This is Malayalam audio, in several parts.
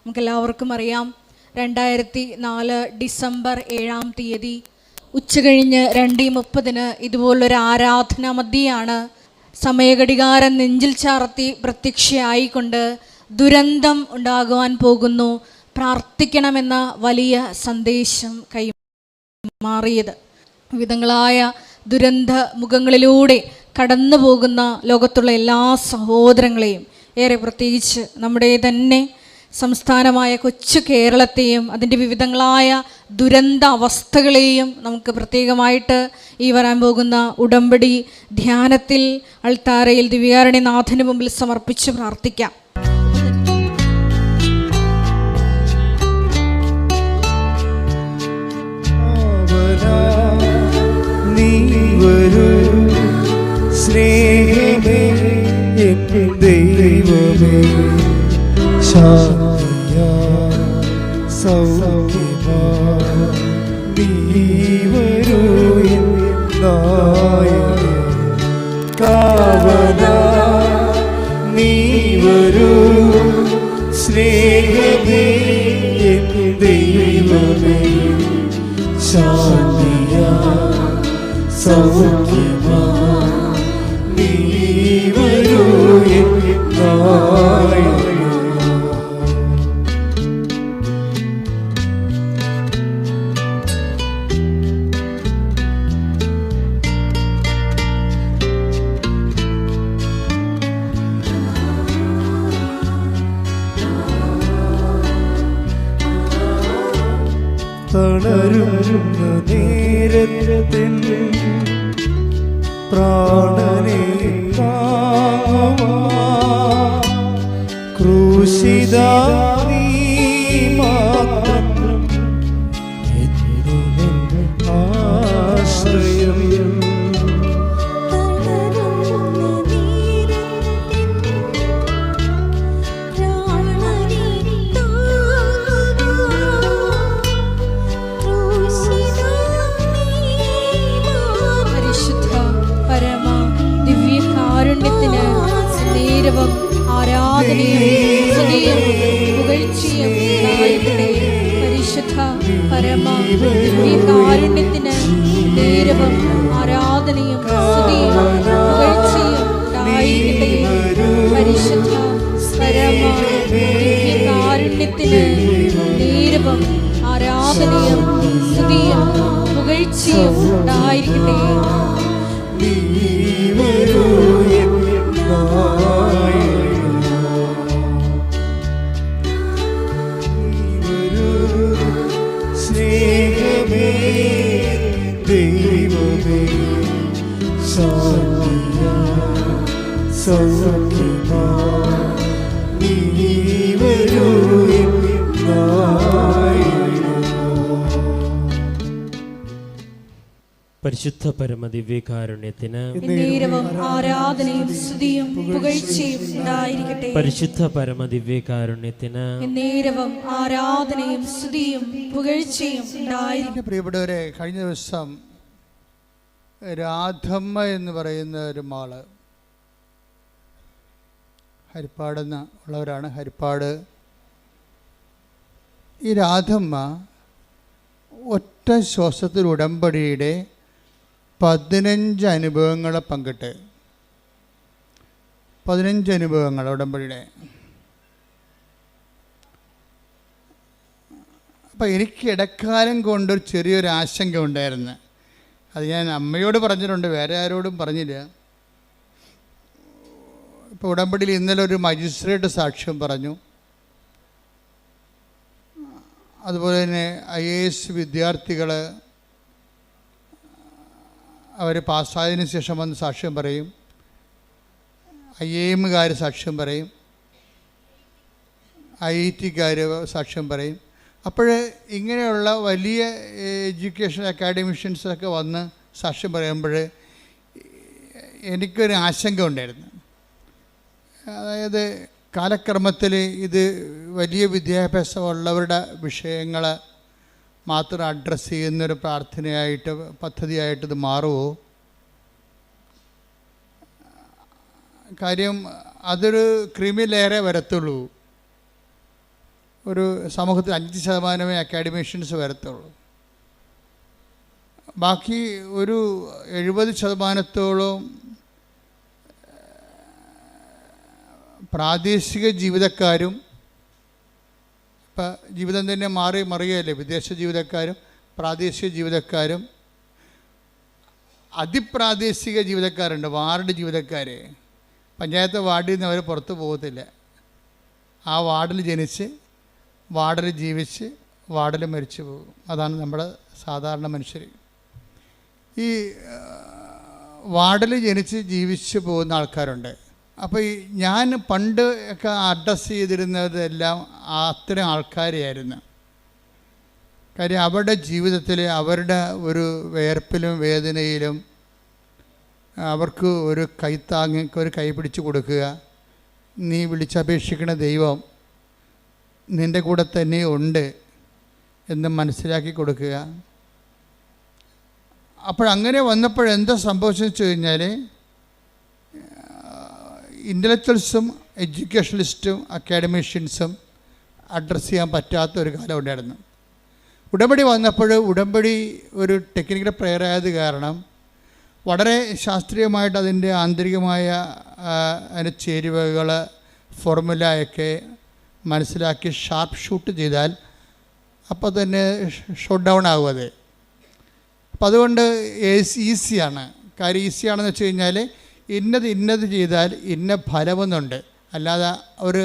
നമുക്കെല്ലാവർക്കും അറിയാം, 2004 ഡിസംബർ 7-ാം തീയതി ഉച്ചകഴിഞ്ഞ് 2:30 ഇതുപോലൊരു ആരാധനാ മധ്യയാണ് സമയഘടികാരം നെഞ്ചിൽ ചാർത്തി പ്രത്യക്ഷയായിക്കൊണ്ട് ദുരന്തം ഉണ്ടാകുവാൻ പോകുന്നു, പ്രാർത്ഥിക്കണമെന്ന വലിയ സന്ദേശം കൈമാറിയത്. വിവിധങ്ങളായ ദുരന്ത മുഖങ്ങളിലൂടെ കടന്നു പോകുന്ന ലോകത്തുള്ള എല്ലാ സഹോദരങ്ങളെയും, ഏറെ പ്രത്യേകിച്ച് നമ്മുടെ തന്നെ സംസ്ഥാനമായ കൊച്ചു കേരളത്തെയും അതിൻ്റെ വിവിധങ്ങളായ ദുരന്ത അവസ്ഥകളെയും നമുക്ക് പ്രത്യേകമായിട്ട് ഈ വരാൻ പോകുന്ന ഉടമ്പടി ധ്യാനത്തിൽ അൾത്താരയിൽ ദിവ്യകാരുണ്യനാഥന് മുമ്പിൽ സമർപ്പിച്ച് പ്രാർത്ഥിക്കാം. സ്നേഹമേ ദൈവമേ ശാന്തിയാ സൗഖ്യമാ നീ വരൂ നായകനേ കാവലാ നീ വരൂ സ്നേഹമേ ദൈവമേ ശാന്തിയാ സൗഖ്യമാ നീ വരൂ നായകനേ. തളരുന്ന നേരത്തിൽ പ്രാണനെ ക്രൂശിതാ നീ മാത്രം ആശ്രയം. ആരാധനയും സ്തുതിയും പുകഴ്ചയും ഉണ്ടായിരിക്കട്ടെ. പരിശുദ്ധ പരമ ദിവ്യകാരുണ്യത്തിന് നേരവും ആരാധനയും സ്തുതിയും പുകഴ്ചയും ഉണ്ടായിരിക്കട്ടെ. പരിശുദ്ധ പരമ ദിവ്യകാരുണ്യത്തിന് നേരവും ആരാധനയും സ്തുതിയും പുകഴ്ചയും ഉണ്ടായിരിക്കട്ടെ. സ്നേഹമേ ദൈവമേ ശാന്തിയാ സൗഖ്യമാ നീ വരൂ നായകനേ. പരിശുദ്ധ പരമദിവ്യകാരുണ്യത്തിന് ആരാധനയും സ്തുതിയും പുകഴ്ചയും ഉണ്ടായിരിക്കട്ടെ. പരിശുദ്ധ പരമദിവ്യകാരുണ്യത്തിന് ആരാധനയും സ്തുതിയും പുകഴ്ചയും ഉണ്ടായിരിക്കട്ടെ. പ്രിയപ്പെട്ടവരെ, കഴിഞ്ഞ ദിവസം രാധമ്മ എന്ന് പറയുന്ന ഒരു മാള് ഹരിപ്പാടെന്ന് ഉള്ളവരാണ്. ഹരിപ്പാട് ഈ രാധമ്മ ഒറ്റ ശ്വാസത്തിൽ ഉടമ്പടിയുടെ 15 അനുഭവങ്ങളെ പങ്കിട്ട് 15 അനുഭവങ്ങൾ ഉടമ്പടിയുടെ. അപ്പോൾ എനിക്ക് ഇടക്കാലം കൊണ്ടൊരു ചെറിയൊരു ആശങ്ക ഉണ്ടായിരുന്നു. അത് ഞാൻ അമ്മയോട് പറഞ്ഞിട്ടുണ്ട്, വേറെ ആരോടും പറഞ്ഞില്ല. ഇപ്പോൾ ഉടമ്പടിയിൽ ഇന്നലെ ഒരു മജിസ്ട്രേറ്റ് സാക്ഷ്യം പറഞ്ഞു. അതുപോലെ തന്നെ IAS വിദ്യാർത്ഥികൾ അവർ പാസ്സായതിനു ശേഷം വന്ന് സാക്ഷ്യം പറയും. IIM സാക്ഷ്യം പറയും. IIT സാക്ഷ്യം പറയും. അപ്പോൾ ഇങ്ങനെയുള്ള വലിയ എഡ്യൂക്കേഷൻ അക്കാഡമിഷ്യൻസൊക്കെ വന്ന് സാക്ഷ്യം പറയുമ്പോൾ എനിക്കൊരു ആശങ്ക ഉണ്ടായിരുന്നു. അതായത് കാലക്രമത്തിൽ ഇത് വലിയ വിദ്യാഭ്യാസമുള്ളവരുടെ വിഷയങ്ങൾ മാത്രം അഡ്രസ്സ് ചെയ്യുന്നൊരു പ്രാർത്ഥനയായിട്ട് പദ്ധതിയായിട്ട് ഇത് മാറുമോ? കാര്യം അതൊരു ക്രിമിലേറെ വരത്തുള്ളൂ. ഒരു സമൂഹത്തിൽ 5% അക്കാഡമിഷ്യൻസ് വരത്തുള്ളൂ. ബാക്കി ഒരു 70% പ്രാദേശിക ജീവിതക്കാരും, ഇപ്പം ജീവിതം തന്നെ മറിയല്ലേ, വിദേശ ജീവിതക്കാരും പ്രാദേശിക ജീവിതക്കാരും അതിപ്രാദേശിക ജീവിതക്കാരുണ്ട്. വാർഡ് ജീവിതക്കാർ, പഞ്ചായത്ത് വാർഡിൽ നിന്ന് അവർ പുറത്ത് പോകത്തില്ല. ആ വാർഡിൽ ജനിച്ച് വാർഡിൽ ജീവിച്ച് വാർഡിൽ മരിച്ചു പോകും. അതാണ് നമ്മുടെ സാധാരണ മനുഷ്യർ. ഈ വാർഡിൽ ജനിച്ച് ജീവിച്ച് പോകുന്ന ആൾക്കാരുണ്ട്. അപ്പോൾ ഈ ഞാൻ പണ്ട് ഒക്കെ അഡ്രസ്സ് ചെയ്തിരുന്നതെല്ലാം അത്തരം ആൾക്കാരെയായിരുന്നു. കാര്യം അവരുടെ ജീവിതത്തിൽ അവരുടെ ഒരു വേർപ്പിലും വേദനയിലും അവർക്ക് ഒരു കൈത്താങ്ങി, ഒരു കൈ പിടിച്ച് കൊടുക്കുക, നീ വിളിച്ചപേക്ഷിക്കുന്ന ദൈവം നിൻ്റെ കൂടെ തന്നെ ഉണ്ട് എന്ന് മനസ്സിലാക്കി കൊടുക്കുക. അപ്പോഴങ്ങനെ വന്നപ്പോഴെന്താ സംഭവിച്ചെന്ന് വെച്ച് കഴിഞ്ഞാൽ, ഇൻ്റലക്ച്വൽസും എഡ്യൂക്കേഷണലിസ്റ്റും അക്കാഡമിഷ്യൻസും അഡ്രസ്സ് ചെയ്യാൻ പറ്റാത്ത ഒരു കാലം ഉണ്ടായിരുന്നു. ഉടമ്പടി വന്നപ്പോൾ ഉടമ്പടി ഒരു ടെക്നിക്കൽ പ്രെയർ ആയത് കാരണം വളരെ ശാസ്ത്രീയമായിട്ട് അതിൻ്റെ ആന്തരികമായ അതിൻ്റെ ചേരുവകൾ ഫോർമുലയൊക്കെ മനസ്സിലാക്കി ഷാർപ്പ് ഷൂട്ട് ചെയ്താൽ അപ്പോൾ തന്നെ ഷോട്ട് ഡൗൺ ആകും അത്. അപ്പം അതുകൊണ്ട് ഈസിയാണ്. കാര്യം ഈസിയാണെന്ന് വെച്ച് കഴിഞ്ഞാൽ ഇന്നത് ചെയ്താൽ ഇന്ന ഫലമെന്നുണ്ട്. അല്ലാതെ ഒരു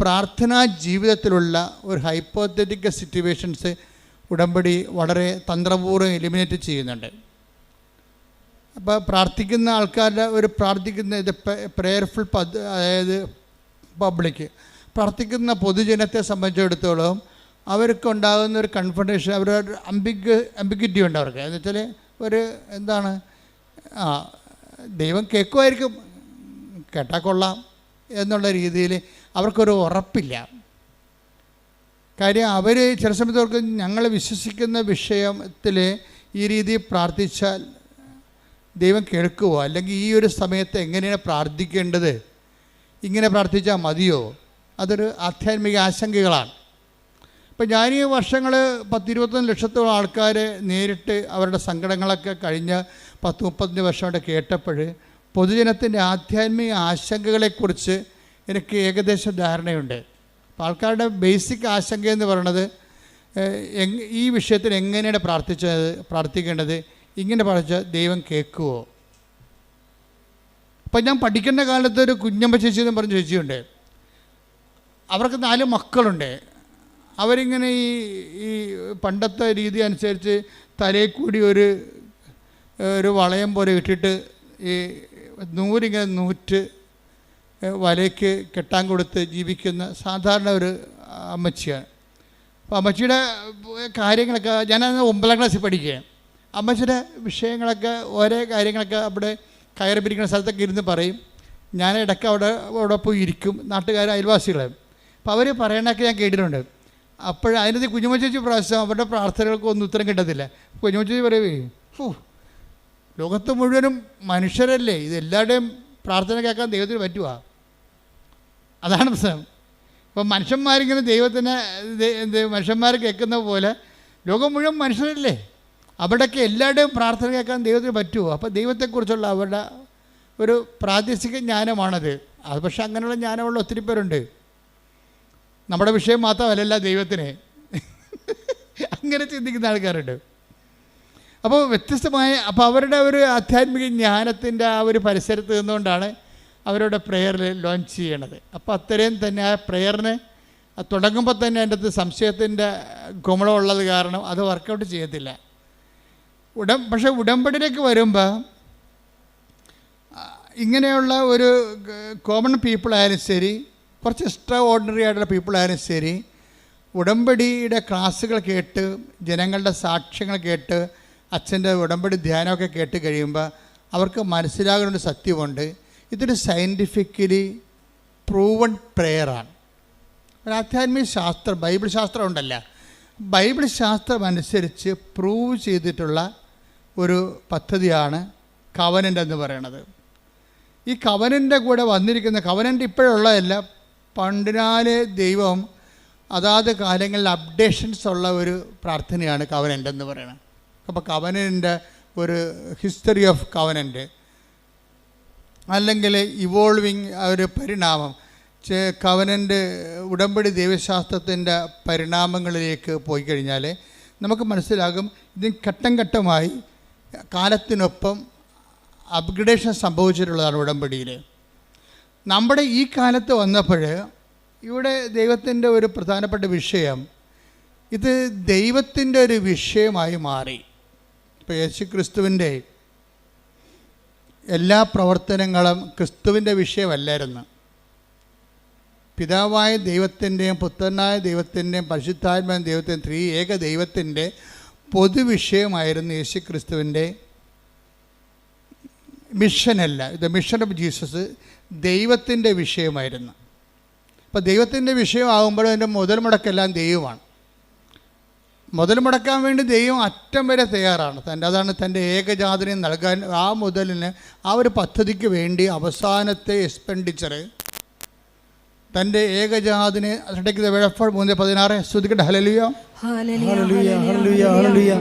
പ്രാർത്ഥനാ ജീവിതത്തിലുള്ള ഒരു ഹൈപ്പോത്തറ്റിക്കൽ സിറ്റുവേഷൻസ് ഉടമ്പടി വളരെ തന്ത്രപൂർവ്വം എലിമിനേറ്റ് ചെയ്യുന്നുണ്ട്. അപ്പോൾ പ്രാർത്ഥിക്കുന്ന ആൾക്കാരുടെ ഒരു ഇത് പ്രെയർഫുൾ അതായത് പബ്ലിക് പ്രാർത്ഥിക്കുന്ന പൊതുജനത്തെ സംബന്ധിച്ചിടത്തോളം അവർക്കുണ്ടാകുന്ന ഒരു കൺഫണ്ടേഷൻ, അവരുടെ അംബിഗ്വിറ്റി ഉണ്ട് അവർക്ക്. എന്ന് വെച്ചാൽ ഒരു എന്താണ്, ദൈവം കേൾക്കുമായിരിക്കും, കേട്ടാൽ കൊള്ളാം എന്നുള്ള രീതിയിൽ അവർക്കൊരു ഉറപ്പില്ല. കാര്യം അവർ ചില സമയത്ത് അവർക്ക് ഞങ്ങൾ വിശ്വസിക്കുന്ന വിഷയത്തിൽ ഈ രീതിയിൽ പ്രാർത്ഥിച്ചാൽ ദൈവം കേൾക്കുമോ, അല്ലെങ്കിൽ ഈ ഒരു സമയത്ത് എങ്ങനെയാണ് പ്രാർത്ഥിക്കേണ്ടത്, ഇങ്ങനെ പ്രാർത്ഥിച്ചാൽ മതിയോ, അതൊരു ആധ്യാത്മിക ആശങ്കകളാണ്. ഇപ്പം ഞാൻ ഈ വർഷങ്ങൾ 10-21 ലക്ഷത്തോളം ആൾക്കാർ നേരിട്ട് അവരുടെ സങ്കടങ്ങളൊക്കെ കഴിഞ്ഞ 10-35 വർഷമായിട്ട് കേട്ടപ്പോൾ പൊതുജനത്തിൻ്റെ ആധ്യാത്മിക ആശങ്കകളെക്കുറിച്ച് എനിക്ക് ഏകദേശം ധാരണയുണ്ട്. അപ്പോൾ ആൾക്കാരുടെ ബേസിക് ആശങ്ക എന്ന് പറയുന്നത് ഈ വിഷയത്തിൽ എങ്ങനെയാണ് പ്രാർത്ഥിക്കേണ്ടത്, ഇങ്ങനെ പ്രാർത്ഥിച്ചാൽ ദൈവം കേൾക്കുമോ. അപ്പം ഞാൻ പഠിക്കേണ്ട കാലത്ത് ഒരു കുഞ്ഞമ്മ ചേച്ചി എന്ന് പറഞ്ഞ ചേച്ചിയുണ്ട്. അവർക്ക് 4 മക്കളുണ്ട്. അവരിങ്ങനെ ഈ പണ്ടത്തെ രീതി അനുസരിച്ച് തലയിൽ കൂടി ഒരു വളയം പോലെ ഇട്ടിട്ട് ഈ നൂരിങ്ങനെ നൂറ്റ് വലയ്ക്ക് കെട്ടാൻ കൊടുത്ത് ജീവിക്കുന്ന സാധാരണ ഒരു അമ്മച്ചിയാണ്. അപ്പോൾ അമ്മച്ചിയുടെ കാര്യങ്ങളൊക്കെ ഞാനന്ന് 9ാം ക്ലാസ്സിൽ പഠിക്കുകയാണ്. അമ്മച്ചിയുടെ വിഷയങ്ങളൊക്കെ ഓരോ കാര്യങ്ങളൊക്കെ അവിടെ കയറി പിരിക്കുന്ന സ്ഥലത്തൊക്കെ ഇരുന്ന് പറയും. ഞാൻ ഇടയ്ക്ക് അവിടെ പോയി ഇരിക്കും, നാട്ടുകാർ അയൽവാസികളെ. അപ്പോൾ അവർ പറയണൊക്കെ ഞാൻ കേട്ടിട്ടുണ്ട്. അതിനകത്ത് കുഞ്ഞുമ്മ ചേച്ചി പ്രാവശ്യം അവരുടെ പ്രാർത്ഥനകൾക്കൊന്നും ഉത്തരം കിട്ടത്തില്ല. കുഞ്ഞുമ്മ ചേച്ചി പറയുവേ, ലോകത്ത് മുഴുവനും മനുഷ്യരല്ലേ, ഇതെല്ലാവരുടെയും പ്രാർത്ഥന കേൾക്കാൻ ദൈവത്തിന് പറ്റുക. അതാണ് പ്രശ്നം. ഇപ്പം മനുഷ്യന്മാരിങ്ങനെ മനുഷ്യന്മാർ കേൾക്കുന്ന പോലെ ലോകം മുഴുവൻ മനുഷ്യരല്ലേ, അവിടെയൊക്കെ എല്ലാവരുടെയും പ്രാർത്ഥന കേൾക്കാൻ ദൈവത്തിന് പറ്റുമോ. അപ്പോൾ ദൈവത്തെക്കുറിച്ചുള്ള അവരുടെ ഒരു പ്രാദേശിക ജ്ഞാനമാണത്. അത് പക്ഷേ അങ്ങനെയുള്ള ജ്ഞാനമുള്ള ഒത്തിരി പേരുണ്ട്. നമ്മുടെ വിഷയം മാത്രമല്ല ദൈവത്തിന് അങ്ങനെ ചിന്തിക്കുന്ന ആൾക്കാരുണ്ട്. അപ്പോൾ വ്യത്യസ്തമായ അവരുടെ ഒരു ആധ്യാത്മിക ജ്ഞാനത്തിൻ്റെ ആ ഒരു പരിസരത്ത് നിന്നുകൊണ്ടാണ് അവരുടെ പ്രെയറിൽ ലോഞ്ച് ചെയ്യണത്. അപ്പോൾ അത്രയും തന്നെ ആ പ്രെയറിന് തുടങ്ങുമ്പോൾ തന്നെ അതിൻ്റെ അകത്ത് സംശയത്തിൻ്റെ ഗുമളമുള്ളത് കാരണം അത് വർക്കൗട്ട് ചെയ്യത്തില്ല. പക്ഷേ ഉടമ്പടിയിലേക്ക് വരുമ്പോൾ ഇങ്ങനെയുള്ള ഒരു കോമൺ പീപ്പിളായാലും ശരി, കുറച്ച് എക്സ്ട്രാ ഓർഡിനറി ആയിട്ടുള്ള പീപ്പിളായാലും ശരി, ഉടമ്പടിയുടെ ക്ലാസ്സുകൾ കേട്ട് ജനങ്ങളുടെ സാക്ഷ്യങ്ങൾ കേട്ട് അച്ഛൻ്റെ ഉടമ്പടി ധ്യാനമൊക്കെ കേട്ട് കഴിയുമ്പോൾ അവർക്ക് മനസ്സിലാകുന്നൊരു സത്യമുണ്ട്. ഇതൊരു സയൻറ്റിഫിക്കലി പ്രൂവൺ പ്രെയറാണ്. ഒരു ആധ്യാത്മിക ശാസ്ത്രം, ബൈബിൾ ശാസ്ത്രം ഉണ്ടല്ല, ബൈബിൾ ശാസ്ത്രം അനുസരിച്ച് പ്രൂവ് ചെയ്തിട്ടുള്ള ഒരു പദ്ധതിയാണ് കവനൻ്റ് എന്ന് പറയുന്നത്. ഈ കവനൻ്റെ കൂടെ വന്നിരിക്കുന്ന കവനൻ്റ് ഇപ്പോഴുള്ളതല്ല, പണ്ടിനാലെ ദൈവം അതാത് കാലങ്ങളിൽ അപ്ഡേഷൻസ് ഉള്ള ഒരു പ്രാർത്ഥനയാണ് കവനൻ്റ് എന്ന് പറയുന്നത്. അപ്പോൾ കവനൻ്റെ ഒരു ഹിസ്റ്ററി ഓഫ് കവനൻ്റ് അല്ലെങ്കിൽ ഇവോൾവിങ് ഒരു പരിണാമം, കവനൻ്റ് ഉടമ്പടി ദൈവശാസ്ത്രത്തിൻ്റെ പരിണാമങ്ങളിലേക്ക് പോയി കഴിഞ്ഞാൽ നമുക്ക് മനസ്സിലാകും ഇതിന് ഘട്ടം ഘട്ടമായി കാലത്തിനൊപ്പം അപ്ഗ്രഡേഷൻ സംഭവിച്ചിട്ടുള്ളതാണ് ഉടമ്പടിയിൽ. നമ്മുടെ ഈ കാലത്ത് വന്നപ്പോൾ ഇവിടെ ദൈവത്തിൻ്റെ ഒരു പ്രധാനപ്പെട്ട വിഷയം, ഇത് ദൈവത്തിൻ്റെ ഒരു വിഷയമായി മാറി. ഇപ്പോൾ യേശു ക്രിസ്തുവിൻ്റെ എല്ലാ പ്രവർത്തനങ്ങളും ക്രിസ്തുവിൻ്റെ വിഷയമല്ലായിരുന്നു. പിതാവായ ദൈവത്തിൻ്റെയും പുത്രനായ ദൈവത്തിൻ്റെയും പരിശുദ്ധാത്മാവായ ദൈവത്തിൻ്റെയും ത്രിയേക ദൈവത്തിൻ്റെ പൊതുവിഷയമായിരുന്നു യേശു ക്രിസ്തുവിൻ്റെ മിഷനല്ല. ഇത് മിഷൻ ഓഫ് ജീസസ് ദൈവത്തിൻ്റെ വിഷയമായിരുന്നു. അപ്പോൾ ദൈവത്തിൻ്റെ വിഷയമാകുമ്പോൾ അതിൻ്റെ മുതൽ മുടക്കെല്ലാം ദൈവമാണ്. മുതൽ മുടക്കാൻ വേണ്ടി ദൈവം അറ്റം വരെ തയ്യാറാണ്. അതാണ് തൻ്റെ ഏകജാതനെ നൽകാൻ. ആ മുതലിന് ആ ഒരു പദ്ധതിക്ക് വേണ്ടി അവസാനത്തെ എക്സ്പെൻഡിച്ചർ തൻ്റെ ഏകജാതിനെ 3:16 സ്തുതിക്കട്ടെ. ഹല്ലേലൂയ ഹല്ലേലൂയ ഹല്ലേലൂയ ഹല്ലേലൂയ.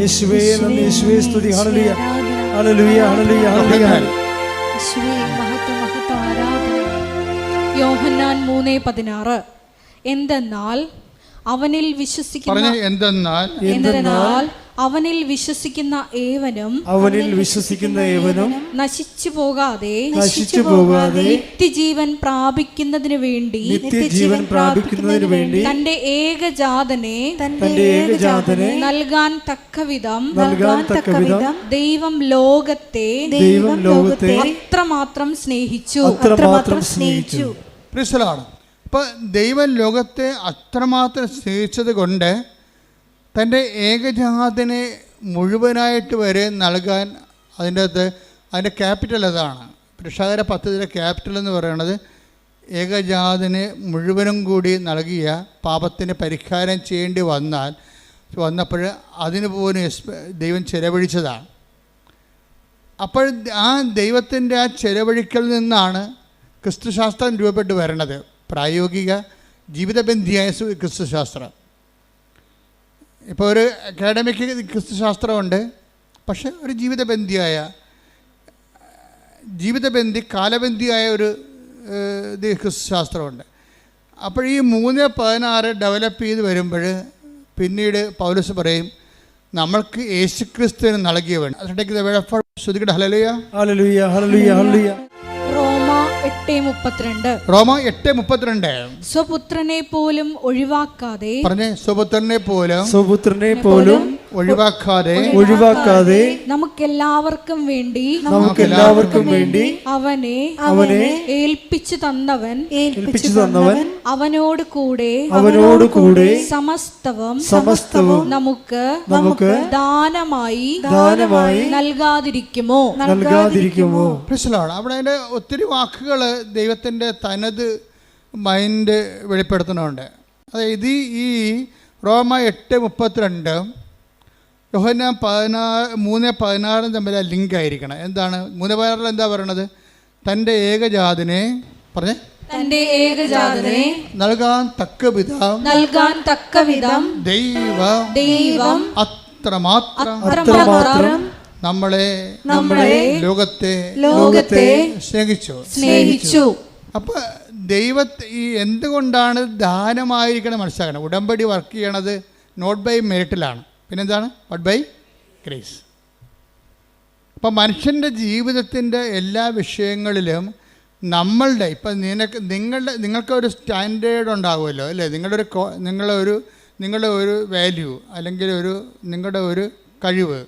യേശുവേ നന്ദി, യേശുവേ സ്തുതി. ഹല്ലേലൂയ ഹല്ലേലൂയ ഹല്ലേലൂയ ഹല്ലേലൂയ. യേശുവേ മഹത്വം മഹത്വം ആരാധന. യോഹന്നാൻ 3:16 എന്തെന്നാൽ അവനിൽ വിശ്വസിക്കുന്ന അവനിൽ വിശ്വസിക്കുന്ന ഏവനും നശിച്ചു പോകാതെ നിത്യജീവൻ പ്രാപിക്കുന്നതിന് വേണ്ടി തന്റെ ഏകജാതനെ നൽകാൻ തക്കവിധം ദൈവം ലോകത്തെ അത്രമാത്രം സ്നേഹിച്ചു. അപ്പോൾ ദൈവം ലോകത്തെ അത്രമാത്രം സ്നേഹിച്ചത് കൊണ്ട് തൻ്റെ ഏകജാതനെ മുഴുവനായിട്ട് വരെ നൽകാൻ അതിൻ്റെ ക്യാപിറ്റൽ അതാണ്. രക്ഷാകര പദ്ധതിയുടെ ക്യാപിറ്റൽ എന്ന് പറയുന്നത് ഏകജാതനെ മുഴുവനും കൂടി നൽകിയ പാപത്തിന് പരിഹാരം ചെയ്യേണ്ടി വന്നപ്പോൾ അതിന് പോലും ദൈവം ചെലവഴിച്ചതാണ്. അപ്പോൾ ആ ദൈവത്തിൻ്റെ ആ ചെലവഴിക്കൽ നിന്നാണ് ക്രിസ്തുശാസ്ത്രം രൂപപ്പെട്ട് വരണത്. പ്രായോഗിക ജീവിതബന്ധിയായ ക്രിസ്തുശാസ്ത്രം. ഇപ്പോൾ ഒരു അക്കാഡമിക് ക്രിസ്തുശാസ്ത്രമുണ്ട്, പക്ഷെ ഒരു ജീവിതബന്ധി കാലബന്ധിയായ ഒരു ക്രിസ്തുശാസ്ത്രമുണ്ട്. അപ്പോൾ ഈ 3:16 ഡെവലപ്പ് ചെയ്ത് വരുമ്പോൾ പിന്നീട് പൗലോസ് പറയും നമ്മൾക്ക് യേശുക്രിസ്തുവിന് നൽകിയവൻ. ശ്രുതിക്കട്ടെ. ഹല്ലേലൂയ ഹല്ലേലൂയ ഹല്ലേലൂയ ഹല്ലേലൂയ. റോമ 8:32 സ്വപുത്രനെ പോലും ഒഴിവാക്കാതെ ഒഴിവാക്കാതെ നമുക്കെല്ലാവർക്കും വേണ്ടി അവനെ ഏൽപ്പിച്ചു തന്നവൻ അവനോട് കൂടെ സമസ്തവും നമുക്ക് ദാനമായി നൽകാതിരിക്കുമോ? അവിടെ അതിൻ്റെ ഒത്തിരി വാക്കുകൾ ദൈവത്തിൻ്റെ തനത് മൈൻഡ് വെളിപ്പെടുത്തുന്നുണ്ട്. അതായത് ഈ റോമ 8:32 യോഹന്നാൻ 3:16 തമ്മിൽ ലിങ്ക് ആയിരിക്കണം. എന്താണ് 3:16 എന്താ പറയണത്? തൻ്റെ ഏകജാതനെ നൽകാൻ തക്കവിധം ദൈവം അത്രമാത്രം നമ്മളെ ലോകത്തെ സ്നേഹിച്ചു. അപ്പൊ ഈ എന്തുകൊണ്ടാണ് ദാനമായിരിക്കണം മനസ്സിലാക്കണം. ഉടമ്പടി വർക്ക് ചെയ്യണത് നോട്ട് ബൈ മെറിറ്റിലാണ്, പിന്നെന്താണ്? But by grace. അപ്പം മനുഷ്യൻ്റെ ജീവിതത്തിൻ്റെ എല്ലാ വിഷയങ്ങളിലും നമ്മളുടെ ഇപ്പം നിങ്ങൾക്കൊരു സ്റ്റാൻഡേർഡ് ഉണ്ടാകുമല്ലോ അല്ലേ? നിങ്ങളുടെ ഒരു വാല്യൂ അല്ലെങ്കിൽ നിങ്ങളുടെ ഒരു കഴിവ്.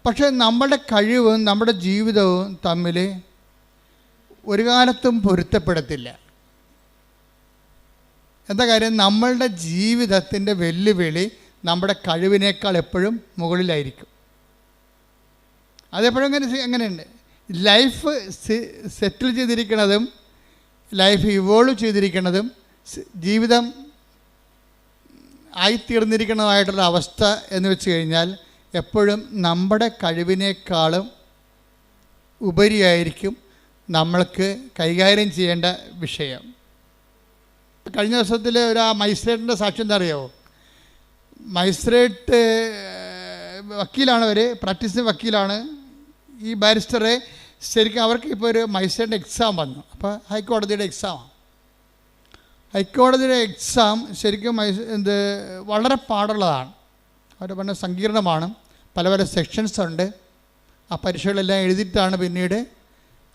പക്ഷേ നമ്മുടെ കഴിവും നമ്മുടെ ജീവിതവും തമ്മിൽ ഒരു കാലത്തും പൊരുത്തപ്പെടത്തില്ല. എന്താ കാര്യം? നമ്മളുടെ ജീവിതത്തിൻ്റെ വെല്ലുവിളി നമ്മുടെ കഴിവിനേക്കാൾ എപ്പോഴും മുകളിലായിരിക്കും. അതെപ്പോഴും എങ്ങനെയുണ്ട്? ലൈഫ് സെറ്റിൽ ചെയ്തിരിക്കുന്നതും ലൈഫ് ഇവോൾവ് ചെയ്തിരിക്കുന്നതും ജീവിതം ആയിത്തീർന്നിരിക്കുന്നതായിട്ടുള്ള അവസ്ഥ എന്ന് വെച്ച് കഴിഞ്ഞാൽ എപ്പോഴും നമ്മുടെ കഴിവിനേക്കാളും ഉപരിയായിരിക്കും നമ്മൾക്ക് കൈകാര്യം ചെയ്യേണ്ട വിഷയം. കഴിഞ്ഞ ദിവസത്തിൽ ഒരു ആ മജിസ്ട്രേറ്റിൻ്റെ സാക്ഷ്യം എന്താ അറിയാമോ? മജിസ്ട്രേറ്റ് വക്കീലാണ്, അവർ പ്രാക്ടീസിങ് വക്കീലാണ്. ഈ ബാരിസ്റ്ററെ ശരിക്കും അവർക്ക് ഇപ്പോൾ ഒരു മജിസ്ട്രേറ്റിൻ്റെ എക്സാം വന്നു. അപ്പോൾ ഹൈക്കോടതിയുടെ എക്സാമാണ്. ഹൈക്കോടതിയുടെ എക്സാം ശരിക്കും വളരെ പാടുള്ളതാണ്. അവർ പറഞ്ഞ സങ്കീർണമാണ്. പല പല സെക്ഷൻസ് ഉണ്ട്. ആ പരീക്ഷകളെല്ലാം എഴുതിയിട്ടാണ് പിന്നീട്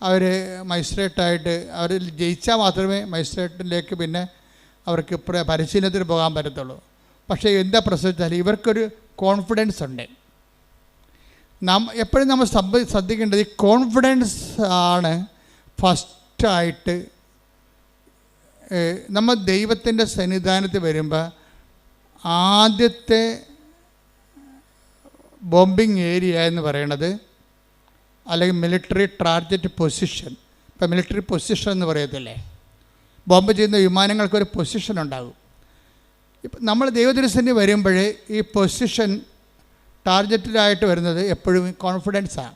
അവർ മജിസ്ട്രേറ്റായിട്ട് അവർ ജയിച്ചാൽ മാത്രമേ മജിസ്ട്രേറ്റിലേക്ക് പിന്നെ അവർക്ക് പരിശീലനത്തിന് പോകാൻ പറ്റത്തുള്ളൂ. പക്ഷേ എന്താ പ്രശ്നം വെച്ചാൽ ഇവർക്കൊരു കോൺഫിഡൻസ് ഉണ്ട്. എപ്പോഴും നമ്മൾ ശ്രദ്ധിക്കേണ്ടത് ഈ കോൺഫിഡൻസ് ആണ് ഫസ്റ്റായിട്ട്. നമ്മൾ ദൈവത്തിൻ്റെ സന്നിധാനത്തിൽ വരുമ്പോൾ ആദ്യത്തെ ബോംബിങ് ഏരിയ എന്ന് പറയുന്നത്, അല്ലെങ്കിൽ മിലിറ്ററി ടാർഗറ്റ് പൊസിഷൻ. ഇപ്പം മിലിറ്ററി പൊസിഷൻ എന്ന് പറയത്തില്ലേ, ബോംബ് ചെയ്യുന്ന വിമാനങ്ങൾക്കൊരു പൊസിഷൻ ഉണ്ടാകും. ഇപ്പം നമ്മൾ ദൈവദർശനം വരുമ്പോൾ ഈ പൊസിഷൻ ടാർഗറ്റിലായിട്ട് വരുന്നത് എപ്പോഴും കോൺഫിഡൻസാണ്.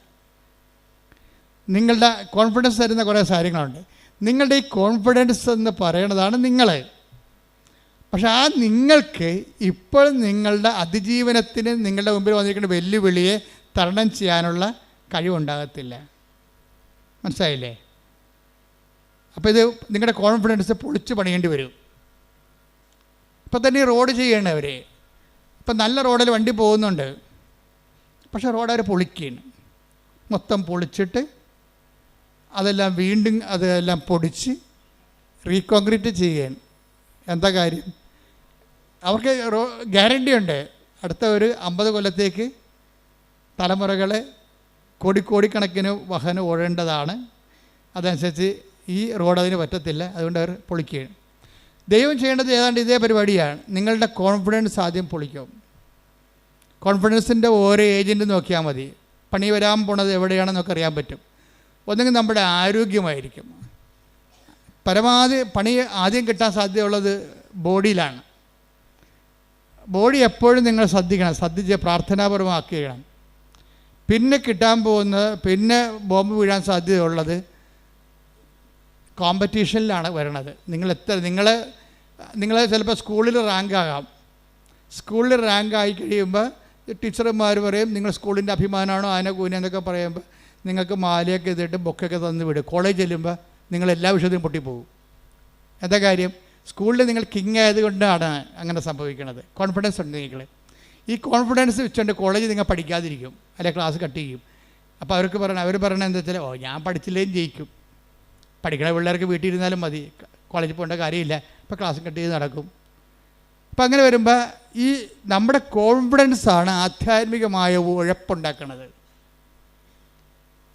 നിങ്ങളുടെ കോൺഫിഡൻസ് തരുന്ന കുറേ കാര്യങ്ങളുണ്ട്. നിങ്ങളുടെ ഈ കോൺഫിഡൻസ് എന്ന് പറയണതാണ് നിങ്ങൾ. പക്ഷെ ആ നിങ്ങൾക്ക് ഇപ്പോൾ നിങ്ങളുടെ അതിജീവനത്തിന് നിങ്ങളുടെ മുമ്പിൽ വന്നിരിക്കുന്ന വെല്ലുവിളിയെ തരണം ചെയ്യാനുള്ള കഴിവുണ്ടാകത്തില്ല. മനസ്സിലായില്ലേ? അപ്പോൾ ഇത് നിങ്ങളുടെ കോൺഫിഡൻസ് പൊളിച്ച് പണിയേണ്ടി വരും. ഇപ്പം തന്നെ ഈ റോഡ് ചെയ്യണേ അവർ. ഇപ്പം നല്ല റോഡിൽ വണ്ടി പോകുന്നുണ്ട്, പക്ഷേ റോഡ് അവർ പൊളിക്കുകയാണ്. മൊത്തം പൊളിച്ചിട്ട് അതെല്ലാം വീണ്ടും അതെല്ലാം പൊടിച്ച് റീകോൺക്രീറ്റ് ചെയ്യുകയാണ്. എന്താ കാര്യം? അവർക്ക് ഗ്യാരണ്ടി ഉണ്ട്, അടുത്ത ഒരു 50 കൊല്ലത്തേക്ക് തലമുറകളെ കോടിക്കണക്കിന് വാഹനം ഓടേണ്ടതാണ്. അതനുസരിച്ച് ഈ റോഡ് അതിന് പറ്റത്തില്ല, അതുകൊണ്ട് അവർ പൊളിക്കുകയാണ്. ദൈവം ചെയ്യേണ്ടത് ഏതാണ്ട് ഇതേ പരിപാടിയാണ്. നിങ്ങളുടെ കോൺഫിഡൻസ് ആദ്യം പൊളിക്കും. കോൺഫിഡൻസിൻ്റെ ഓരോ ഏജൻറ്റ് നോക്കിയാൽ മതി, പണി വരാൻ പോണത് എവിടെയാണെന്നൊക്കെ അറിയാൻ പറ്റും. ഒന്നെങ്കിൽ നമ്മുടെ ആരോഗ്യമായിരിക്കും. പരമാവധി പണി ആദ്യം കിട്ടാൻ സാധ്യതയുള്ളത് ബോഡിയിലാണ്. ബോഡി എപ്പോഴും നിങ്ങൾ ശ്രദ്ധിച്ച് പ്രാർത്ഥനാപരമാക്കുകയാണ്. പിന്നെ കിട്ടാൻ പോകുന്നത്, പിന്നെ ബോംബ് വീഴാൻ സാധ്യതയുള്ളത് കോമ്പറ്റീഷനിലാണ് വരണത്. നിങ്ങൾ ചിലപ്പോൾ സ്കൂളിൽ റാങ്കാകാം. സ്കൂളിൽ റാങ്കായി കഴിയുമ്പോൾ ടീച്ചർമാർ പറയും നിങ്ങൾ സ്കൂളിൻ്റെ അഭിമാനമാണോ ആന കൂന എന്നൊക്കെ പറയുമ്പോൾ നിങ്ങൾക്ക് മാലയൊക്കെ ഇതിട്ട് ബൊക്കൊക്കെ തന്ന് വിടും. കോളേജ് ചെല്ലുമ്പോൾ നിങ്ങൾ എല്ലാ വിഷയത്തിലും പൊട്ടിപ്പോകും. എന്താ കാര്യം? സ്കൂളിൽ നിങ്ങൾ കിങ് ആയതുകൊണ്ടാണ് അങ്ങനെ സംഭവിക്കുന്നത്. കോൺഫിഡൻസ് ഉണ്ട് നിങ്ങൾ. ഈ കോൺഫിഡൻസ് വെച്ചുകൊണ്ട് കോളേജിൽ നിങ്ങൾ പഠിക്കാതിരിക്കും, അല്ലെങ്കിൽ ക്ലാസ് കട്ട് ചെയ്യും. അപ്പോൾ അവർ പറയണത് എന്താ വെച്ചാൽ, ഞാൻ പഠിച്ചില്ലേലും ജയിക്കും, പഠിക്കണ പിള്ളേർക്ക് വീട്ടിൽ ഇരുന്നാലും മതി, കോളേജിൽ പോകേണ്ട കാര്യമില്ല, ഇപ്പോൾ ക്ലാസ് കട്ട് ചെയ്ത് നടക്കും. അപ്പം അങ്ങനെ വരുമ്പോൾ ഈ നമ്മുടെ കോൺഫിഡൻസാണ് ആധ്യാത്മികമായ ഉഴപ്പുണ്ടാക്കുന്നത്.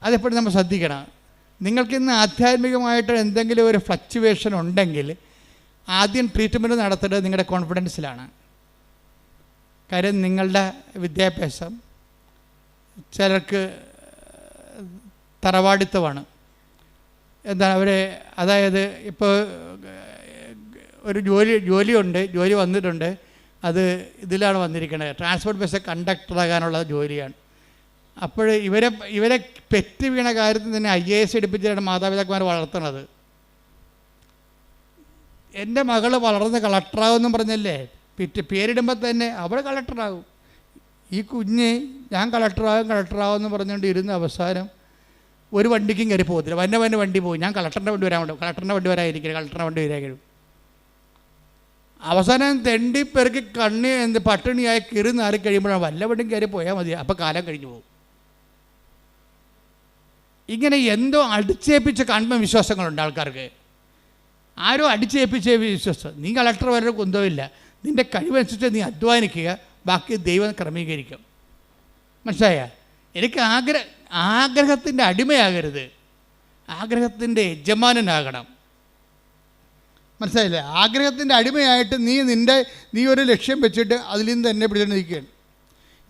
അതെപ്പോഴും നമ്മൾ ശ്രദ്ധിക്കണം. നിങ്ങൾക്കിന്ന് ആധ്യാത്മികമായിട്ട് എന്തെങ്കിലും ഒരു ഫ്ലക്ച്വേഷൻ ഉണ്ടെങ്കിൽ ആദ്യം ട്രീറ്റ്മെൻറ്റ് നടത്തേണ്ടത് നിങ്ങളുടെ കോൺഫിഡൻസിലാണ്. കാര്യം നിങ്ങളുടെ വിദ്യാഭ്യാസം ചിലർക്ക് തറവാടിത്തമാണ്. അതായത് ഇപ്പോൾ ഒരു ജോലിയുണ്ട്, ജോലി വന്നിട്ടുണ്ട്, അത് ഇതിലാണ് വന്നിരിക്കുന്നത്, ട്രാൻസ്പോർട്ട് ബസ് കണ്ടക്ടറാകാനുള്ള ജോലിയാണ്. അപ്പോൾ ഇവരെ പെറ്റ് വീണ കാര്യത്തിൽ തന്നെ IAS എടുപ്പിച്ചിട്ടാണ് മാതാപിതാക്കന്മാർ വളർത്തുന്നത്. എൻ്റെ മകൾ വളർന്ന് കളക്ടറാകുമെന്നും പറഞ്ഞല്ലേ, പേരിടുമ്പോൾ തന്നെ അവൾ കളക്ടറാകും. ഈ കുഞ്ഞ് ഞാൻ കളക്ടറാകും എന്ന് പറഞ്ഞുകൊണ്ട് ഇരുന്ന അവസാനം ഒരു വണ്ടിക്കും കയറി പോകത്തില്ല. വന്ന വണ്ടി പോകും, ഞാൻ കളക്ടറിൻ്റെ വണ്ടി വരാതിരിക്കില്ല, കളക്ടറിൻ്റെ വണ്ടി വരാൻ. അവസാനം തെണ്ടിപ്പെറുക്കി പട്ടിണിയായി കയറി നാറി കഴിയുമ്പോഴാണ് വല്ല വണ്ടിയും കയറി പോയാൽ മതി, അപ്പോൾ കാലം കഴിഞ്ഞു പോകും. ഇങ്ങനെ എന്തോ അടിച്ചേൽപ്പിച്ച ആത്മവിശ്വാസങ്ങളുണ്ട് ആൾക്കാർക്ക്. ആരോ അടിച്ചേൽപ്പിച്ച വിശ്വാസം. നീ കളക്ടർ വരെ കുന്തമില്ല, നിൻ്റെ കഴിവനുസരിച്ച് നീ അധ്വാനിക്കുക, ബാക്കി ദൈവം ക്രമീകരിക്കും. മനസ്സിലായ? എനിക്ക് ആഗ്രഹത്തിൻ്റെ അടിമയാകരുത്, ആഗ്രഹത്തിൻ്റെ യജമാനനാകണം. മനസ്സിലായില്ലേ? ആഗ്രഹത്തിൻ്റെ അടിമയായിട്ട് നീ ഒരു ലക്ഷ്യം വെച്ചിട്ട് അതിൽ നിന്ന് തന്നെ പിടിച്ചു നിൽക്കുകയാണ്.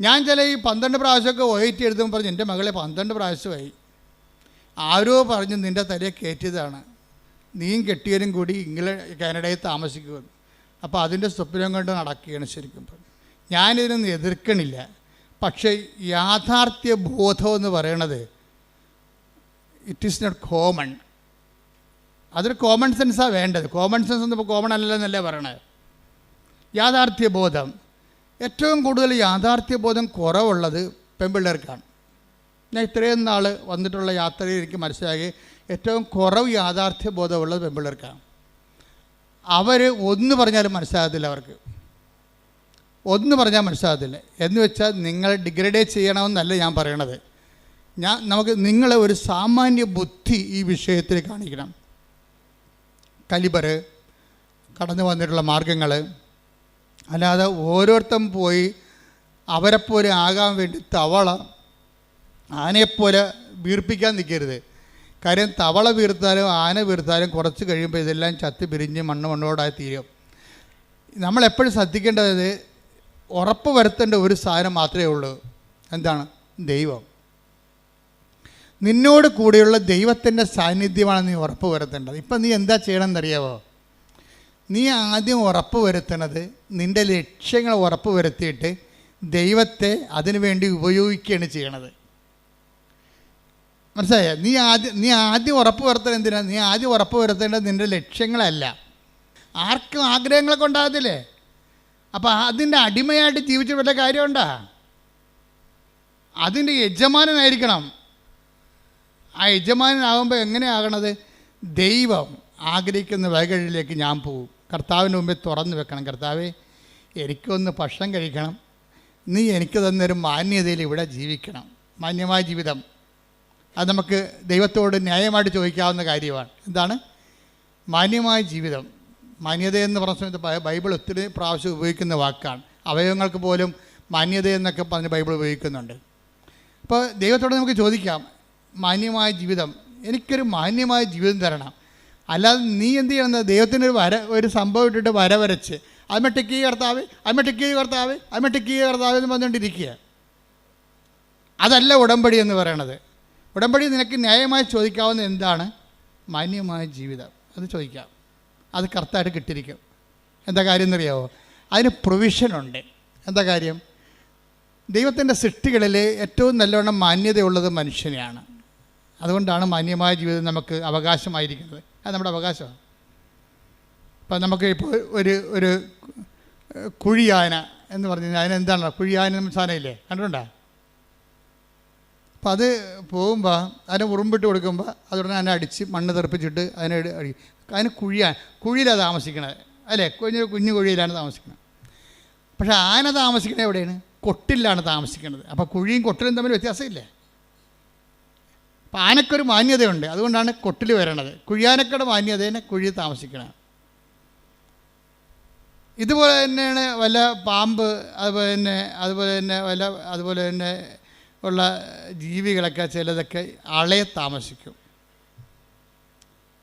ഞാൻ ഈ 12 പ്രാവശ്യമൊക്കെ OIT എഴുതുമ്പോൾ പറഞ്ഞു എൻ്റെ മകളെ 12 പ്രാവശ്യമായി. ആരോ പറഞ്ഞ് നിൻ്റെ തലയെ കയറ്റിയതാണ്, നീയും കെട്ടിയവരും കൂടി കാനഡയിൽ താമസിക്കുമെന്ന്. അപ്പോൾ അതിൻ്റെ സ്വപ്നം കൊണ്ട് നടക്കുകയാണ്. ശരിക്കും ഞാനിതിനൊന്നും എതിർക്കണില്ല. പക്ഷേ യാഥാർത്ഥ്യ ബോധം എന്ന് പറയണത് ഇറ്റ് ഈസ് നോട്ട് കോമൺ. അതൊരു കോമൺ സെൻസാണ് വേണ്ടത്. കോമൺ സെൻസ് എന്ന് ഇപ്പോൾ കോമൺ അല്ലെന്നല്ലേ പറയണത്. യാഥാർത്ഥ്യബോധം, ഏറ്റവും കൂടുതൽ യാഥാർത്ഥ്യബോധം കുറവുള്ളത് പെൺപിള്ളേർക്കാണ്. ഞാൻ ഇത്രയും നാൾ വന്നിട്ടുള്ള യാത്രയിൽ എനിക്ക് മനസ്സിലാക്കി ഏറ്റവും കുറവ് യാഥാർത്ഥ്യബോധമുള്ളത് പെൺപിള്ളേർക്കാണ്. അവർ ഒന്ന് പറഞ്ഞാലും മനസ്സിലാകത്തില്ല, അവർക്ക് ഒന്ന് പറഞ്ഞാൽ മനസ്സിലാകത്തില്ല. എന്ന് വെച്ചാൽ നിങ്ങൾ ഡിഗ്രഡേറ്റ് ചെയ്യണമെന്നല്ല ഞാൻ പറയണത്. നമുക്ക് നിങ്ങളെ ഒരു സാമാന്യ ബുദ്ധി ഈ വിഷയത്തിൽ കാണിക്കണം. കലിബർ, കടന്നു വന്നിട്ടുള്ള മാർഗങ്ങൾ, അല്ലാതെ ഓരോരുത്തരും പോയി അവരെപ്പോലെ ആകാൻ വേണ്ടി തവള ആനയെപ്പോലെ വീർപ്പിക്കാൻ നിൽക്കരുത്. കാര്യം തവള വീർത്താലും ആന വീർത്താലും കുറച്ച് കഴിയുമ്പോൾ ഇതെല്ലാം ചത്തി പിരിഞ്ഞ് മണ്ണോടായി തീരും. നമ്മളെപ്പോഴും ശ്രദ്ധിക്കേണ്ടത് ഉറപ്പ് വരുത്തേണ്ട ഒരു സാധനം മാത്രമേ ഉള്ളൂ. എന്താണ്? ദൈവം. നിന്നോട് കൂടെയുള്ള ദൈവത്തിൻ്റെ സാന്നിധ്യമാണ് നീ ഉറപ്പ് വരുത്തേണ്ടത്. ഇപ്പം നീ എന്താ ചെയ്യണമെന്നറിയാവോ? നീ ആദ്യം ഉറപ്പ് വരുത്തണത് നിൻ്റെ ലക്ഷ്യങ്ങൾ ഉറപ്പ് വരുത്തിയിട്ട് ദൈവത്തെ അതിനു വേണ്ടി ഉപയോഗിക്കുകയാണ് ചെയ്യണത്. മനസ്സിലായോ? നീ ആദ്യം ഉറപ്പ് വരുത്തേണ്ടത് എന്തിനാണ്? നീ ആദ്യം ഉറപ്പ് വരുത്തേണ്ടത് നിൻ്റെ ലക്ഷ്യങ്ങളല്ല. ആർക്കും ആഗ്രഹങ്ങളൊക്കെ ഉണ്ടാകത്തില്ലേ? അപ്പോൾ അതിൻ്റെ അടിമയായിട്ട് ജീവിച്ച വല്ല കാര്യമുണ്ടോ? അതിൻ്റെ യജമാനനായിരിക്കണം. ആ യജമാനനാകുമ്പോൾ എങ്ങനെയാകണത്? ദൈവം ആഗ്രഹിക്കുന്ന വഴികളിലേക്ക് ഞാൻ പോകും. കർത്താവിൻ്റെ മുമ്പിൽ തുറന്നു വെക്കണം. കർത്താവേ, എനിക്കൊന്ന് ഭക്ഷണം കഴിക്കണം, നീ എനിക്ക് തന്നൊരു മാന്യതയിൽ ഇവിടെ ജീവിക്കണം. മാന്യമായ ജീവിതം അത് നമുക്ക് ദൈവത്തോട് ന്യായമായിട്ട് ചോദിക്കാവുന്ന കാര്യമാണ്. എന്താണ് മാന്യമായ ജീവിതം? മാന്യതയെന്ന് പറഞ്ഞ സമയത്ത് ബൈബിൾ ഒത്തിരി പ്രാവശ്യം ഉപയോഗിക്കുന്ന വാക്കാണ്. അവയവങ്ങൾക്ക് പോലും മാന്യതയെന്നൊക്കെ പറഞ്ഞ് ബൈബിൾ ഉപയോഗിക്കുന്നുണ്ട്. അപ്പോൾ ദൈവത്തോട് നമുക്ക് ചോദിക്കാം, മാന്യമായ ജീവിതം, എനിക്കൊരു മാന്യമായ ജീവിതം തരണം. അല്ലാതെ നീ എന്ത് ചെയ്യണമെന്ന് ദൈവത്തിൻ്റെ ഒരു സംഭവം ഇട്ടിട്ട് വരച്ച് അമ്മട്ടിക്ക് കർത്താവ് എന്ന് പറഞ്ഞുകൊണ്ടിരിക്കുക. അതല്ല ഉടമ്പടി എന്ന് പറയണത്. ഉടമ്പടി നിനക്ക് ന്യായമായി ചോദിക്കാവുന്ന എന്താണ്? മാന്യമായ ജീവിതം. അത് ചോദിക്കാം. അത് കർത്താവായിട്ട് കിട്ടിയിരിക്കും. എന്താ കാര്യം എന്നറിയാമോ? അതിന് പ്രൊവിഷനുണ്ട്. എന്താ കാര്യം? ദൈവത്തിൻ്റെ സൃഷ്ടികളിൽ ഏറ്റവും നല്ലവണ്ണം മാന്യതയുള്ളത് മനുഷ്യനെയാണ്. അതുകൊണ്ടാണ് മാന്യമായ ജീവിതം നമുക്ക് അവകാശമായിരിക്കുന്നത്. അത് നമ്മുടെ അവകാശമാണ്. ഇപ്പം നമുക്ക് ഇപ്പോൾ ഒരു കുഴിയാന എന്ന് പറഞ്ഞു കഴിഞ്ഞാൽ അതിനെന്താണ്? കുഴിയാന സാധനമില്ലേ, കണ്ടിട്ടുണ്ടോ? അപ്പം അത് പോകുമ്പോൾ അതിനെ ഉറുമ്പിട്ട് കൊടുക്കുമ്പോൾ അതുടനെ അതിനെ അടിച്ച് മണ്ണ് തെറിപ്പിച്ചിട്ട് അതിനെ അതിന് കുഴിയിലാണ് താമസിക്കണത്, അല്ലേ? കുഞ്ഞു കുഴിയിലാണ് താമസിക്കുന്നത്. പക്ഷേ ആന താമസിക്കുന്നത് എവിടെയാണ്? കൊട്ടിലാണ് താമസിക്കുന്നത്. അപ്പോൾ കുഴിയും കൊട്ടിലും തമ്മിൽ വ്യത്യാസമില്ലേ? അപ്പം ആനക്കൊരു മാന്യതയുണ്ട്. അതുകൊണ്ടാണ് കൊട്ടിൽ വരണത്. കുഴിയാനക്കയുടെ മാന്യതേനെ കുഴി താമസിക്കണം. ഇതുപോലെ തന്നെയാണ് വല്ല പാമ്പ്, അതുപോലെ തന്നെ ഉള്ള ജീവികളൊക്കെ ചിലതൊക്കെ അളയെ താമസിക്കും.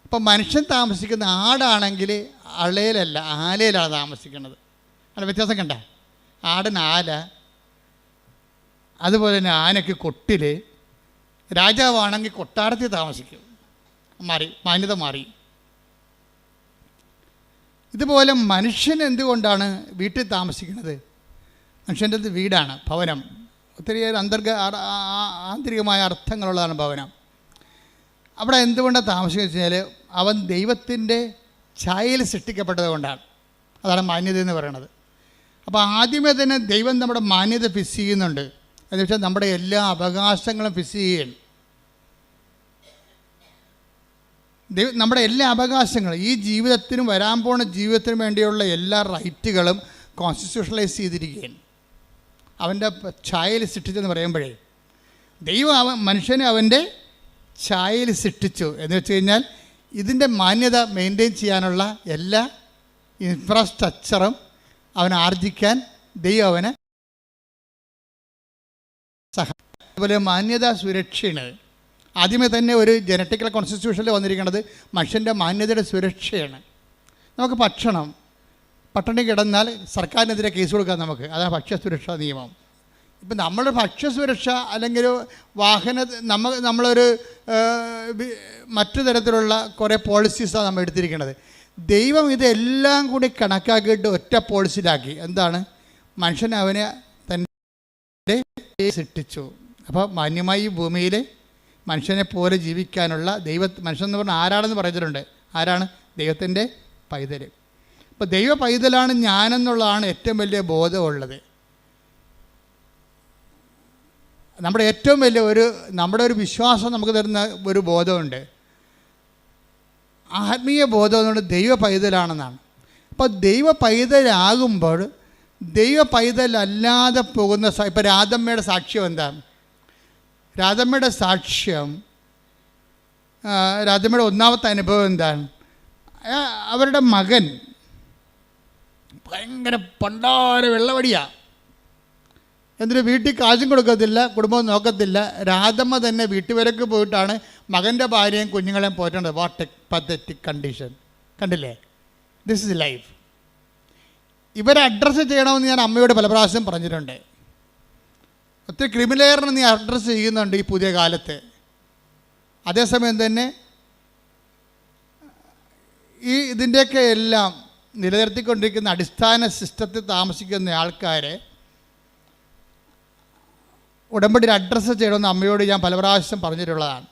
ഇപ്പം മനുഷ്യൻ താമസിക്കുന്ന ആടാണെങ്കിൽ അളയിലല്ല ആലയിലാണ് താമസിക്കുന്നത്. അതിന് വ്യത്യാസം കണ്ട? ആടിന് ആല, അതുപോലെ തന്നെ ആനയ്ക്ക് കൊട്ടിൽ, രാജാവാണെങ്കിൽ കൊട്ടാരത്തിൽ താമസിക്കും. മാന്യത മാറി. ഇതുപോലെ മനുഷ്യൻ എന്തുകൊണ്ടാണ് വീട്ടിൽ താമസിക്കുന്നത്? മനുഷ്യൻ്റെ വീടാണ്, ഭവനം. ഒത്തിരിയേറെ ആന്തരികമായ അർത്ഥങ്ങളുള്ളതാണ് ഭവനം. അവിടെ എന്തുകൊണ്ടാണ് താമസിക്കുന്നത് വെച്ച് കഴിഞ്ഞാൽ അവൻ ദൈവത്തിൻ്റെ ഛായയിൽ സൃഷ്ടിക്കപ്പെട്ടത് കൊണ്ടാണ്. അതാണ് മാന്യത എന്ന് പറയുന്നത്. അപ്പോൾ ആദ്യമേ തന്നെ ദൈവം നമ്മുടെ മാന്യത ഫിക്സ് ചെയ്യുന്നുണ്ട്. എന്ന് വെച്ചാൽ നമ്മുടെ എല്ലാ അവകാശങ്ങളും ഫിക്സ് ചെയ്യുകയാണ്. നമ്മുടെ എല്ലാ അവകാശങ്ങളും ഈ ജീവിതത്തിനും വരാൻ പോണ ജീവിതത്തിനും വേണ്ടിയുള്ള എല്ലാ റൈറ്റുകളും കോൺസ്റ്റിറ്റ്യൂഷണലൈസ് ചെയ്തിരിക്കുകയാണ്. അവൻ്റെ ഛായയിൽ സൃഷ്ടിച്ചെന്ന് പറയുമ്പോഴേ ദൈവം മനുഷ്യനെ അവൻ്റെ ഛായയിൽ സൃഷ്ടിച്ചു എന്ന് വെച്ച് കഴിഞ്ഞാൽ ഇതിൻ്റെ മാന്യത മെയിൻറ്റെയിൻ ചെയ്യാനുള്ള എല്ലാ ഇൻഫ്രാസ്ട്രക്ചറും അവൻ ആർജിക്കാൻ ദൈവം അവന് അതുപോലെ മാന്യത സുരക്ഷയാണ്. ആദ്യമേ തന്നെ ഒരു ജനറ്റിക്കൽ കോൺസ്റ്റിറ്റ്യൂഷനിൽ വന്നിരിക്കുന്നത് മനുഷ്യൻ്റെ മാന്യതയുടെ സുരക്ഷയാണ്. നമുക്ക് പട്ടിണി കിടന്നാൽ സർക്കാരിനെതിരെ കേസ് കൊടുക്കാം നമുക്ക്. അതാണ് ഭക്ഷ്യസുരക്ഷാ നിയമം. ഇപ്പം നമ്മുടെ ഭക്ഷ്യസുരക്ഷ അല്ലെങ്കിൽ നമ്മളൊരു മറ്റു തരത്തിലുള്ള കുറേ പോളിസീസാണ് നമ്മൾ എടുത്തിരിക്കുന്നത്. ദൈവം ഇതെല്ലാം കൂടി കണക്കാക്കിയിട്ട് ഒറ്റ പോളിസിയിലാക്കി. എന്താണ്? മനുഷ്യൻ അവനെ തന്നെ സൃഷ്ടിച്ചു. അപ്പോൾ മാന്യമായി ഈ ഭൂമിയിൽ മനുഷ്യനെ പോലെ ജീവിക്കാനുള്ള മനുഷ്യൻ എന്ന് പറഞ്ഞാൽ ആരാണെന്ന് പറഞ്ഞിട്ടുണ്ട്. ആരാണ്? ദൈവത്തിൻ്റെ പൈതൽ. അപ്പോൾ ദൈവ പൈതലാണ് ഞാനെന്നുള്ളതാണ് ഏറ്റവും വലിയ ബോധമുള്ളത്. നമ്മുടെ ഏറ്റവും വലിയ നമ്മുടെ ഒരു വിശ്വാസം നമുക്ക് തരുന്ന ഒരു ബോധമുണ്ട്. ആത്മീയ ബോധം എന്നുകൊണ്ട് ദൈവ പൈതലാണെന്നാണ്. അപ്പോൾ ദൈവ പൈതലാകുമ്പോൾ ദൈവ പൈതലല്ലാതെ പോകുന്ന ഇപ്പോൾ രാധമ്മയുടെ സാക്ഷ്യം എന്താണ്? രാധമ്മയുടെ സാക്ഷ്യം, രാധമ്മയുടെ ഒന്നാമത്തെ അനുഭവം എന്താണ്? അവരുടെ മകൻ ഭയങ്കര പണ്ടാര വെള്ളവടിയാണ്. എന്നിട്ട് വീട്ടിൽ കാശും കൊടുക്കത്തില്ല, കുടുംബം നോക്കത്തില്ല. രാധമ്മ തന്നെ വീട്ടുവരക്ക് പോയിട്ടാണ് മകൻ്റെ ഭാര്യയും കുഞ്ഞുങ്ങളെയും പോറ്റേണ്ടത്. What a pathetic condition. കണ്ടില്ലേ? This is life. ഇവരെ അഡ്രസ്സ് ചെയ്യണമെന്ന് ഞാൻ അമ്മയോട് പല പ്രാവശ്യം പറഞ്ഞിട്ടുണ്ട്. ഒത്തിരി ക്രിമിനലിനെ നീ അഡ്രസ്സ് ചെയ്യുന്നുണ്ട് ഈ പുതിയ കാലത്ത്. അതേസമയം തന്നെ ഇതിൻ്റെയൊക്കെ എല്ലാം നിലനിർത്തിക്കൊണ്ടിരിക്കുന്ന അടിസ്ഥാന സിസ്റ്റത്തിൽ താമസിക്കുന്ന ആൾക്കാരെ ഉടമ്പടിയിൽ അഡ്രസ്സ് ചെയ്യണമെന്ന് അമ്മയോട് ഞാൻ പല പ്രാവശ്യം പറഞ്ഞിട്ടുള്ളതാണ്.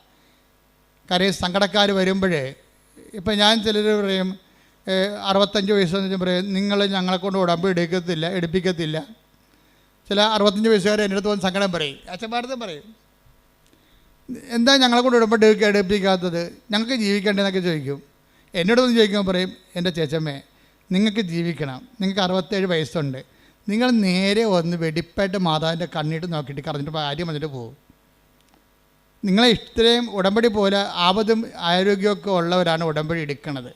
കാര്യം സങ്കടക്കാർ വരുമ്പോഴേ, ഇപ്പം ഞാൻ ചിലർ പറയും 65 വയസ്സെന്ന് പറയും നിങ്ങൾ ഞങ്ങളെക്കൊണ്ട് ഉടമ്പടി എടുപ്പിക്കത്തില്ല. ചില 65 വയസ്സുകാർ എൻ്റെ അടുത്ത് വന്ന് സങ്കടം പറയും, അച്ഛന്മാരത്തും പറയും, എന്താ ഞങ്ങളെക്കൊണ്ട് ഉടമ്പടി എടുപ്പിക്കാത്തത്, ഞങ്ങൾക്ക് ജീവിക്കേണ്ടതെന്നൊക്കെ ചോദിക്കും. എന്നോടൊന്ന് ചോദിക്കുമ്പോൾ പറയും, എൻ്റെ ചേച്ചമ്മേ നിങ്ങൾക്ക് ജീവിക്കണം, നിങ്ങൾക്ക് 67 വയസ്സുണ്ട്, നിങ്ങൾ നേരെ ഒന്ന് വെടിപ്പായിട്ട് മാതാവിൻ്റെ കണ്ണിട്ട് നോക്കിയിട്ട് കറഞ്ഞിട്ട് കാര്യം വന്നിട്ട് പോകും. നിങ്ങളെ ഇത്രയും ഉടമ്പടി പോലെ ആപത്തും ആരോഗ്യമൊക്കെ ഉള്ളവരാണ് ഉടമ്പടി എടുക്കുന്നത്.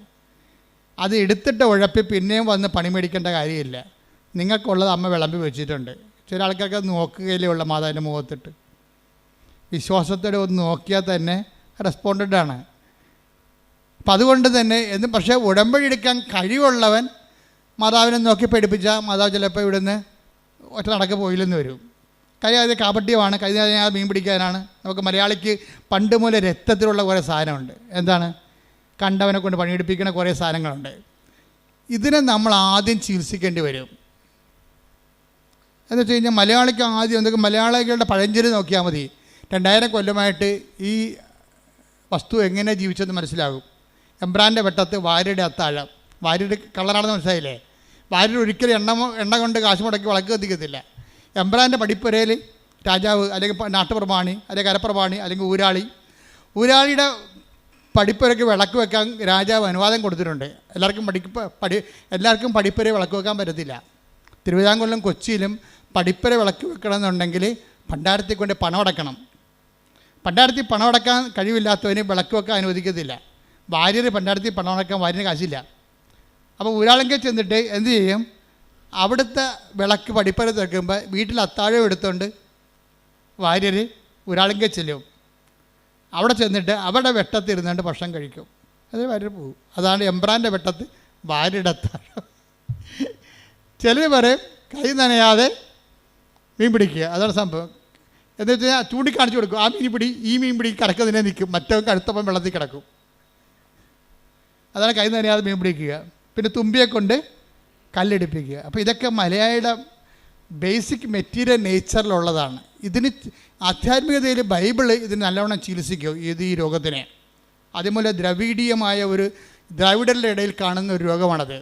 അത് എടുത്തിട്ട് ഉഴപ്പി പിന്നെയും വന്ന് പണി മേടിക്കേണ്ട കാര്യമില്ല. നിങ്ങൾക്കുള്ളത് അമ്മ വിളമ്പി വെച്ചിട്ടുണ്ട്. ചില ആൾക്കാർക്ക് നോക്കുകയില്ലേ ഉള്ള മാതാവിൻ്റെ മുഖത്തിട്ട്. വിശ്വാസത്തോടെ ഒന്ന് നോക്കിയാൽ തന്നെ റെസ്പോണ്ടൻ്റാണ്. അപ്പം അതുകൊണ്ട് തന്നെ പക്ഷേ ഉടമ്പടി എടുക്കാൻ കഴിവുള്ളവൻ മാതാവിനെ നോക്കി പഠിപ്പിച്ചാൽ മാതാവ് ചിലപ്പോൾ ഇവിടുന്ന് ഒറ്റ നടക്ക് പോയില്ലെന്ന് വരും. കാര്യം അത് കാപട്യമാണ്. കഴിഞ്ഞ മീൻ പിടിക്കാനാണ്. നമുക്ക് മലയാളിക്ക് പണ്ട് മുതലേ രക്തത്തിലുള്ള കുറേ സാധനമുണ്ട്. എന്താണ്? കണ്ടവനെ കൊണ്ട് പണിയെടുപ്പിക്കുന്ന കുറേ സാധനങ്ങളുണ്ട്. ഇതിനെ നമ്മൾ ആദ്യം ചികിത്സിക്കേണ്ടി വരും. എന്ന് വെച്ച് കഴിഞ്ഞാൽ മലയാളിക്ക് ആദ്യം എന്തൊക്കെ മലയാളികളുടെ പഴഞ്ചൊല്ല് നോക്കിയാൽ മതി. 2000 കൊല്ലമായിട്ട് ഈ വസ്തു എങ്ങനെ ജീവിച്ചെന്ന് മനസ്സിലാകും. എംബ്രാൻ്റെ വെട്ടത്ത് വാര്യയുടെ അത്താഴം. വാര്യയുടെ കള്ളനാണെന്ന് മനസ്സിലായില്ലേ? വാര്യർ ഒരിക്കലും എണ്ണ കൊണ്ട് കാശ് മുടക്കി വിളക്ക് കത്തിക്കത്തില്ല. എംബ്രാൻ്റെ പടിപ്പുരയിൽ രാജാവ് അല്ലെങ്കിൽ നാട്ടുപ്രമാണി അല്ലെങ്കിൽ കരപ്രമാണി അല്ലെങ്കിൽ ഊരാളിയുടെ പടിപ്പുരയ്ക്ക് വിളക്ക് വെക്കാൻ രാജാവ് അനുവാദം കൊടുത്തിട്ടുണ്ട്. എല്ലാവർക്കും പടിപ്പുര വിളക്ക് വെക്കാൻ പറ്റത്തില്ല. തിരുവിതാംകൂറിലും കൊച്ചിയിലും പടിപ്പുര വിളക്ക് വെക്കണമെന്നുണ്ടെങ്കിൽ ഭണ്ഡാരത്തിൽ കൊണ്ട് പണം അടക്കണം. ഭണ്ഡാരത്തിൽ പണം അടക്കാൻ കഴിവില്ലാത്തവന് വിളക്ക് വെക്കാൻ അനുവദിക്കത്തില്ല. ഭാര്യർ ഭണ്ഡാരത്തിൽ പണം അടക്കാൻ ഭാര്യന് കാശില്ല. അപ്പോൾ ഊരാളെങ്കിൽ ചെന്നിട്ട് എന്ത് ചെയ്യും? അവിടുത്തെ വിളക്ക് പടിപ്പുര തെക്കുമ്പോൾ വീട്ടിൽ അത്താഴം എടുത്തുകൊണ്ട് ഭാര്യർ ഊരാളെങ്കിൽ ചെല്ലും. അവിടെ ചെന്നിട്ട് അവിടെ വെട്ടത്തിരുന്നുകൊണ്ട് ഭക്ഷണം കഴിക്കും. അത് ഭാര്യർ പോകും. അതാണ് എംബ്രാൻ്റെ വെട്ടത്ത് ഭാര്യയുടെ അത്താഴം. ചിലർ പറയും കൈ നനയാതെ മീൻ പിടിക്കുക. അതാണ് സംഭവം. എന്ന് വെച്ച് കഴിഞ്ഞാൽ ചൂണ്ടിക്കാണിച്ചു കൊടുക്കും. ഈ മീൻ പിടി കറക്കുന്നതിനെ നിൽക്കും, മറ്റവൻ കഴുത്തപ്പം വെള്ളത്തിൽ കിടക്കും. അതാണ് കൈ നനയാതെ മീൻ പിടിക്കുക. പിന്നെ തുമ്പിയെ കൊണ്ട് കല്ലെടുപ്പിക്കുക. അപ്പോൾ ഇതൊക്കെ മലയാളിയുടെ ബേസിക് മെറ്റീരിയൽ നേച്ചറിലുള്ളതാണ്. ഇതിന് ആധ്യാത്മികതയിൽ ബൈബിള് ഇതിന് നല്ലവണ്ണം ചികിത്സിക്കും ഈ രോഗത്തിനെ. അതേപോലെ ദ്രവീഡീയമായ ദ്രാവിഡരുടെ ഇടയിൽ കാണുന്ന ഒരു രോഗമാണത്.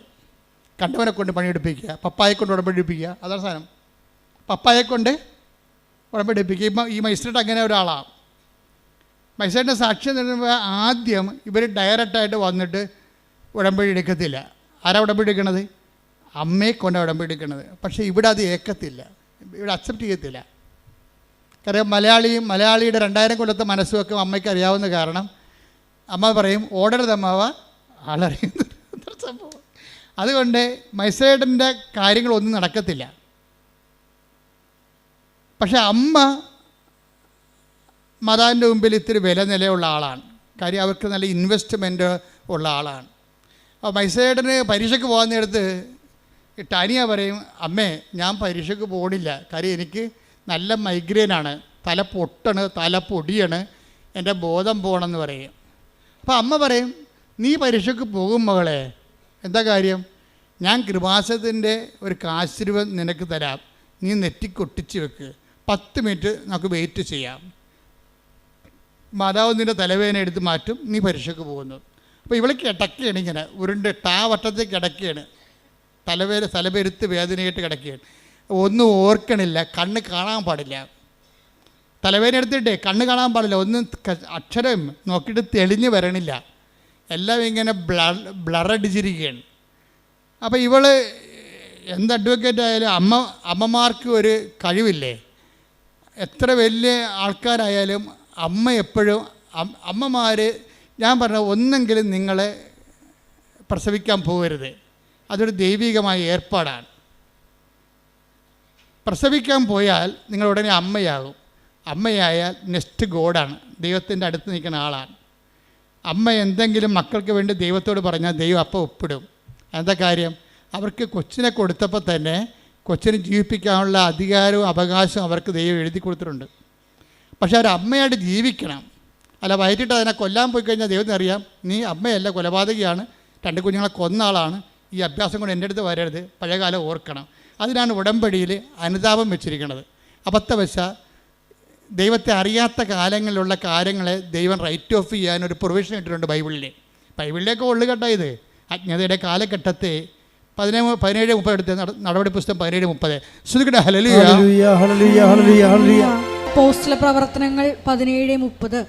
കണ്ടവനെ കൊണ്ട് പണിയെടുപ്പിക്കുക, പപ്പായെ കൊണ്ട് ഉടമ്പടിപ്പിക്കുക. അതാണ് സാധനം. പപ്പായെ കൊണ്ട് ഉടമ്പടിപ്പിക്കുക. ഈ മൈസ്ട്രേറ്റ് അങ്ങനെ ഒരാളാണ്. മൈസ്ട്രേറ്റിൻ്റെ സാക്ഷ്യം തരുമ്പോൾ ആദ്യം ഇവർ ഡയറക്റ്റായിട്ട് വന്നിട്ട് ഉടമ്പടി എടുക്കത്തില്ല. ആരാ ഉടമ്പടി എടുക്കണത്? അമ്മയെ കൊണ്ട് ഉടമ്പടി എടുക്കണത്. പക്ഷേ ഇവിടെ അത് ഏക്കത്തില്ല, ഇവിടെ അക്സെപ്റ്റ് ചെയ്യത്തില്ല. കാര്യം മലയാളിയുടെ 2000 കൊല്ലത്തെ മനസ്സുമൊക്കെ അമ്മയ്ക്ക് അറിയാവുന്ന കാരണം അമ്മ പറയും ഓടരുത് അമ്മാവ ആളറിയുന്ന സംഭവം. അതുകൊണ്ട് മൈസേട്ടൻ്റെ കാര്യങ്ങളൊന്നും നടക്കത്തില്ല. പക്ഷെ അമ്മ മാതാവിൻ്റെ മുമ്പിൽ ഇത്തിരി വില നിലയുള്ള ആളാണ്. കാര്യം അവർക്ക് നല്ല ഇൻവെസ്റ്റ്മെൻറ്റ് ഉള്ള ആളാണ്. അപ്പോൾ മൈസേട്ടന് പരീക്ഷയ്ക്ക് പോകാൻ നേരത്ത് ടാനിയ പറയും, അമ്മേ ഞാൻ പരീക്ഷയ്ക്ക് പോകണില്ല, കാര്യം എനിക്ക് നല്ല മൈഗ്രെയിനാണ്, തല പൊട്ടാണ്, തല പൊടിയാണ്, എൻ്റെ ബോധം പോകണമെന്ന് പറയും. അപ്പോൾ അമ്മ പറയും, നീ പരീക്ഷയ്ക്ക് പോകും മകളെ, എന്താ കാര്യം? ഞാൻ കൃപാസനത്തിൻ്റെ ഒരു കാശിരുവം നിനക്ക് തരാം, നീ നെറ്റിക്കൊട്ടിച്ച് വെക്ക്, 10 മിനിറ്റ് നമുക്ക് വെയിറ്റ് ചെയ്യാം, മാതാവ് നിൻ്റെ തലവേദന എടുത്ത് മാറ്റും, നീ പരീക്ഷയ്ക്ക് പോകുന്നു. അപ്പോൾ ഇവൾ കിടക്കുകയാണ്, ഇങ്ങനെ ഉരുണ്ട് വട്ടത്തിൽ കിടക്കുകയാണ്, തലപെരുത്ത് വേദനയായിട്ട് കിടക്കുകയാണ്. ഒന്നും ഓർക്കണില്ല, കണ്ണ് കാണാൻ പാടില്ല. തലവേദന എടുത്തിട്ടേ കണ്ണ് കാണാൻ പാടില്ല, ഒന്നും അക്ഷരം നോക്കിയിട്ട് തെളിഞ്ഞ് വരണില്ല, എല്ലാം ഇങ്ങനെ ബ്ലറടിച്ചിരിക്കുകയാണ്. അപ്പോൾ ഇവൾ എന്ത് അഡ്വക്കേറ്റ് ആയാലും അമ്മമാർക്ക് ഒരു കഴിവില്ലേ, എത്ര വലിയ ആൾക്കാരായാലും അമ്മ എപ്പോഴും അമ്മമാർ, ഞാൻ പറഞ്ഞ ഒന്നെങ്കിലും നിങ്ങളെ പ്രസവിക്കാൻ പോകരുത്, അതൊരു ദൈവികമായ ഏർപ്പാടാണ്. പ്രസവിക്കാൻ പോയാൽ നിങ്ങൾ ഉടനെ അമ്മയാകും. അമ്മയായാൽ നെക്സ്റ്റ് ഗോഡാണ്, ദൈവത്തിൻ്റെ അടുത്ത് നിൽക്കുന്ന ആളാണ്. അമ്മ എന്തെങ്കിലും മക്കൾക്ക് വേണ്ടി ദൈവത്തോട് പറഞ്ഞാൽ ദൈവം അപ്പം ഒപ്പിടും. എന്താ കാര്യം? അവർക്ക് കൊച്ചിനെ കൊടുത്തപ്പോൾ തന്നെ കൊച്ചിനെ ജീവിപ്പിക്കാനുള്ള അധികാരവും അവകാശവും അവർക്ക് ദൈവം എഴുതി കൊടുത്തിട്ടുണ്ട്. പക്ഷേ അവർ അമ്മയായിട്ട് ജീവിക്കണം. അല്ല വയറ്റിട്ട് അതിനെ കൊല്ലാൻ പോയി കഴിഞ്ഞാൽ ദൈവത്തിന് അറിയാം, നീ അമ്മയല്ല, കൊലപാതകയാണ്, 2 കുഞ്ഞുങ്ങളെ കൊന്ന ആളാണ്, ഈ അഭ്യാസം കൊണ്ട് എൻ്റെ അടുത്ത് വരരുത്, പഴയകാലം ഓർക്കണം. അതിനാണ് ഉടമ്പടിയിൽ അനുതാപം വെച്ചിരിക്കുന്നത്. അബദ്ധവശ ദൈവത്തെ അറിയാത്ത കാലങ്ങളിലുള്ള കാര്യങ്ങളെ ദൈവം റൈറ്റ് ഓഫ് ചെയ്യാനൊരു പ്രൊവിഷൻ ഇട്ടിട്ടുണ്ട് ബൈബിളിലേക്ക് ഉള്ളുകെട്ടാ ഇത്. അജ്ഞതയുടെ കാലഘട്ടത്തെ 17:30 എടുത്ത് നടപടി പുസ്തകം 17:30. ശ്രുതിക്കട്ടെ ഹല്ലേലൂയ ഹല്ലേലൂയ ഹല്ലേലൂയ ഹല്ലേലൂയ. അപ്പോസ്തല പ്രവർത്തനങ്ങൾ 17:30.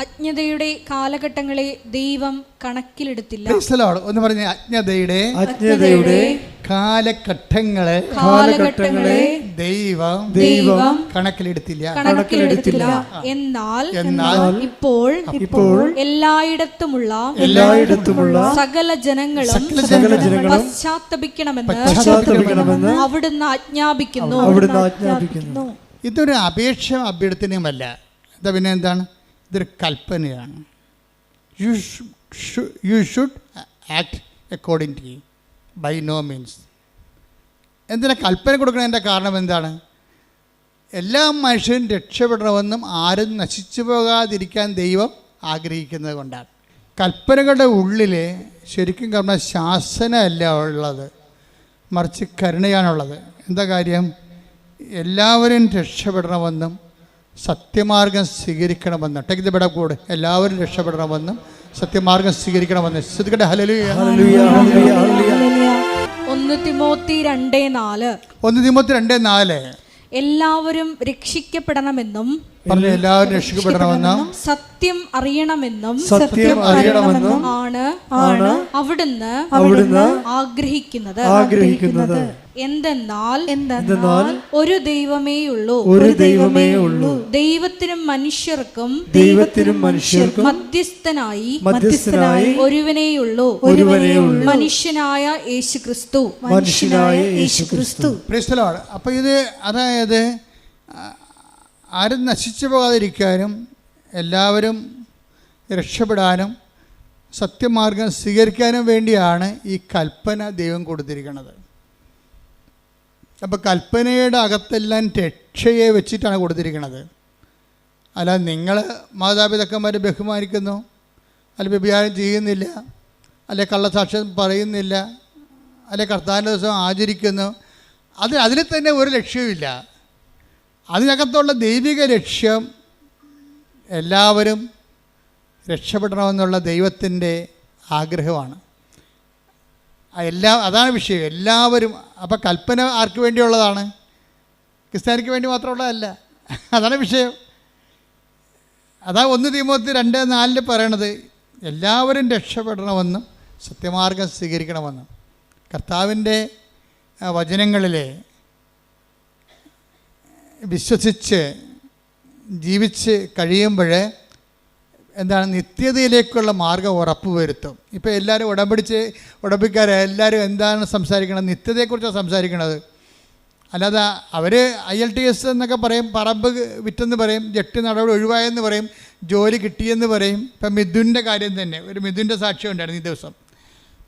അജ്ഞതയുടെ കാലഘട്ടങ്ങളെ ദൈവം കണക്കിലെടുത്തില്ല. ഒന്ന് പറഞ്ഞ അജ്ഞതയുടെ കാലഘട്ടങ്ങളെ ദൈവം കണക്കിലെടുത്തില്ല. എന്നാൽ ഇപ്പോൾ എല്ലായിടത്തുമുള്ള സകല ജനങ്ങളും പശ്ചാത്തപിക്കണമെന്ന് അവിടുന്ന് ആജ്ഞാപിക്കുന്നു. ഇതൊരു അപേക്ഷ അഭ്യർത്ഥനയുമല്ല, എന്താ പിന്നെ എന്താണ്? ഇതൊരു കൽപ്പനയാണ്. You should act according to by no means. എന്തിനാ കൽപ്പന കൊടുക്കുന്നതിൻ്റെ കാരണം എന്താണ്? എല്ലാ മനുഷ്യരും രക്ഷപ്പെടണമെന്നും ആരും നശിച്ചു പോകാതിരിക്കാൻ ദൈവം ആഗ്രഹിക്കുന്നത് കൊണ്ടാണ്. കൽപ്പനകളുടെ ഉള്ളിൽ ശരിക്കും പറഞ്ഞാൽ ശാസനയല്ല ഉള്ളത്, മറിച്ച് കരുണയാണുള്ളത്. എന്താ കാര്യം? എല്ലാവരും രക്ഷപ്പെടണമെന്നും സത്യമാർഗം സ്വീകരിക്കണമെന്ന്. ടേക്ക് ദ ബെഡ് കൂടെ. എല്ലാവരും രക്ഷപ്പെടണമെന്നും സത്യമാർഗം സ്വീകരിക്കണമെന്ന്. ശ്രദ്ധിക്കട്ടെ ഹല്ലേലൂയ ഹല്ലേലൂയ ഹല്ലേലൂയ. 1 തിമോത്തി 2:4 എല്ലാവരും രക്ഷിക്കപ്പെടണമെന്നും എല്ലാവരും രക്ഷിക്കപ്പെടണമെന്നും സത്യം അറിയണമെന്നും ആണ് അവിടുന്ന് ആഗ്രഹിക്കുന്നത്. എന്തെന്നാൽ ഒരു ദൈവമേയുള്ളൂ, ദൈവത്തിനും മനുഷ്യർക്കും മധ്യസ്ഥനായി ഒരുവനേയുള്ളൂ, മനുഷ്യനായ യേശുക്രിസ്തു. അപ്പോൾ ഇത് അതായത് ആരും നശിച്ചു പോകാതിരിക്കാനും എല്ലാവരും രക്ഷപ്പെടാനും സത്യമാർഗം സ്വീകരിക്കാനും വേണ്ടിയാണ് ഈ കൽപ്പന ദൈവം കൊടുത്തിരിക്കുന്നത്. അപ്പോൾ കൽപ്പനയുടെ അകത്തെല്ലാം രക്ഷയെ വെച്ചിട്ടാണ് കൊടുത്തിരിക്കുന്നത്. അല്ല നിങ്ങൾ മാതാപിതാക്കന്മാരെ ബഹുമാനിക്കുന്നു, അല്ല വ്യഭിചാരം ചെയ്യുന്നില്ല, അല്ലെ കള്ളസാക്ഷ്യം പറയുന്നില്ല, അല്ലെ കർത്താവിൻ്റെ ദിവസം ആചരിക്കുന്നു, അതിൽ തന്നെ ഒരു ലക്ഷ്യവുമില്ല. അതിനകത്തുള്ള ദൈവിക ലക്ഷ്യം എല്ലാവരും രക്ഷപ്പെടണമെന്നുള്ള ദൈവത്തിൻ്റെ ആഗ്രഹമാണ്. അതാണ് വിഷയം. എല്ലാവരും. അപ്പോൾ കൽപ്പന ആർക്ക് വേണ്ടിയുള്ളതാണ്? ക്രിസ്ത്യാനിക്ക് വേണ്ടി മാത്രമുള്ളതല്ല. അതാണ് വിഷയം. അതാ 1 തിമോത്തി 2:4 പറയണത്, എല്ലാവരും രക്ഷപ്പെടണമെന്നും സത്യമാർഗം സ്വീകരിക്കണമെന്നും. കർത്താവിൻ്റെ വചനങ്ങളിലെ വിശ്വസിച്ച് ജീവിച്ച് കഴിയുമ്പോൾ എന്താണ് നിത്യതയിലേക്കുള്ള മാർഗം ഉറപ്പുവരുത്തും. ഇപ്പോൾ എല്ലാവരും ഉടമ്പിക്കാർ എല്ലാവരും എന്താണ് സംസാരിക്കണത്? നിത്യതയെക്കുറിച്ചാണ് സംസാരിക്കണത്. അല്ലാതെ അവർ IELTS എന്നൊക്കെ പറയും, പറമ്പ് വിറ്റെന്ന് പറയും, ജപ്തി നടപടി ഒഴിവായെന്ന് പറയും, ജോലി കിട്ടിയെന്ന് പറയും. ഇപ്പം മിഥുൻ്റെ കാര്യം തന്നെ, ഒരു മിഥുൻ്റെ സാക്ഷ്യം ഉണ്ടായിരുന്നു ഈ ദിവസം.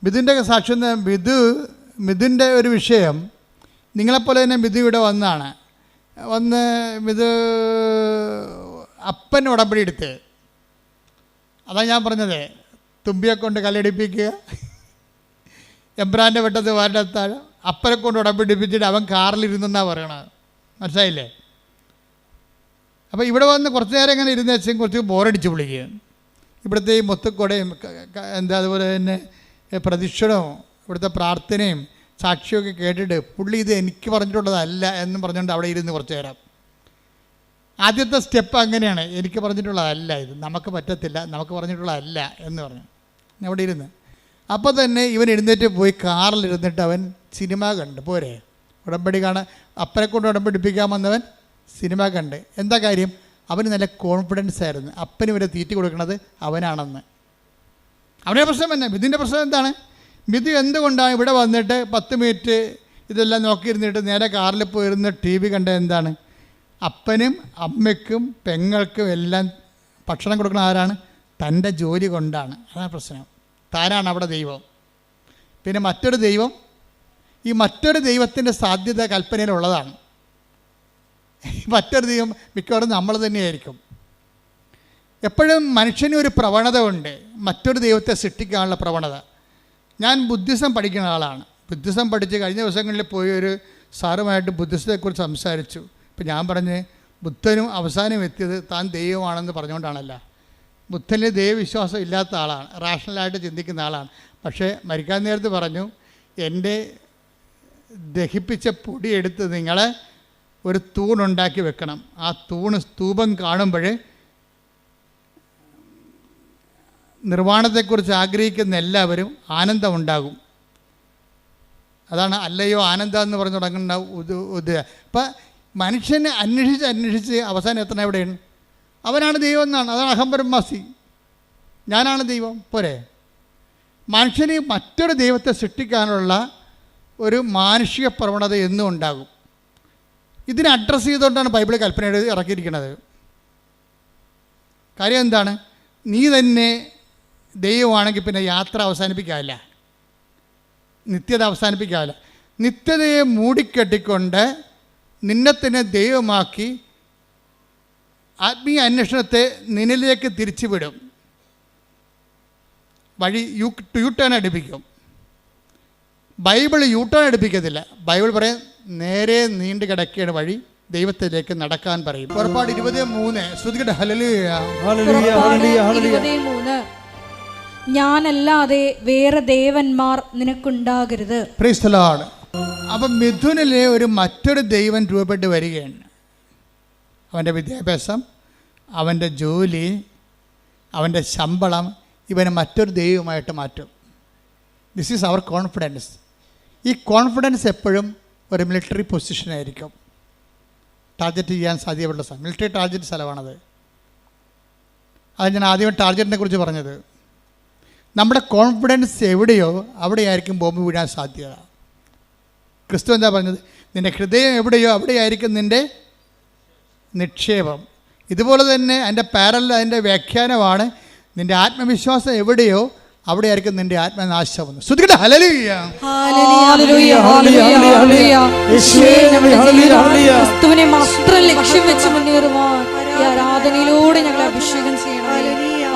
മിഥുൻ്റെ സാക്ഷ്യം, മിഥുൻ്റെ ഒരു വിഷയം, നിങ്ങളെപ്പോലെ തന്നെ മിഥു ഇവിടെ വന്ന് അപ്പൻ ഉടമ്പടി എടുത്ത്, അതാണ് ഞാൻ പറഞ്ഞത്, തുമ്പിയെ കൊണ്ട് കല്ലടിപ്പിക്കുക, എബ്രാൻ്റെ വെട്ടത്ത് വാരത്താഴ്, അപ്പനെ കൊണ്ട് ഉടമ്പടിപ്പിച്ചിട്ട് അവൻ കാറിലിരുന്നെന്നാണ് പറയണത്. മനസ്സിലായില്ലേ? അപ്പോൾ ഇവിടെ വന്ന് കുറച്ച് നേരം ഇങ്ങനെ ഇരുന്ന് വെച്ചാൽ കുറച്ച് ബോറടിച്ച് വിളിക്കുക. ഇവിടുത്തെ ഈ മുത്തുക്കൊടയും അതുപോലെ തന്നെ പ്രദക്ഷിണവും ഇവിടുത്തെ പ്രാർത്ഥനയും സാക്ഷിയൊക്കെ കേട്ടിട്ട് പുള്ളി ഇത് എനിക്ക് പറഞ്ഞിട്ടുള്ളതല്ല എന്ന് പറഞ്ഞുകൊണ്ട് അവിടെ ഇരുന്ന് കുറച്ച് നേരം. ആദ്യത്തെ സ്റ്റെപ്പ് അങ്ങനെയാണ്, എനിക്ക് പറഞ്ഞിട്ടുള്ളതല്ല ഇത്, നമുക്ക് പറ്റത്തില്ല, നമുക്ക് പറഞ്ഞിട്ടുള്ളതല്ല എന്ന് പറഞ്ഞു അവിടെ ഇരുന്ന്. അപ്പോൾ തന്നെ ഇവൻ എഴുന്നേറ്റ് പോയി കാറിലിരുന്നിട്ട് അവൻ സിനിമ കണ്ട്. പോരെ, ഉടമ്പടി കാണാൻ അപ്പനെ കൊണ്ട് ഉടമ്പടിപ്പിക്കാൻ വന്നവൻ സിനിമ കണ്ട്. എന്താ കാര്യം? അവന് നല്ല കോൺഫിഡൻസ് ആയിരുന്നു, അപ്പന് വരെ തീറ്റി കൊടുക്കുന്നത് അവനാണെന്ന്. അവൻ്റെ പ്രശ്നം തന്നെ. മിഥുൻ്റെ പ്രശ്നം എന്താണ്? മിഥു എന്തുകൊണ്ടാണ് ഇവിടെ വന്നിട്ട് 10 മിനിറ്റ് ഇതെല്ലാം നോക്കിയിരുന്നിട്ട് നേരെ കാറിൽ പോയിരുന്ന് TV കണ്ട എന്താണ്? അപ്പനും അമ്മയ്ക്കും പെങ്ങൾക്കും എല്ലാം ഭക്ഷണം കൊടുക്കുന്ന ആരാണ്? തൻ്റെ ജോലി കൊണ്ടാണ്. അതാണ് പ്രശ്നം. താനാണ് അവിടെ ദൈവം. പിന്നെ മറ്റൊരു ദൈവം, ഈ മറ്റൊരു ദൈവത്തിൻ്റെ സാധ്യത കൽപ്പനയിലുള്ളതാണ്. മറ്റൊരു ദൈവം മിക്കവാറും നമ്മൾ തന്നെയായിരിക്കും. എപ്പോഴും മനുഷ്യന് ഒരു പ്രവണത ഉണ്ട്, മറ്റൊരു ദൈവത്തെ സൃഷ്ടിക്കാനുള്ള പ്രവണത. ഞാൻ ബുദ്ധിസം പഠിക്കുന്ന ആളാണ്. ബുദ്ധിസം പഠിച്ച് കഴിഞ്ഞ ദിവസങ്ങളിൽ പോയി ഒരു സാറുമായിട്ട് ബുദ്ധിസത്തെക്കുറിച്ച് സംസാരിച്ചു. ഇപ്പം ഞാൻ പറഞ്ഞ് ബുദ്ധനും അവസാനം എത്തിയത് താൻ ദൈവമാണെന്ന് പറഞ്ഞുകൊണ്ടാണല്ല. ബുദ്ധനിൽ ദൈവവിശ്വാസം ഇല്ലാത്ത ആളാണ്, റാഷണലായിട്ട് ചിന്തിക്കുന്ന ആളാണ്. പക്ഷേ മരിക്കാൻ നേരത്ത് പറഞ്ഞു, എൻ്റെ ദഹിപ്പിച്ച പൊടി എടുത്ത് നിങ്ങൾ ഒരു തൂണുണ്ടാക്കി വെക്കണം. ആ സ്തൂപം കാണുമ്പോൾ നിർവ്വാണത്തെക്കുറിച്ച് ആഗ്രഹിക്കുന്ന എല്ലാവരും ആനന്ദമുണ്ടാകും. അതാണ് അല്ലയോ ആനന്ദം എന്ന് പറഞ്ഞു തുടങ്ങുന്ന അപ്പം മനുഷ്യനെ അന്വേഷിച്ച് അവസാനം എത്തണം എവിടെയാണ്? അവനാണ് ദൈവം എന്നാണ്. അതാണ് അഹംബ്രഹ്മാസി, ഞാനാണ് ദൈവം. പോരെ, മനുഷ്യന് മറ്റൊരു ദൈവത്തെ സൃഷ്ടിക്കാനുള്ള ഒരു മാനുഷിക പ്രവണത എന്നും ഉണ്ടാകും. ഇതിനെ അഡ്രസ്സ് ചെയ്തുകൊണ്ടാണ് ബൈബിൾ കൽപ്പന ഇറക്കിയിരിക്കുന്നത്. കാര്യം എന്താണ്? നീ തന്നെ ദൈവമാണെങ്കിൽ പിന്നെ യാത്ര അവസാനിപ്പിക്കാവില്ല, നിത്യത അവസാനിപ്പിക്കാവില്ല. നിത്യതയെ മൂടിക്കെട്ടിക്കൊണ്ട് നിന്നെ തന്നെ ദൈവമാക്കി ആത്മീയ അന്വേഷണത്തെ നിന്നിലേക്ക് തിരിച്ചുവിടും. വഴി യൂട്ടേൺ അടുപ്പിക്കും. ബൈബിൾ യൂട്ടേൺ അടുപ്പിക്കത്തില്ല. ബൈബിൾ പറയും നേരെ നീണ്ടു കിടക്കുകയാണ് വഴി, ദൈവത്തിലേക്ക് നടക്കാൻ പറയും. പുറപ്പാട് 23 ശ്രുതികട്ടെ. ഹല്ലേലൂയ, ഹല്ലേലൂയ, ഹല്ലേലൂയ, ഹല്ലേലൂയ. 23 ഞാനല്ലാതെ വേറെ ദേവന്മാർ നിനക്കുണ്ടാകരുത്. Praise the Lord. അപ്പം മിഥുനിലെ ഒരു മറ്റൊരു ദൈവം രൂപപ്പെട്ട് വരികയാണ്. അവൻ്റെ വിദ്യാഭ്യാസം, അവൻ്റെ ജോലി, അവൻ്റെ ശമ്പളം ഇവനെ മറ്റൊരു ദൈവമായിട്ട് മാറ്റും. This is our confidence. ഈ കോൺഫിഡൻസ് എപ്പോഴും ഒരു മിലിറ്ററി പൊസിഷനായിരിക്കും, ടാർഗറ്റ് ചെയ്യാൻ സാധ്യതയുള്ള സ്ഥലം. മിലിറ്ററി ടാർഗറ്റ് സ്ഥലമാണത്. അത് ഞാൻ ആദ്യം ടാർഗറ്റിനെ കുറിച്ച് പറഞ്ഞത്. നമ്മുടെ കോൺഫിഡൻസ് എവിടെയോ അവിടെയായിരിക്കും ബോംബ് വീഴാൻ സാധ്യത. ക്രിസ്തു എന്താ പറഞ്ഞത്? നിൻ്റെ ഹൃദയം എവിടെയോ അവിടെയായിരിക്കും നിൻ്റെ നിക്ഷേപം. ഇതുപോലെ തന്നെ അതിൻ്റെ പാരലൽ, അതിൻ്റെ വ്യാഖ്യാനമാണ് നിൻ്റെ ആത്മവിശ്വാസം എവിടെയോ അവിടെയായിരിക്കും നിൻ്റെ ആത്മനാശം. ശ്രുതികട്ടെ. ഹല്ലേലൂയ, ഹല്ലേലൂയ, ഹല്ലേലൂയ, ഹല്ലേലൂയ. ക്രിസ്തുവിനെ മാത്രം ലക്ഷ്യം വെച്ച് മുന്നേറുവാൻ ഈ ആരാധനയിലൂടെ ഞങ്ങളെ അഭിഷേകം ചെയ്യണം.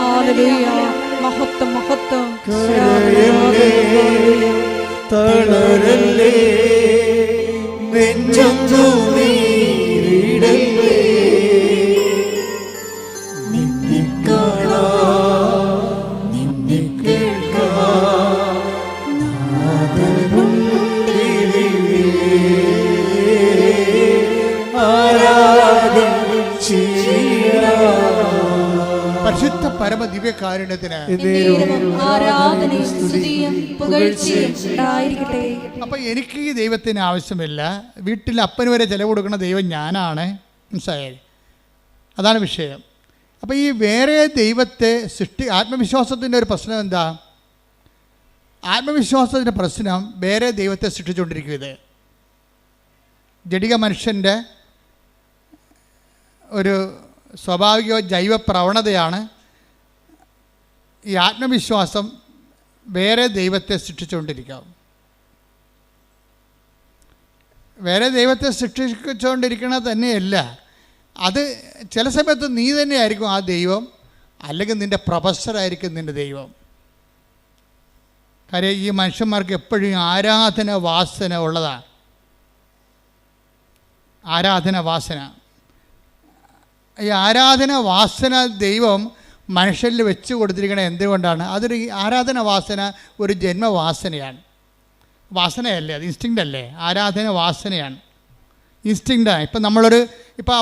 ഹല്ലേലൂയ, മഹത്വം, മഹത്വം. തളരല്ലേ നെഞ്ചൊന്നു നീരിടല്ലേ, നിന്നെ കാണാൻ നിന്നെ കേൾക്കാൻ നാദമുണ്ടിലേ, ആരാധന ചെയ്യാം. പരിശുദ്ധ പരമ ദിവ്യകാരുണ്യത്തിന് ആരാധനയും സ്തുതിയും പുകഴ്ചയും ഉണ്ടായിരിക്കട്ടെ. അപ്പം എനിക്ക് ഈ ദൈവത്തിന് ആവശ്യമില്ല. വീട്ടിൽ അപ്പന് വരെ ചിലവ് കൊടുക്കുന്ന ദൈവം ഞാനാണ്. മനസ്സിലായി? അതാണ് വിഷയം. അപ്പോൾ ഈ വേറെ ദൈവത്തെ ആത്മവിശ്വാസത്തിൻ്റെ ഒരു പ്രശ്നം എന്താ? ആത്മവിശ്വാസത്തിൻ്റെ പ്രശ്നം വേറെ ദൈവത്തെ സൃഷ്ടിച്ചുകൊണ്ടിരിക്കും. ഇത് ജഡിക മനുഷ്യൻ്റെ ഒരു സ്വാഭാവിക ജൈവ പ്രവണതയാണ്. ഈ ആത്മവിശ്വാസം വേറെ ദൈവത്തെ സൃഷ്ടിച്ചുകൊണ്ടിരിക്കുക. വേറെ ദൈവത്തെ സൃഷ്ടിച്ചുകൊണ്ടിരിക്കണത് തന്നെയല്ല, അത് ചില സമയത്ത് നീ തന്നെയായിരിക്കും ആ ദൈവം, അല്ലെങ്കിൽ നിൻ്റെ പ്രൊഫസറായിരിക്കും നിൻ്റെ ദൈവം. കാര്യം ഈ മനുഷ്യന്മാർക്ക് എപ്പോഴും ആരാധന വാസന ഉള്ളതാണ്. ആരാധന വാസന, ഈ ആരാധന വാസന ദൈവം മനുഷ്യരിൽ വെച്ച് കൊടുത്തിരിക്കുന്നത് എന്തുകൊണ്ടാണ്? അതൊരു ആരാധന വാസന, ഒരു ജന്മവാസനയാണ്. വാസനയല്ലേ അത്, ഇൻസ്റ്റിങ്ക്റ്റ് അല്ലേ? ആരാധന വാസനയാണ്, ഇൻസ്റ്റിങ്ക്റ്റാണ്. ഇപ്പം ഇപ്പോൾ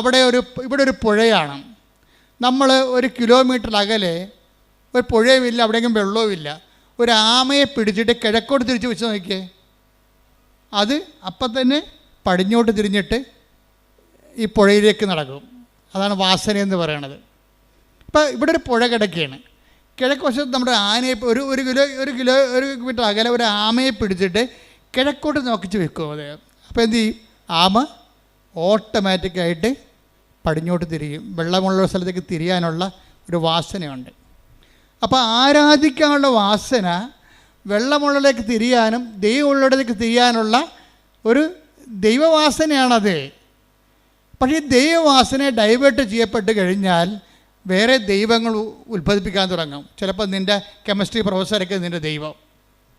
ഇവിടെ ഒരു പുഴയാണ്. നമ്മൾ 1 കിലോമീറ്റർ അകലെ ഒരു പുഴയുമില്ല, അവിടെയെങ്കിലും വെള്ളവുമില്ല. ഒരു ആമയെ പിടിച്ചിട്ട് കിഴക്കോട്ട് തിരിച്ച് വെച്ച് നോക്കിയേ, അത് അപ്പം തന്നെ പടിഞ്ഞോട്ട് തിരിഞ്ഞിട്ട് ഈ പുഴയിലേക്ക് നടക്കും. അതാണ് വാസന എന്ന് പറയണത്. ഇപ്പം ഇവിടെ ഒരു പുഴ കിടക്കുകയാണ്. കിഴക്ക് വശത്ത് നമ്മുടെ ആനയെ ഒരു കിലോമീറ്റർ അകലെ ഒരു ആമയെ പിടിച്ചിട്ട് കിഴക്കോട്ട് നോക്കിച്ച് വെക്കും അത്. അപ്പോൾ എന്ത് ചെയ്യും? ആമ ഓട്ടോമാറ്റിക്കായിട്ട് പടിഞ്ഞോട്ട് തിരിയും. വെള്ളമുള്ള സ്ഥലത്തേക്ക് തിരിയാനുള്ള ഒരു വാസനയുണ്ട്. അപ്പോൾ ആരാധിക്കാനുള്ള വാസന വെള്ളമുള്ളിലേക്ക് തിരിയാനും ദൈവമുള്ളിടത്തേക്ക് തിരിയാനുള്ള ഒരു ദൈവവാസനയാണത്. പക്ഷേ ഈ ദൈവവാസനയെ ഡൈവേർട്ട് ചെയ്യപ്പെട്ട് കഴിഞ്ഞാൽ വേറെ ദൈവങ്ങൾ ഉത്ഭവിപ്പിക്കാൻ തുടങ്ങും. ചിലപ്പോൾ നിൻ്റെ കെമിസ്ട്രി പ്രൊഫസറൊക്കെ നിൻ്റെ ദൈവം.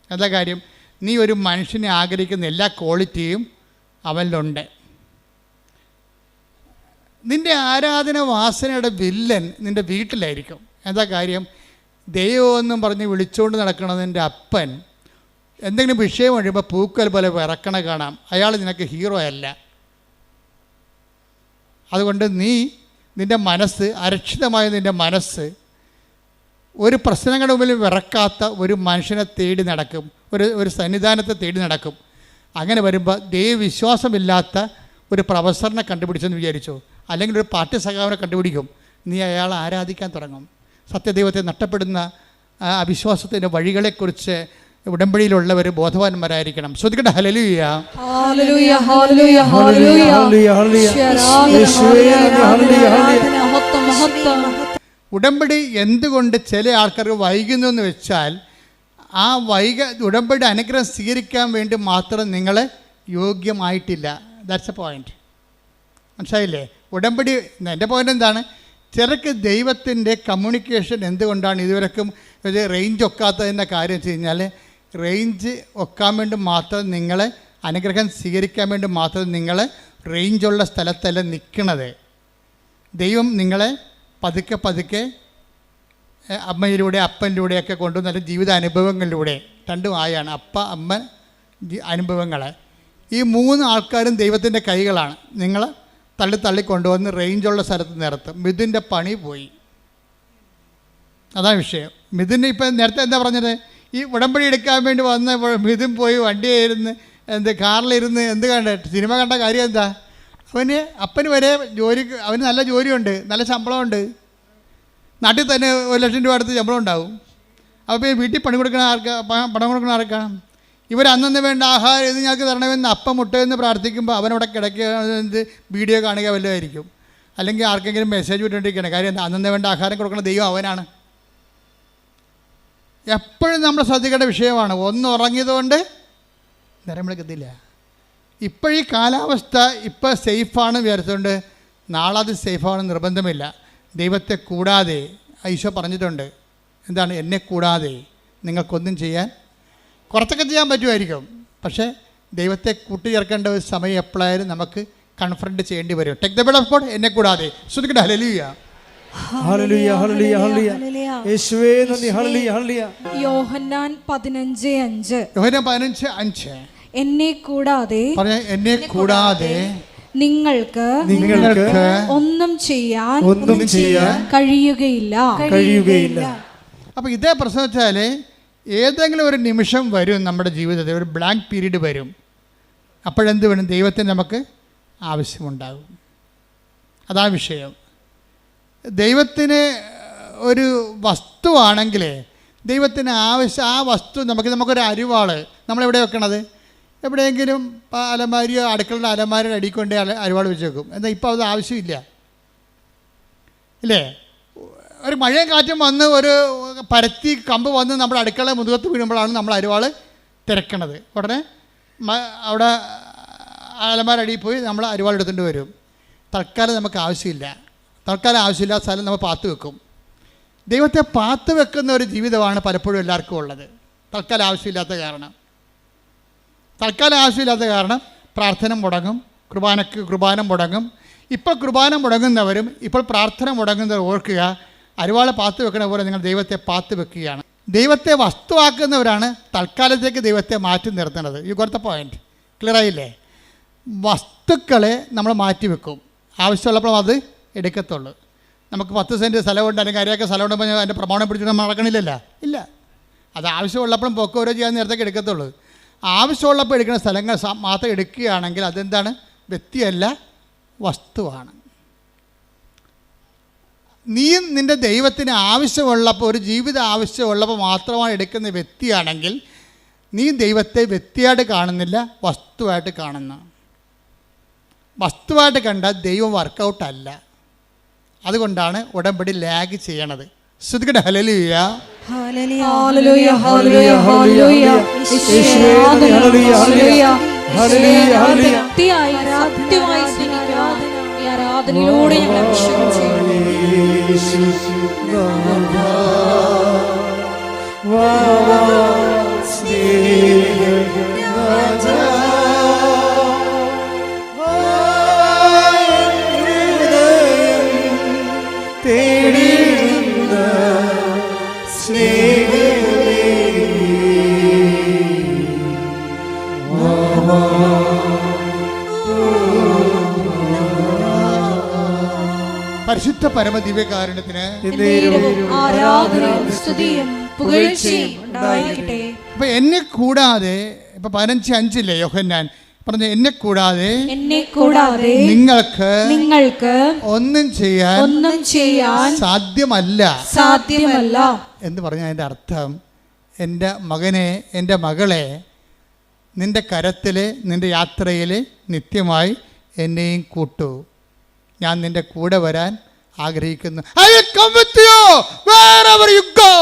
എന്താ കാര്യം? നീ ഒരു മനുഷ്യനെ ആഗ്രഹിക്കുന്ന എല്ലാ ക്വാളിറ്റിയും അവനിലുണ്ട്. നിൻ്റെ ആരാധന വാസനയുടെ വില്ലൻ നിൻ്റെ വീട്ടിലായിരിക്കും. എന്താ കാര്യം? ദൈവമെന്നും പറഞ്ഞ് വിളിച്ചുകൊണ്ട് നടക്കണതിൻ്റെ അപ്പൻ എന്തെങ്കിലും വിഷയം കഴിയുമ്പോൾ പൂക്കൽ പോലെ വിറക്കണ കാണാം. അയാൾ നിനക്ക് ഹീറോ അല്ല. അതുകൊണ്ട് നിൻ്റെ മനസ്സ്, അരക്ഷിതമായ നിൻ്റെ മനസ്സ് ഒരു പ്രശ്നങ്ങളുടെ മുമ്പിൽ വിറക്കാത്ത ഒരു മനുഷ്യനെ തേടി നടക്കും, ഒരു സന്നിധാനത്തെ തേടി നടക്കും. അങ്ങനെ വരുമ്പോൾ ദൈവവിശ്വാസമില്ലാത്ത ഒരു പ്രൊഫസറിനെ കണ്ടുപിടിച്ചെന്ന് വിചാരിച്ചോ, അല്ലെങ്കിൽ ഒരു പാർട്ടി സഖാവിനെ കണ്ടുപിടിക്കും. നീ അയാളെ ആരാധിക്കാൻ തുടങ്ങും. സത്യദൈവത്തെ നഷ്ടപ്പെടുന്ന അവിശ്വാസത്തിൻ്റെ വഴികളെക്കുറിച്ച് ഉടമ്പടിയിലുള്ളവർ ബോധവാന്മാരായിരിക്കണം. ശ്രദ്ധിക്കട്ടെ. ഹല്ലേലൂയ, ഹല്ലേലൂയ, ഹല്ലേലൂയ, ഹല്ലേലൂയ. ഉടമ്പടി എന്തുകൊണ്ട് ചില ആൾക്കാർക്ക് വൈകുന്നു എന്ന് വെച്ചാൽ, ആ ഉടമ്പടി അനുഗ്രഹം സ്വീകരിക്കാൻ വേണ്ടി മാത്രം നിങ്ങൾ യോഗ്യമായിട്ടില്ല. That's A point. മനസ്സിലായില്ലേ? ഉടമ്പടി, എൻ്റെ പോയിൻ്റ് എന്താണ്? ചിലർക്ക് ദൈവത്തിൻ്റെ കമ്മ്യൂണിക്കേഷൻ എന്തുകൊണ്ടാണ് ഇതുവരെക്കും റേഞ്ച് ഒക്കാത്തതിൻ്റെ കാര്യം വെച്ച് കഴിഞ്ഞാൽ, റേഞ്ച് ഒക്കാൻ വേണ്ടി മാത്രം നിങ്ങൾ അനുഗ്രഹം സ്വീകരിക്കാൻ വേണ്ടി മാത്രം നിങ്ങൾ റേഞ്ചുള്ള സ്ഥലത്തല്ല നിൽക്കണത്. ദൈവം നിങ്ങളെ പതുക്കെ പതുക്കെ അമ്മയിലൂടെ അപ്പനിലൂടെയൊക്കെ കൊണ്ടുവന്ന ജീവിത അനുഭവങ്ങളിലൂടെ, രണ്ടും ആയാണ്, അപ്പ അമ്മ അനുഭവങ്ങൾ. ഈ 3 ആൾക്കാരും ദൈവത്തിൻ്റെ കൈകളാണ്. നിങ്ങൾ തള്ളി കൊണ്ടുവന്ന് റേഞ്ചുള്ള സ്ഥലത്ത് നിർത്തും. മിഥുൻ്റെ പണി പോയി. അതാണ് വിഷയം. മിഥുന് ഇപ്പം നേരത്തെ എന്താ പറഞ്ഞത്? ഈ ഉടമ്പടി എടുക്കാൻ വേണ്ടി വന്ന മിഥുൻ പോയി വണ്ടിയായിരുന്നു, കാറിലിരുന്ന് സിനിമ കണ്ട കാര്യം എന്താ? അപ്പന് വരെ അവന് നല്ല ജോലിയുണ്ട്, നല്ല ശമ്പളമുണ്ട്, നാട്ടിൽ തന്നെ 1 ലക്ഷം രൂപ അടുത്ത് ശമ്പളം ഉണ്ടാവും. അപ്പോൾ വീട്ടിൽ പണം കൊടുക്കണ ആർക്കാണ്? ഇവർ അന്നു വേണ്ട ആഹാരം ഇത് ഞങ്ങൾക്ക് തരണമെന്ന് അപ്പം മുട്ടയെന്ന് പ്രാർത്ഥിക്കുമ്പോൾ അവനവിടെ കിടക്കുന്നത് വീഡിയോ കാണുക വല്ലതായിരിക്കും, അല്ലെങ്കിൽ ആർക്കെങ്കിലും മെസ്സേജ് വിട്ടുകൊണ്ടിരിക്കണം. കാര്യം അന്നു വേണ്ട ആഹാരം കൊടുക്കുന്ന ദൈവം അവനാണ്. എപ്പോഴും നമ്മൾ ശ്രദ്ധിക്കേണ്ട വിഷയമാണ്. ഒന്ന് ഉറങ്ങിയതുകൊണ്ട് നേരം വിളിക്കത്തില്ല. ഇപ്പോഴീ കാലാവസ്ഥ ഇപ്പം സേഫാണ് വിചാരിച്ചുകൊണ്ട് നാളെ അത് സേഫാണെന്ന് നിർബന്ധമില്ല. ദൈവത്തെ കൂടാതെ ഈശോ പറഞ്ഞിട്ടുണ്ട്. എന്താണ്? എന്നെ കൂടാതെ നിങ്ങൾക്കൊന്നും ചെയ്യാൻ, കുറച്ചൊക്കെ ചെയ്യാൻ പറ്റുമായിരിക്കും, പക്ഷേ ദൈവത്തെ കൂട്ടിച്ചേർക്കേണ്ട ഒരു സമയം എപ്പോഴായാലും നമുക്ക് കൺഫ്രണ്ട് ചെയ്യേണ്ടി വരും. Take the bed of God, എന്നെ കൂടാതെ. ശ്രദ്ധിക്കട്ടെ. ഹല്ലേലൂയ, ഹല്ലേലൂയ, ഹല്ലേലൂയ, ഹല്ലേലൂയ. യേശുവേ നന്ദി. ഹല്ലേലൂയ, ഹല്ലേലൂയ. യോഹന്നാൻ 15:5. യോഹന്നാൻ 15:5. എന്നെ കൂടാതെ, എന്നെ കൂടാതെ നിങ്ങൾക്ക് ഒന്നും ചെയ്യാൻ കഴിയുകയില്ല. അപ്പോൾ ഇതേ പ്രശ്നം വെച്ചാൽ ഏതെങ്കിലും ഒരു നിമിഷം വരും നമ്മുടെ ജീവിതത്തിൽ, ഒരു ബ്ലാങ്ക് പീരീഡ് വരും. അപ്പോഴെന്ത് വേണം? ദൈവത്തിന് നമുക്ക് ആവശ്യമുണ്ടാകും. അതാണ് വിഷയം. ദൈവത്തിന് ഒരു വസ്തുവാണെങ്കിൽ ദൈവത്തിന് ആവശ്യം, ആ വസ്തു നമുക്കൊരു അരിവാള് നമ്മളെവിടെ വെക്കണത്? എവിടെയെങ്കിലും അലമാരിയോ അടുക്കളയുടെ അലമാരിയുടെ അടിയിൽ കൊണ്ട് അരിവാൾ വെച്ച് വെക്കും. എന്നാൽ ഇപ്പോൾ അത് ആവശ്യമില്ല, ഇല്ലേ? ഒരു മഴയും കാറ്റും വന്ന് ഒരു പരത്തി കമ്പ് വന്ന് നമ്മുടെ അടുക്കള മുതുകത്ത് വീഴുമ്പോഴാണ് നമ്മൾ അരിവാൾ തിരക്കണത്. ഉടനെ അവിടെ അലമാരടിയിൽ പോയി നമ്മൾ അരിവാൾ എടുത്തുകൊണ്ട് വരും. തൽക്കാലം നമുക്ക് ആവശ്യമില്ല. ആവശ്യമില്ലാത്ത സ്ഥലം നമ്മൾ പാത്ത് വെക്കും. ദൈവത്തെ പാത്ത് വെക്കുന്ന ഒരു ജീവിതമാണ് പലപ്പോഴും എല്ലാവർക്കും ഉള്ളത്. തൽക്കാലം ആവശ്യമില്ലാത്ത കാരണം പ്രാർത്ഥന മുടങ്ങും, കുർബാന മുടങ്ങും. ഇപ്പോൾ കുർബാന മുടങ്ങുന്നവരും ഇപ്പോൾ പ്രാർത്ഥന മുടങ്ങുന്നവർ ഓർക്കുക, അരിവാള് പാത്ത് വെക്കണ പോലെ നിങ്ങൾ ദൈവത്തെ പാത്ത് വെക്കുകയാണ്. ദൈവത്തെ വസ്തുവാക്കുന്നവരാണ് തൽക്കാലത്തേക്ക് ദൈവത്തെ മാറ്റി നിർത്തുന്നത്. ഈ കൊടുത്ത പോയിന്റ് ക്ലിയർ ആയില്ലേ? വസ്തുക്കളെ നമ്മൾ മാറ്റി വെക്കും, ആവശ്യമുള്ളപ്പോൾ അത് എടുക്കത്തുള്ളൂ. നമുക്ക് 10 സെൻറ്റ് സ്ഥലമുണ്ട്, അല്ലെങ്കിൽ അരയൊക്കെ സ്ഥലമുണ്ടെങ്കിൽ അതിൻ്റെ പ്രമാണം പിടിച്ചിട്ട് നടക്കണില്ലല്ലോ, ഇല്ല. അത് ആവശ്യമുള്ളപ്പോഴും പൊക്കോരോ ചെയ്യാൻ നേരത്തേക്ക് എടുക്കത്തുള്ളൂ. ആവശ്യമുള്ളപ്പോൾ എടുക്കുന്ന സ്ഥലങ്ങൾ മാത്രം എടുക്കുകയാണെങ്കിൽ അതെന്താണ്? വ്യക്തിയല്ല, വസ്തുവാണ്. നീ നിൻ്റെ ദൈവത്തിന് ആവശ്യമുള്ളപ്പോൾ, ഒരു ജീവിത ആവശ്യമുള്ളപ്പോൾ മാത്രമാണ് എടുക്കുന്ന വ്യക്തിയാണെങ്കിൽ നീ ദൈവത്തെ വ്യക്തിയായിട്ട് കാണുന്നില്ല, വസ്തുവായിട്ട് കാണുന്നു. വസ്തുവായിട്ട് കണ്ടാൽ ദൈവം വർക്കൗട്ടല്ല. അതുകൊണ്ടാണ് ഉടമ്പടി ലാഗ് ചെയ്യണത്. ശ്രദ്ധിക്കട്ടെ. ഹല്ലേലൂയ, ഹല്ലേലൂയ, ഹല്ലേലൂയ, ഹല്ലേലൂയ. യേശുവേ ഹല്ലേലൂയ, ഹല്ലേലൂയ, ഹല്ലേലൂയ. സത്യമായി സത്യമായി സ്നേഹിക്കാൻ ഈ ആരാധനയിലൂടെ ഞങ്ങൾ അഭിഷേകം ചെയ്യണം. പരിശുദ്ധ പരമദിവ്യകാരുണ്യത്തിന് ആരാധനയും സ്തുതിയും പുകഴ്ചയും ഉണ്ടായിരിക്കട്ടെ. ഇപ്പൊ എന്നെ കൂടാതെ, ഇപ്പൊ 15:5 യോഹന്നാൻ പറഞ്ഞു, എന്നെ കൂടാതെ നിങ്ങൾക്ക് ഒന്നും ചെയ്യാൻ സാധ്യമല്ല എന്ന് പറഞ്ഞ അതിൻ്റെ അർത്ഥം, എൻ്റെ മകനെ, എൻ്റെ മകളെ, നിൻ്റെ കരത്തിൽ, നിൻ്റെ യാത്രയിൽ നിത്യമായി എന്നെയും കൂട്ടു. ഞാൻ നിൻ്റെ കൂടെ വരാൻ ആഗ്രഹിക്കുന്നു. I will come with you wherever you go.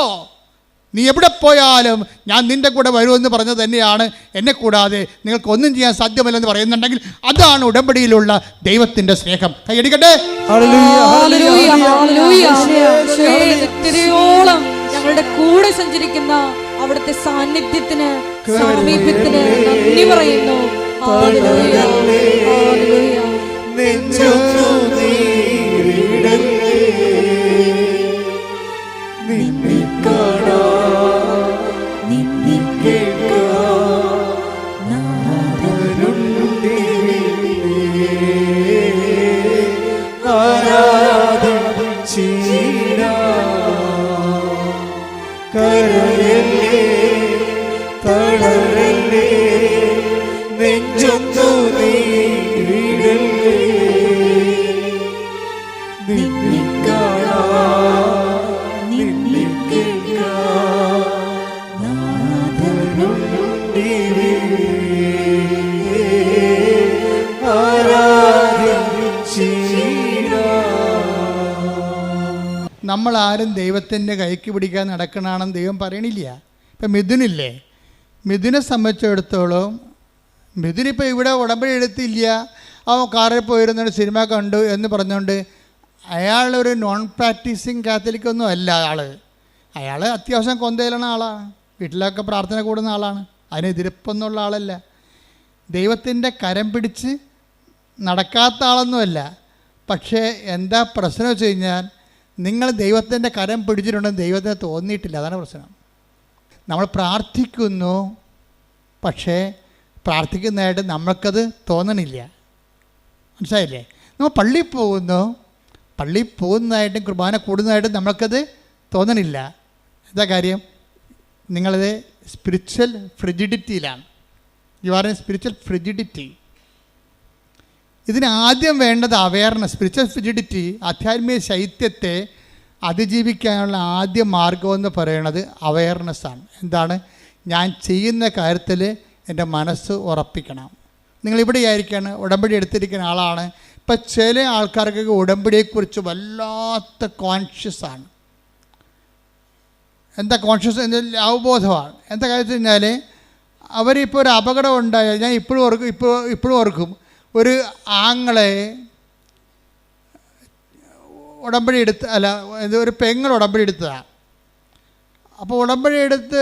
നീ എവിടെ പോയാലും ഞാൻ നിൻ്റെ കൂടെ വരുമെന്ന് പറഞ്ഞത് തന്നെയാണ്. എന്നെ കൂടാതെ നിങ്ങൾക്ക് ഒന്നും ചെയ്യാൻ സാധ്യമല്ലെന്ന് പറയുന്നുണ്ടെങ്കിൽ അതാണ് ഉടമ്പടിയിലുള്ള ദൈവത്തിൻ്റെ സ്നേഹം. കൈയടിക്കട്ടെ. ഇത്രയോളം ഞങ്ങളുടെ കൂടെ സഞ്ചരിക്കുന്ന അവിടുത്തെ സാന്നിധ്യത്തിന്, സാമീപ്യത്തിന് നന്ദി പറയുന്നു. Hallelujah, hallelujah. നമ്മളാരും ദൈവത്തിൻ്റെ കൈക്ക് പിടിക്കാൻ നടക്കണമെന്ന് ദൈവം പറയണില്ല. ഇപ്പം മിഥുനില്ലേ, മിഥുനെ സംബന്ധിച്ചിടത്തോളം മിഥുനിപ്പോൾ ഇവിടെ ഉടമ്പടി എടുത്തില്ല, അവൻ കാറിൽ പോയിരുന്നൊരു സിനിമ കണ്ടു എന്ന് പറഞ്ഞുകൊണ്ട് അയാളൊരു നോൺ പ്രാക്ടീസിങ് കാത്തലിക്കൊന്നും അല്ല. അയാൾ അത്യാവശ്യം കൊന്തയിലുള്ള ആളാണ്, വീട്ടിലൊക്കെ പ്രാർത്ഥന കൂടുന്ന ആളാണ്, അതിനെതിരിപ്പൊന്നുള്ള ആളല്ല. ദൈവത്തിൻ്റെ കരം പിടിച്ച് നടക്കാത്ത ആളൊന്നുമല്ല. പക്ഷേ എന്താ പ്രശ്നം വെച്ച് കഴിഞ്ഞാൽ, നിങ്ങൾ ദൈവത്തിൻ്റെ കരം പിടിച്ചിട്ടുണ്ടെന്ന് ദൈവത്തിന് തോന്നിയിട്ടില്ല. അതാണ് പ്രശ്നം. നമ്മൾ പ്രാർത്ഥിക്കുന്നു, പക്ഷേ പ്രാർത്ഥിക്കുന്നതായിട്ട് നമ്മൾക്കത് തോന്നണില്ല. മനസ്സിലായില്ലേ? നമ്മൾ പള്ളിയിൽ പോകുന്നതായിട്ടും കുർബാന കൂടുന്നതായിട്ടും നമ്മൾക്കത് തോന്നണില്ല. എന്താ കാര്യം? നിങ്ങളത് സ്പിരിച്വൽ ഫ്രിജിഡിറ്റിയിലാണ്. You are a spiritual frigidity. ഇതിന് ആദ്യം വേണ്ടത് അവയർനെസ്. സ്പിരിച്വൽ ഫ്രിജിഡിറ്റി, ആധ്യാത്മിക ശൈത്യത്തെ അതിജീവിക്കാനുള്ള ആദ്യ മാർഗമെന്ന് പറയുന്നത് അവയർനെസ്സാണ്. എന്താണ്? ഞാൻ ചെയ്യുന്ന കാര്യത്തിൽ എൻ്റെ മനസ്സ് ഉറപ്പിക്കണം. നിങ്ങളിവിടെ ആയിരിക്കാണ്, ഉടമ്പടി എടുത്തിരിക്കുന്ന ആളാണ്. ഇപ്പം ചില ആൾക്കാർക്കൊക്കെ ഉടമ്പടിയെക്കുറിച്ച് വല്ലാത്ത കോൺഷ്യസാണ്. എന്താ കോൺഷ്യസ്? അവബോധമാണ്. എന്താ കാര്യം വെച്ച് കഴിഞ്ഞാൽ, അവരിപ്പോൾ ഒരു അപകടം ഉണ്ടായാൽ, ഞാൻ ഇപ്പോഴും ഓർക്കും, ഒരു ആങ്ങളെ ഉടമ്പടി എടുത്ത്, ഒരു പെങ്ങൾ ഉടമ്പടി എടുത്തതാണ്. അപ്പോൾ ഉടമ്പടി എടുത്ത്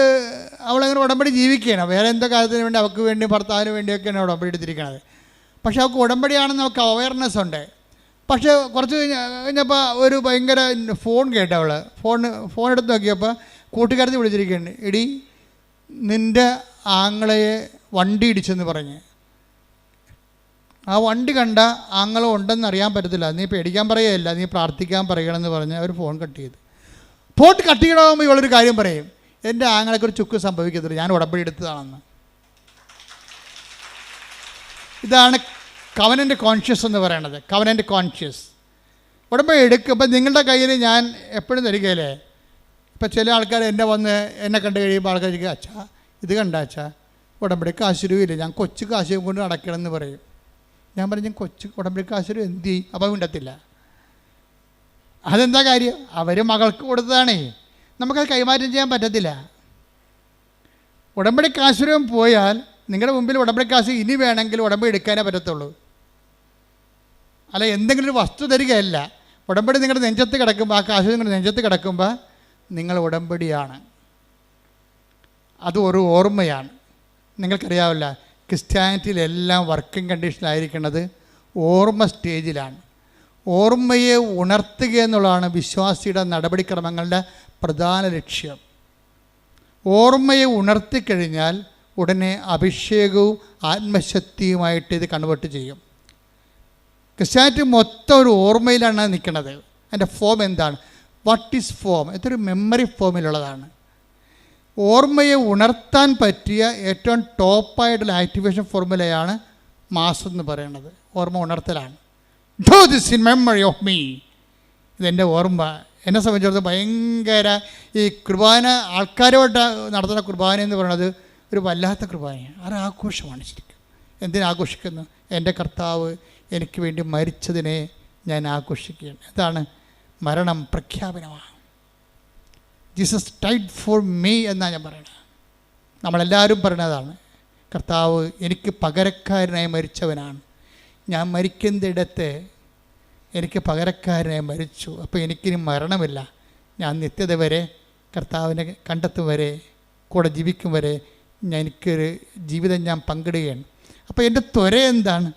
അവളങ്ങനെ ഉടമ്പടി ജീവിക്കുകയാണ്. വേറെ എന്തോ കാര്യത്തിന് വേണ്ടി, അവൾക്ക് വേണ്ടി, ഭർത്താവിന് വേണ്ടിയൊക്കെയാണ് ഉടമ്പടി എടുത്തിരിക്കുന്നത്. പക്ഷെ അവൾക്ക് ഉടമ്പടിയാണെന്ന് അവൾക്ക് അവയർനെസ് ഉണ്ട്. പക്ഷേ കുറച്ച് കഴിഞ്ഞപ്പോൾ ഒരു ഭയങ്കര ഫോൺ കേട്ടവൾ ഫോൺ എടുത്ത് നോക്കിയപ്പോൾ കൂട്ടുകാരത്തി വിളിച്ചിരിക്കുകയാണ്, എടി നിൻ്റെ ആങ്ങളയെ വണ്ടി ഇടിച്ചെന്ന് പറഞ്ഞ്. ആ വണ്ടി കണ്ട ആങ്ങളെ ഉണ്ടെന്ന് അറിയാൻ പറ്റത്തില്ല, നീ പേടിക്കാൻ പറയുകയല്ല, നീ പ്രാർത്ഥിക്കാൻ പറയണമെന്ന് പറഞ്ഞ് അവർ ഫോൺ കട്ട് ചെയ്തു. ഫോൺ കട്ട് ചെയ്യണമെങ്കിൽ ഇവളൊരു കാര്യം പറയും, എൻ്റെ ആങ്ങളെക്ക് ഒരു ചുക്ക് സംഭവിക്കത്തില്ല, ഞാൻ ഉടമ്പടി എടുത്തതാണെന്ന്. ഇതാണ് കവനൻ്റ് കോൺഷ്യസ് എന്ന് പറയണത്. കവനൻ്റ് കോൺഷ്യസ് ഉടമ്പടി എടുക്കും. ഇപ്പം നിങ്ങളുടെ കയ്യിൽ ഞാൻ എപ്പോഴും തരികയില്ലേ, ഇപ്പം ചില ആൾക്കാർ എന്നെ കണ്ടു കഴിയുമ്പോൾ ആൾക്കാർ ചോദിക്കുക, അച്ഛാ ഇത് കണ്ട അച്ഛാ ഉടമ്പടി കാശുരൂല്ല, ഞാൻ കൊച്ചു കാശും കൊണ്ട് നടക്കണമെന്ന് പറയും. ഞാൻ പറഞ്ഞു കൊച്ചു ഉടമ്പടി കാശുരു എന്ത് ചെയ്യും? അപ്പം മിണ്ടത്തില്ല. അതെന്താ കാര്യം? അവർ മകൾക്ക് കൊടുത്തതാണേ, നമുക്കത് കൈമാറ്റം ചെയ്യാൻ പറ്റത്തില്ല. ഉടമ്പടി കാശുരം പോയാൽ നിങ്ങളുടെ മുമ്പിൽ ഉടമ്പടി കാശ് ഇനി വേണമെങ്കിൽ ഉടമ്പടി എടുക്കാനേ പറ്റത്തുള്ളൂ. അല്ല എന്തെങ്കിലും ഒരു വസ്തു തരികയല്ല. ഉടമ്പടി നിങ്ങളുടെ നെഞ്ചത്ത് കിടക്കുമ്പോൾ, ആ കാശ് നിങ്ങളുടെ നെഞ്ചത്ത് കിടക്കുമ്പോൾ നിങ്ങൾ ഉടമ്പടിയാണ്. അത് ഒരു ഓർമ്മയാണ്. നിങ്ങൾക്കറിയാവില്ല, ക്രിസ്ത്യാനിറ്റിയിലെല്ലാം വർക്കിംഗ് കണ്ടീഷനിലായിരിക്കുന്നത് ഓർമ്മ സ്റ്റേജിലാണ്. ഓർമ്മയെ ഉണർത്തുക എന്നുള്ളതാണ് വിശ്വാസിയുടെ നടപടിക്രമങ്ങളുടെ പ്രധാന ലക്ഷ്യം. ഓർമ്മയെ ഉണർത്തിക്കഴിഞ്ഞാൽ ഉടനെ അഭിഷേകവും ആത്മശക്തിയുമായിട്ട് ഇത് കൺവേർട്ട് ചെയ്യും. ക്രിസ്ത്യാനിറ്റി മൊത്തം ഒരു ഓർമ്മയിലാണ് നിൽക്കുന്നത്. അതിൻ്റെ ഫോം എന്താണ്? What is form? ഇതൊരു മെമ്മറി ഫോമിലുള്ളതാണ്. ഓർമ്മയെ ഉണർത്താൻ പറ്റിയ ഏറ്റവും ടോപ്പായിട്ടുള്ള ആക്ടിവേഷൻ ഫോർമുലയാണ് മാസ് എന്ന് പറയുന്നത്. ഓർമ്മ ഉണർത്തലാണ്. Do this in memory of me. ഇതെൻ്റെ ഓർമ്മ. എന്നെ സംബന്ധിച്ചിടത്തോളം ഭയങ്കര ഈ കുർബാന, ആൾക്കാരോട്ട് നടത്തുന്ന കുർബാന എന്ന് പറയുന്നത് ഒരു വല്ലാത്ത കുർബാനയാണ്. ആഘോഷമാണ് ശരിക്കും. എന്തിനാഘോഷിക്കുന്നു? എൻ്റെ കർത്താവ് എനിക്ക് വേണ്ടി മരിച്ചതിനെ ഞാൻ ആഘോഷിക്കുകയാണ്. അതാണ് മരണം പ്രഖ്യാപനമാണ്. ജീസസ് ഡൈഡ് ഫോർ മീ എന്നാണ് ഞാൻ പറയുന്നത്. നമ്മളെല്ലാവരും പറയുന്നതാണ്, കർത്താവ് എനിക്ക് പകരക്കാരനായി മരിച്ചവനാണ്. ഞാൻ മരിക്കുന്നിടത്ത് എനിക്ക് പകരക്കാരനായി മരിച്ചു. അപ്പോൾ എനിക്കിനി മരണമില്ല. ഞാൻ നിത്യത വരെ കർത്താവിനെ കണ്ടെത്തും വരെ, കൂടെ ജീവിക്കും വരെ എനിക്കൊരു ജീവിതം ഞാൻ പങ്കിടുകയാണ്. അപ്പോൾ എൻ്റെ ത്വര എന്താണ്?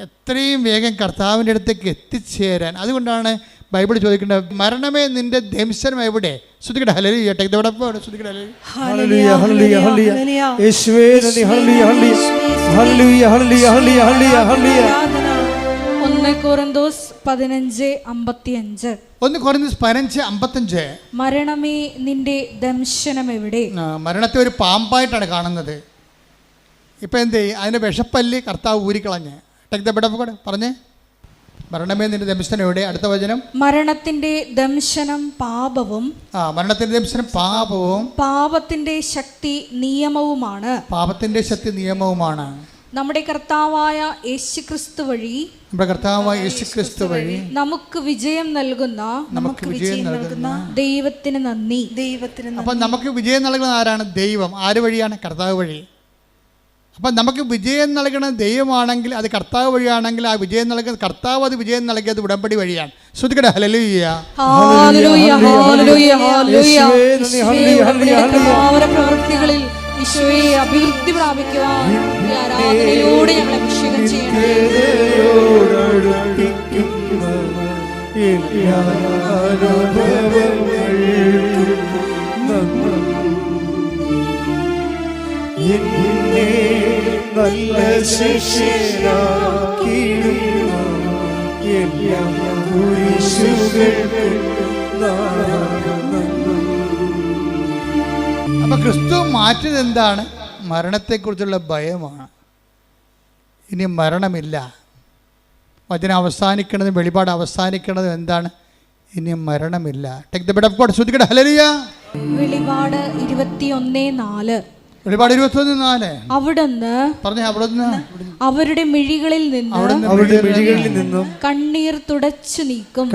എത്രയും വേഗം കർത്താവിൻ്റെ അടുത്തേക്ക് എത്തിച്ചേരാൻ. അതുകൊണ്ടാണ് ബൈബിൾ ചോദിക്കേണ്ടത്, മരണമേ നിന്റെ ദംശനം എവിടെ? ശ്രുതിക്കട്ടെ ഹല്ലേലൂയ. ശ്രുതിക്കട്ടെ ഹല്ലേലൂയ ഹല്ലേലൂയ ഹല്ലേലൂയ. യേശുവേ നന്ദി. ഹല്ലേലൂയ ഹല്ലേലൂയ ഹല്ലേലൂയ ഹല്ലേലൂയ ഹല്ലേലൂയ. 1 കൊരിന്തോസ് 15:55. 1 കൊരിന്തോസ് 15:55. മരണമേ നിന്റെ ദംശനം എവിടെ? മരണത്തെ ഒരു പാമ്പായിട്ടാണ് കാണുന്നത്. ഇപ്പം എന്ത് ചെയ്യും? അതിൻ്റെ വിഷപ്പല്ലി കർത്താവ് ഊരിക്കളഞ്ഞ്. Take the bed of God. പറഞ്ഞേ, മരണമേ നിന്റെ ദംശനം എവിടെ? അടുത്ത വചനം, മരണത്തിന്റെ ദംശനം പാപവും. മരണത്തിന്റെ ദംശനം പാപവും പാപത്തിന്റെ ശക്തി നിയമവുമാണ്. പാപത്തിന്റെ ശക്തി നിയമവുമാണ്. നമ്മുടെ കർത്താവായ യേശുക്രിസ്തു വഴി നമുക്ക് വിജയം നൽകുന്ന ദൈവത്തിന് നന്ദി. അപ്പം നമുക്ക് വിജയം നൽകുന്ന ആരാണ്? ദൈവം. ആര് വഴിയാണ്? കർത്താവ് വഴി. അപ്പം നമുക്ക് വിജയം നൽകുന്ന ദൈവമാണെങ്കിൽ, അത് കർത്താവ് വഴിയാണെങ്കിൽ, ആ വിജയം നൽകുന്ന കർത്താവ്, അത് വിജയം നൽകിയത് ഉടമ്പടി വഴിയാണ്. ശ്രുതിക്കട്ടെ ഹല്ലേലൂയ ഹല്ലേലൂയ ഹല്ലേലൂയ ഹല്ലേലൂയ. പ്രവൃത്തികളിൽ ഈശോയെ അഭിവൃദ്ധി പ്രാപിക്കുവാൻ ഈ ആരാധനയിലൂടെ ഞങ്ങൾ അഭിഷേകം ചെയ്യണം. നല്ല ശിഷ്യനാക്കിയിടുന്ന എല്ലാ കുരിശുകൾക്കും അപ്പം ക്രിസ്തു മാറ്റിയത് എന്താണ്? മരണത്തെക്കുറിച്ചുള്ള ഭയമാണ്. ഇനി മരണമില്ല. വചനം അവസാനിക്കണതും വെളിപാട് അവസാനിക്കണതും എന്താണ്? ഇനി മരണമില്ല. Take the bed of God. ശ്രുതിക്കട്ടെ ഹല്ലേലൂയ. വെളിപാട് 21:4. വെളിപാട് 21:4. അവിടുന്ന് പറഞ്ഞേ, അവിടുന്ന് അവരുടെ മിഴികളിൽ നിന്നും കണ്ണീർ തുടച്ചു നീക്കും.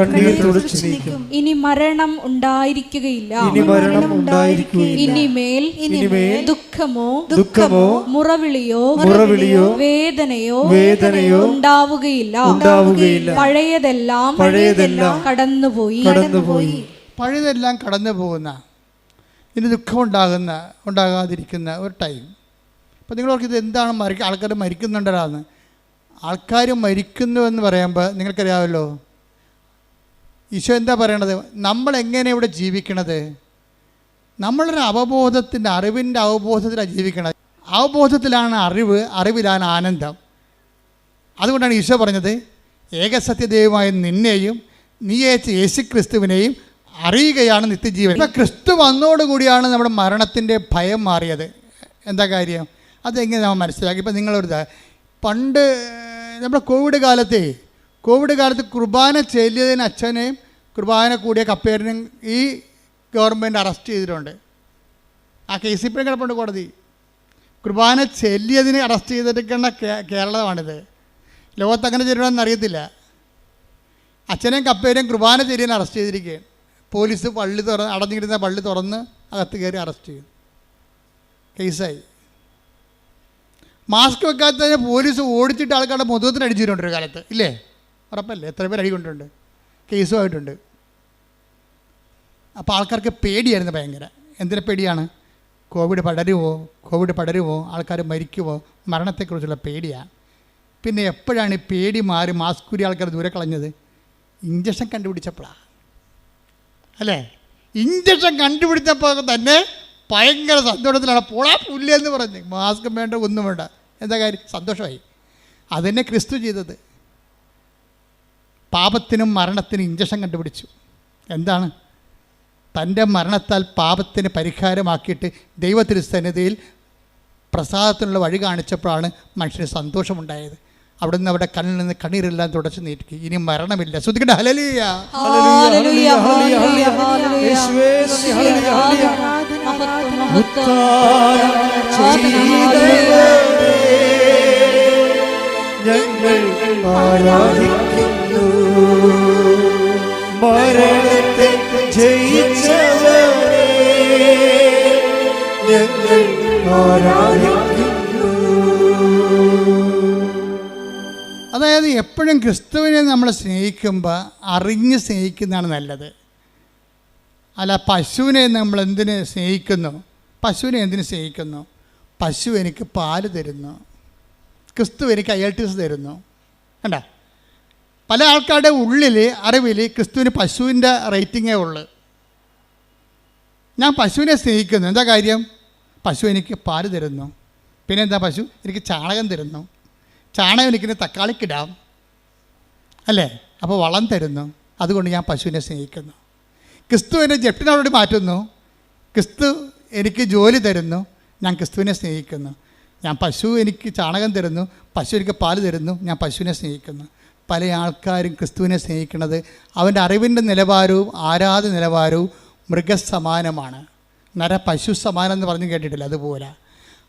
ഇനി മരണം ഉണ്ടായിരിക്കുകയില്ല. ഇനിമേൽ ദുഃഖമോ മുറവിളിയോ വേദനയോ ഉണ്ടാവുകയില്ല. പഴയതെല്ലാം കടന്നുപോയി. പഴയതെല്ലാം കടന്നു പോകുന്ന, ഇനി ദുഃഖം ഉണ്ടാകാതിരിക്കുന്ന ഒരു ടൈം. അപ്പോൾ നിങ്ങളോർക്ക് ഇത് എന്താണ്? ആൾക്കാർ മരിക്കുന്നുണ്ടല്ലാന്ന്. ആൾക്കാർ മരിക്കുന്നു എന്ന് പറയുമ്പോൾ നിങ്ങൾക്കറിയാമല്ലോ, ഈശോ എന്താ പറയണത്? നമ്മളെങ്ങനെ ഇവിടെ ജീവിക്കണത്? നമ്മളൊരു അവബോധത്തിൻ്റെ, അറിവിൻ്റെ അവബോധത്തിലാണ് ജീവിക്കണത്. അവബോധത്തിലാണ് അറിവ്, അറിവിലാണ് ആനന്ദം. അതുകൊണ്ടാണ് ഈശോ പറഞ്ഞത്, ഏകസത്യദൈവമായ നിന്നെയും നീ അയച്ച യേശുക്രിസ്തുവിനെയും അറിയുകയാണ് നിത്യജീവൻ. ഇപ്പം ക്രിസ്തു വന്നോടുകൂടിയാണ് നമ്മുടെ മരണത്തിൻ്റെ ഭയം മാറിയത്. എന്താ കാര്യം? അതെങ്ങനെ നമ്മൾ മനസ്സിലാക്കി? ഇപ്പം നിങ്ങളൊരു പണ്ട് നമ്മുടെ കോവിഡ് കാലത്ത് കുർബാന ചെല്ലിയതിന് അച്ഛനെയും കുർബാന കൂടിയ കപ്പേരനെയും ഈ ഗവൺമെൻറ് അറസ്റ്റ് ചെയ്തിട്ടുണ്ട്. ആ കേസ് ഇപ്പോഴും കിടപ്പുണ്ട് കോടതി. കുർബാന ചെല്ലിയതിന് അറസ്റ്റ് ചെയ്തിരിക്കുന്ന കേരളമാണിത്. ലോകത്ത് അങ്ങനെ ചെയ്യണമെന്ന് അറിയത്തില്ല. അച്ഛനെയും കപ്പേരെയും കുർബാന ചെല്ലിയതിന് അറസ്റ്റ് ചെയ്തിരിക്കുകയാണ്. പോലീസ് അടഞ്ഞിരുന്ന പള്ളി തുറന്ന് അകത്ത് കയറി അറസ്റ്റ് ചെയ്തു. കേസായി. മാസ്ക് വെക്കാത്തതിന് പോലീസ് ഓടിച്ചിട്ട് ആൾക്കാരുടെ മുഖത്തിന് അടിച്ചിട്ടുണ്ട് ഒരു കാലത്ത്, ഇല്ലേ? ഉറപ്പല്ലേ? എത്ര പേര് അടി കൊണ്ടുണ്ട്, കേസുമായിട്ടുണ്ട്. അപ്പോൾ ആൾക്കാർക്ക് പേടിയായിരുന്നു ഭയങ്കര. എന്തിനെ പേടിയാണ്? കോവിഡ് പടരുമോ, ആൾക്കാർ മരിക്കുമോ, മരണത്തെക്കുറിച്ചുള്ള പേടിയാണ്. പിന്നെ എപ്പോഴാണ് ഈ പേടി മാറി മാസ്ക് ഊരി ആൾക്കാർ ദൂരെ കളഞ്ഞത്? ഇഞ്ചക്ഷൻ കണ്ടുപിടിച്ചപ്പോഴാണ്, അല്ലേ? ഇഞ്ചക്ഷൻ കണ്ടുപിടിച്ചപ്പോൾ തന്നെ ഭയങ്കര സന്തോഷത്തിലാണ്. പോളാ പുല്ലെന്ന് പറഞ്ഞ് മാസ്ക് വേണ്ട, ഒന്നും വേണ്ട. എന്താ കാര്യം? സന്തോഷമായി. അതന്നെ ക്രിസ്തു ചെയ്തത്. പാപത്തിനും മരണത്തിനും ഇഞ്ചക്ഷൻ കണ്ടുപിടിച്ചു. എന്താണ്? തൻ്റെ മരണത്താൽ പാപത്തിന് പരിഹാരമാക്കിയിട്ട് ദൈവത്തിരുസന്നിധിയിൽ പ്രസാദത്തിനുള്ള വഴി കാണിച്ചപ്പോഴാണ് മനുഷ്യന് സന്തോഷമുണ്ടായത്. അവിടുന്ന് അവിടെ കണ്ണിൽ നിന്ന് കണ്ണീരെല്ലാം തുടച്ചു നീട്ടി. ഇനി മരണമില്ല. ശ്രദ്ധിക്കട്ടെ. ഹല്ലേലൂയ, ഹല്ലേലൂയ, ഹല്ലേലൂയ, യേശുവേ നന്ദി, ഹല്ലേലൂയ, ഞങ്ങൾ ആരാധിക്കുന്നു മരണത്തെ ജയിച്ചവനെ, ഞങ്ങൾ ആരാധിക്കുന്നു. അതായത് എപ്പോഴും ക്രിസ്തുവിനെ നമ്മൾ സ്നേഹിക്കുമ്പോൾ അറിഞ്ഞ് സ്നേഹിക്കുന്നതാണ് നല്ലത്. അല്ല, പശുവിനെ നമ്മൾ എന്തിന് സ്നേഹിക്കുന്നു? പശുവിനെ എന്തിനു സ്നേഹിക്കുന്നു? പശു എനിക്ക് പാല് തരുന്നു, ക്രിസ്തു എനിക്ക് IELTS തരുന്നു. കണ്ട, പല ആൾക്കാരുടെ ഉള്ളിൽ അറിവിൽ ക്രിസ്തുവിന് പശുവിൻ്റെ റേറ്റിങ്ങേ ഉള്ളു. ഞാൻ പശുവിനെ സ്നേഹിക്കുന്നു. എന്താ കാര്യം? പശു എനിക്ക് പാല് തരുന്നു. പിന്നെന്താ? പശു എനിക്ക് ചാണകം തരുന്നു. ചാണകം എനിക്കിന് തക്കാളിക്കിടാം, അല്ലേ? അപ്പോൾ വളം തരുന്നു. അതുകൊണ്ട് ഞാൻ പശുവിനെ സ്നേഹിക്കുന്നു. ക്രിസ്തു എന്നെ ജപ്റ്റിനോട് മാറ്റുന്നു. ക്രിസ്തു എനിക്ക് ജോലി തരുന്നു. ഞാൻ ക്രിസ്തുവിനെ സ്നേഹിക്കുന്നു. ഞാൻ പശു എനിക്ക് ചാണകം തരുന്നു, പശു എനിക്ക് പാല് തരുന്നു, ഞാൻ പശുവിനെ സ്നേഹിക്കുന്നു. പല ആൾക്കാരും ക്രിസ്തുവിനെ സ്നേഹിക്കുന്നത് അവൻ്റെ അറിവിൻ്റെ നിലവാരവും ആരാധന നിലവാരവും മൃഗസമാനമാണ്. പശു സമാനം എന്ന് പറഞ്ഞ് കേട്ടിട്ടില്ല? അതുപോലെ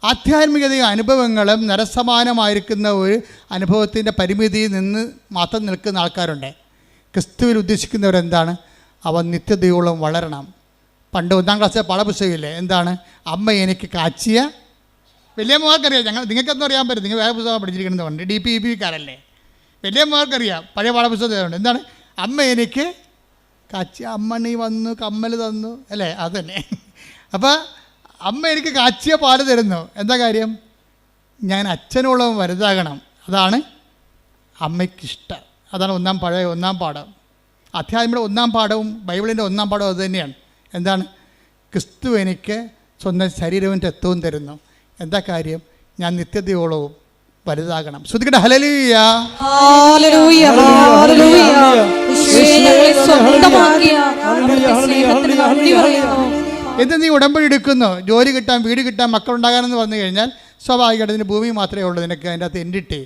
ആധ്യാത്മികതയും അനുഭവങ്ങളും നരസമാനമായിരിക്കുന്ന ഒരു അനുഭവത്തിൻ്റെ പരിമിതിയിൽ നിന്ന് മാത്രം നിൽക്കുന്ന ആൾക്കാരുണ്ട്. ക്രിസ്തുവിൽ ഉദ്ദേശിക്കുന്നവരെന്താണ്? അവൻ നിത്യതയോളം വളരണം. പണ്ട് 1-ാം ക്ലാസ്സിലെ പാഠപുസ്തകമില്ലേ? എന്താണ്? അമ്മ എനിക്ക് കാച്ചിയ, വലിയ മോൾക്കറിയാം. നിങ്ങൾക്കൊന്നും അറിയാൻ പറ്റും, നിങ്ങൾ വേറെ പുസ്തകം പഠിച്ചിരിക്കണമെന്ന് പറഞ്ഞു. DPEP-കാരല്ലേ? വലിയ മോൾക്കറിയാം, പഴയ പാഠപുസ്തകമുണ്ട്. എന്താണ്? അമ്മ എനിക്ക് കാച്ചിയ, അമ്മ നീ വന്നു കമ്മൽ തന്നു, അല്ലേ? അതന്നെ. അപ്പോൾ അമ്മ എനിക്ക് കാച്ചിയ പാല് തരുന്നു. എന്താ കാര്യം? ഞാൻ അച്ഛനോളം വലുതാകണം. അതാണ് അമ്മയ്ക്കിഷ്ടം. അതാണ് ഒന്നാം പാഠം. അധ്യാത്മികയുടെ 1-ാം പാഠവും ബൈബിളിൻ്റെ 1-ാം പാഠവും അത് തന്നെയാണ്. എന്താണ്? ക്രിസ്തു എനിക്ക് സ്വന്തം ശരീരവും രക്തവും തരുന്നു. എന്താ കാര്യം? ഞാൻ നിത്യതയോളവും വലുതാകണം. ശ്രദ്ധിക്കട്ടെ. ഹല്ലേലൂയ, ഹല്ലേലൂയ, ഹല്ലേലൂയ. യേശുവേ ഞങ്ങളെ സ്വന്തമാക്കിയ സ്നേഹത്തിന് നന്ദി പറയുന്നു. എന്ത് നീ ഉടമ്പടി എടുക്കുന്നു? ജോലി കിട്ടാൻ, വീട് കിട്ടാൻ, മക്കളുണ്ടാകാനെന്ന് പറഞ്ഞു കഴിഞ്ഞാൽ സ്വാഭാവികമായിട്ട് ഇതിന് ഭൂമി മാത്രമേ ഉള്ളൂ നിനക്ക്. അതിൻ്റെ അകത്ത് എൻഡിട്ട്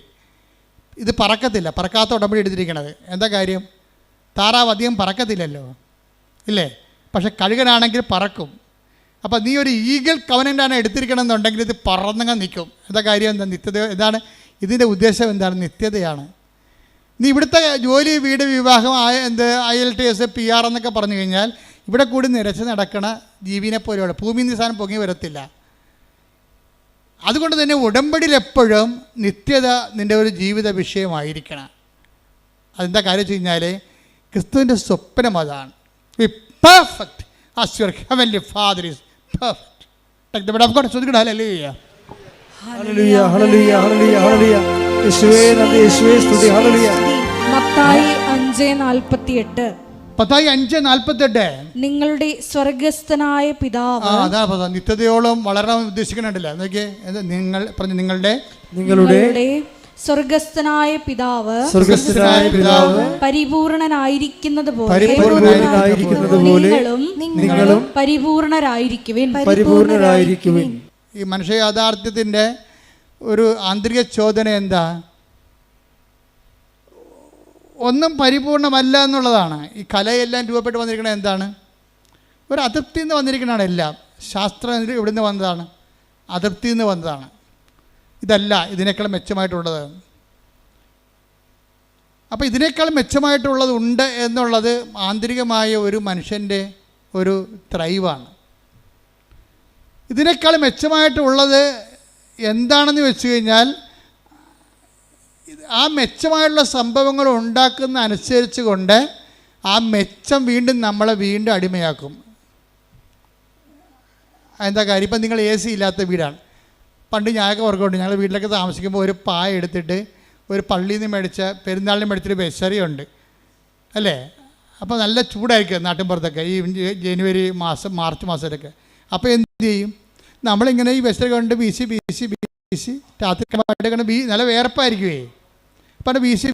ഇത് പറക്കത്തില്ല. പറക്കാത്ത ഉടമ്പടി എടുത്തിരിക്കണത്. എന്താ കാര്യം? താറാവ് അധികം പറക്കത്തില്ലല്ലോ, ഇല്ലേ? പക്ഷെ കഴുകനാണെങ്കിൽ പറക്കും. അപ്പോൾ നീ ഒരു ഈഗിൾ കവനൻ്റാണ് എടുത്തിരിക്കണം എന്നുണ്ടെങ്കിൽ ഇത് പറന്നങ്ങ് നിൽക്കും. എന്താ കാര്യം? എന്താ? നിത്യത. എന്താണ് ഇതിൻ്റെ ഉദ്ദേശം? എന്താണ്? നിത്യതയാണ്. നീ ഇവിടുത്തെ ജോലി, വീട്, വിവാഹം, IELTS, PR എന്നൊക്കെ പറഞ്ഞു കഴിഞ്ഞാൽ ഇവിടെ കൂടി നിരച്ച് നടക്കണ ജീവിനെ പോലെയുള്ള ഭൂമി നിസാനം പൊങ്ങി വരത്തില്ല. അതുകൊണ്ട് തന്നെ ഉടമ്പടിയിൽ എപ്പോഴും നിത്യത നിൻ്റെ ഒരു ജീവിത വിഷയമായിരിക്കണം. അതെന്താ കാര്യം വെച്ച് കഴിഞ്ഞാൽ ക്രിസ്തുവിൻ്റെ സ്വപ്നം അതാണ്. Be perfect as your heavenly father is perfect. Take the word of God. ശ്രദ്ധിക്കട്ടെ. ഹല്ലേലൂയ, ഹല്ലേലൂയ, ഹല്ലേലൂയ, ഹല്ലേലൂയ, ഹല്ലേലൂയ. യേശുവേ നന്ദി, യേശുവേ സ്തുതി. ഹല്ലേലൂയ. മത്തായി 5:48. മത്തായി 5:48 നിങ്ങളുടെ സ്വർഗസ്ഥനായ പിതാവ്. അതാ നിത്യതയോളം വളരാൻ ഉദ്ദേശിക്കണില്ല. നോക്കിയേ, നിങ്ങൾ പറഞ്ഞു നിങ്ങളുടെ സ്വർഗസ്ഥനായ പിതാവ് പരിപൂർണനായിരിക്കുന്നത് പോലെ നിങ്ങളും പരിപൂർണരായിരിക്കുവിൻ. ഈ മനുഷ്യ യാഥാർത്ഥ്യത്തിൻ്റെ ഒരു ആന്തരിക ചോദന എന്താ? ഒന്നും പരിപൂർണമല്ല എന്നുള്ളതാണ്. ഈ കലയെല്ലാം രൂപപ്പെട്ട് വന്നിരിക്കുന്നത് എന്താണ്? ഒരു അതൃപ്തിയിൽ നിന്ന് വന്നിരിക്കുന്നതാണ് എല്ലാം. ശാസ്ത്രം ഇവിടെ നിന്ന് വന്നതാണ്, അതൃപ്തിയിൽ നിന്ന് വന്നതാണ്. ഇതല്ല ഇതിനേക്കാൾ മെച്ചമായിട്ടുള്ളത്. അപ്പോൾ ഇതിനേക്കാൾ മെച്ചമായിട്ടുള്ളത് ഉണ്ട് എന്നുള്ളത് ആന്തരികമായ ഒരു മനുഷ്യൻ്റെ ഒരു ത്രൈവാണ്. ഇതിനേക്കാൾ മെച്ചമായിട്ടുള്ളത് എന്താണെന്ന് വെച്ച് കഴിഞ്ഞാൽ ആ മെച്ചമായിട്ടുള്ള സംഭവങ്ങൾ ഉണ്ടാക്കുന്ന അനുസരിച്ച് കൊണ്ട് ആ മെച്ചം വീണ്ടും നമ്മളെ വീണ്ടും അടിമയാക്കും. എന്താ കാര്യം? ഇപ്പം നിങ്ങൾ AC ഇല്ലാത്ത വീടാണ്. പണ്ട് ഞാനൊക്കെ ഓർക്കുന്നുണ്ട്, ഞങ്ങൾ വീട്ടിലൊക്കെ താമസിക്കുമ്പോൾ ഒരു പായ എടുത്തിട്ട് ഒരു പള്ളിയിൽ നിന്ന് മേടിച്ച പെരുന്നാളിന് മേടിച്ചൊരു ബെസറിയുണ്ട് അല്ലേ? അപ്പോൾ നല്ല ചൂടായിരിക്കും നാട്ടിൻപുറത്തൊക്കെ ഈ ജനുവരി മാസം മാർച്ച് മാസത്തിലൊക്കെ. അപ്പോൾ എന്ത് ചെയ്യും? നമ്മളിങ്ങനെ ഈ ബെസറി കൊണ്ട് വീശി രാത്രി കൊണ്ട് നല്ല വേർപ്പായിരിക്കുമേ. അപ്പം വീശി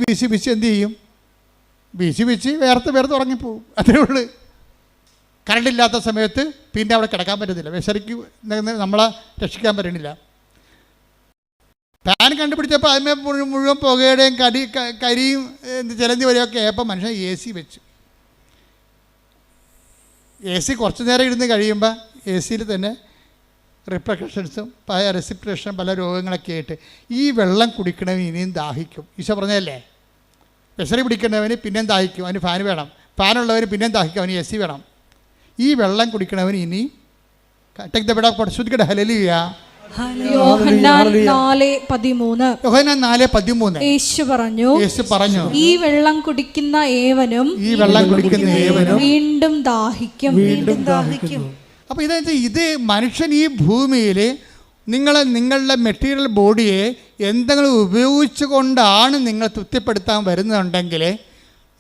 എന്ത് ചെയ്യും? വീശി വേർത്ത് ഉറങ്ങിപ്പോവും. അതേ ഉള്ളൂ. കറണ്ടില്ലാത്ത സമയത്ത് പിന്നെ അവിടെ കിടക്കാൻ പറ്റത്തില്ല. ബെസറിക്ക് നമ്മളെ രക്ഷിക്കാൻ പറ്റണില്ല. ഫാൻ കണ്ടുപിടിച്ചപ്പോൾ അതിന്മേ മുഴുവൻ പുകയുടെയും കരിയും ചിലന്തി വരെയൊക്കെ ആയപ്പോൾ മനുഷ്യൻ AC വെച്ചു. AC കുറച്ച് നേരം ഇരുന്ന് കഴിയുമ്പോൾ AC തന്നെ റിപ്രക്കഷൻസും റെസിപ്രേഷനും പല രോഗങ്ങളൊക്കെ ആയിട്ട് ഈ വെള്ളം കുടിക്കണവന് ഇനിയും ദാഹിക്കും. ഈശോ പറഞ്ഞതല്ലേ, ബെസറി പിടിക്കുന്നവന് പിന്നെയും ദാഹിക്കും, അവന് ഫാൻ വേണം. ഫാനുള്ളവന് പിന്നെയും ദാഹിക്കും, അവന് AC വേണം. ഈ വെള്ളം കുടിക്കണവന് ഇനി യോഹന്നാൻ 4:13 യേശു പറഞ്ഞു, ഈ വെള്ളം കുടിക്കുന്ന ഏവനും വീണ്ടും ദാഹിക്കും. അപ്പോൾ ഇത് മനുഷ്യൻ ഈ ഭൂമിയിൽ നിങ്ങളുടെ മെറ്റീരിയൽ ബോഡിയെ എന്തെങ്കിലും ഉപയോഗിച്ചു കൊണ്ടാണ് നിങ്ങൾ തൃപ്തിപ്പെടുത്താൻ വരുന്നുണ്ടെങ്കിൽ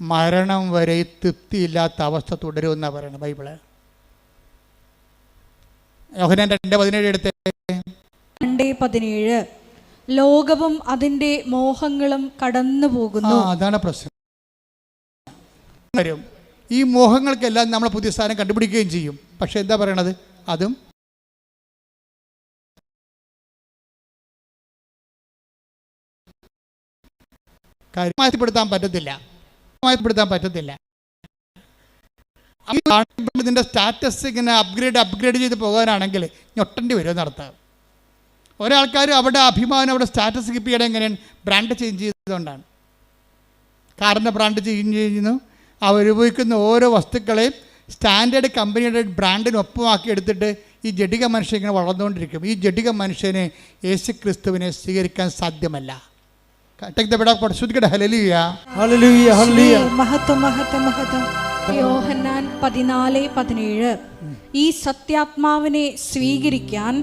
മരണം വരെ തൃപ്തിയില്ലാത്ത അവസ്ഥ തുടരുമെന്നാണ് പറയുന്നത് ബൈബിള്. യോഹന്നാൻ 2:17 എടുത്ത് 2:17 ലോകവും അതിൻ്റെ മോഹങ്ങളും കടന്നു പോകുന്നു. അതാണ് പ്രശ്നം. ഈ മോഹങ്ങൾക്കെല്ലാം നമ്മൾ പുതിയ സ്ഥാനം കണ്ടുപിടിക്കുകയും ചെയ്യും. പക്ഷെ എന്താ പറയണത്? അതും കാര്യമായപ്പെടുത്താൻ പറ്റത്തില്ല. ഇതിൻ്റെ സ്റ്റാറ്റസ് ഇങ്ങനെ അപ്ഗ്രേഡ് ചെയ്ത് പോകാനാണെങ്കിൽ ഞൊട്ടേണ്ടി വരും നടത്താം. ഒരാൾക്കാർ അവിടെ അഭിമാനം അവിടെ സ്റ്റാറ്റസ് കീപ്പ് ചെയ്യണം. എങ്ങനെയാണ്? ബ്രാൻഡ് ചേഞ്ച് ചെയ്തുകൊണ്ടാണ്. കാറിൻ്റെ ബ്രാൻഡ് ചേഞ്ച് ചെയ്യുന്നു. അവർ ഉപയോഗിക്കുന്ന ഓരോ വസ്തുക്കളെയും സ്റ്റാൻഡേർഡ് കമ്പനിയുടെ ബ്രാൻഡിനൊപ്പമാക്കി എടുത്തിട്ട് ഈ ജഡിക മനുഷ്യൻ ഇങ്ങനെ വളർന്നുകൊണ്ടിരിക്കും. ഈ ജഡിക മനുഷ്യനെ യേശു ക്രിസ്തുവിനെ സ്വീകരിക്കാൻ സാധ്യമല്ല. യോഹന്നാൻ 14:17 ഈ സത്യാത്മാവിനെ സ്വീകരിക്കാൻ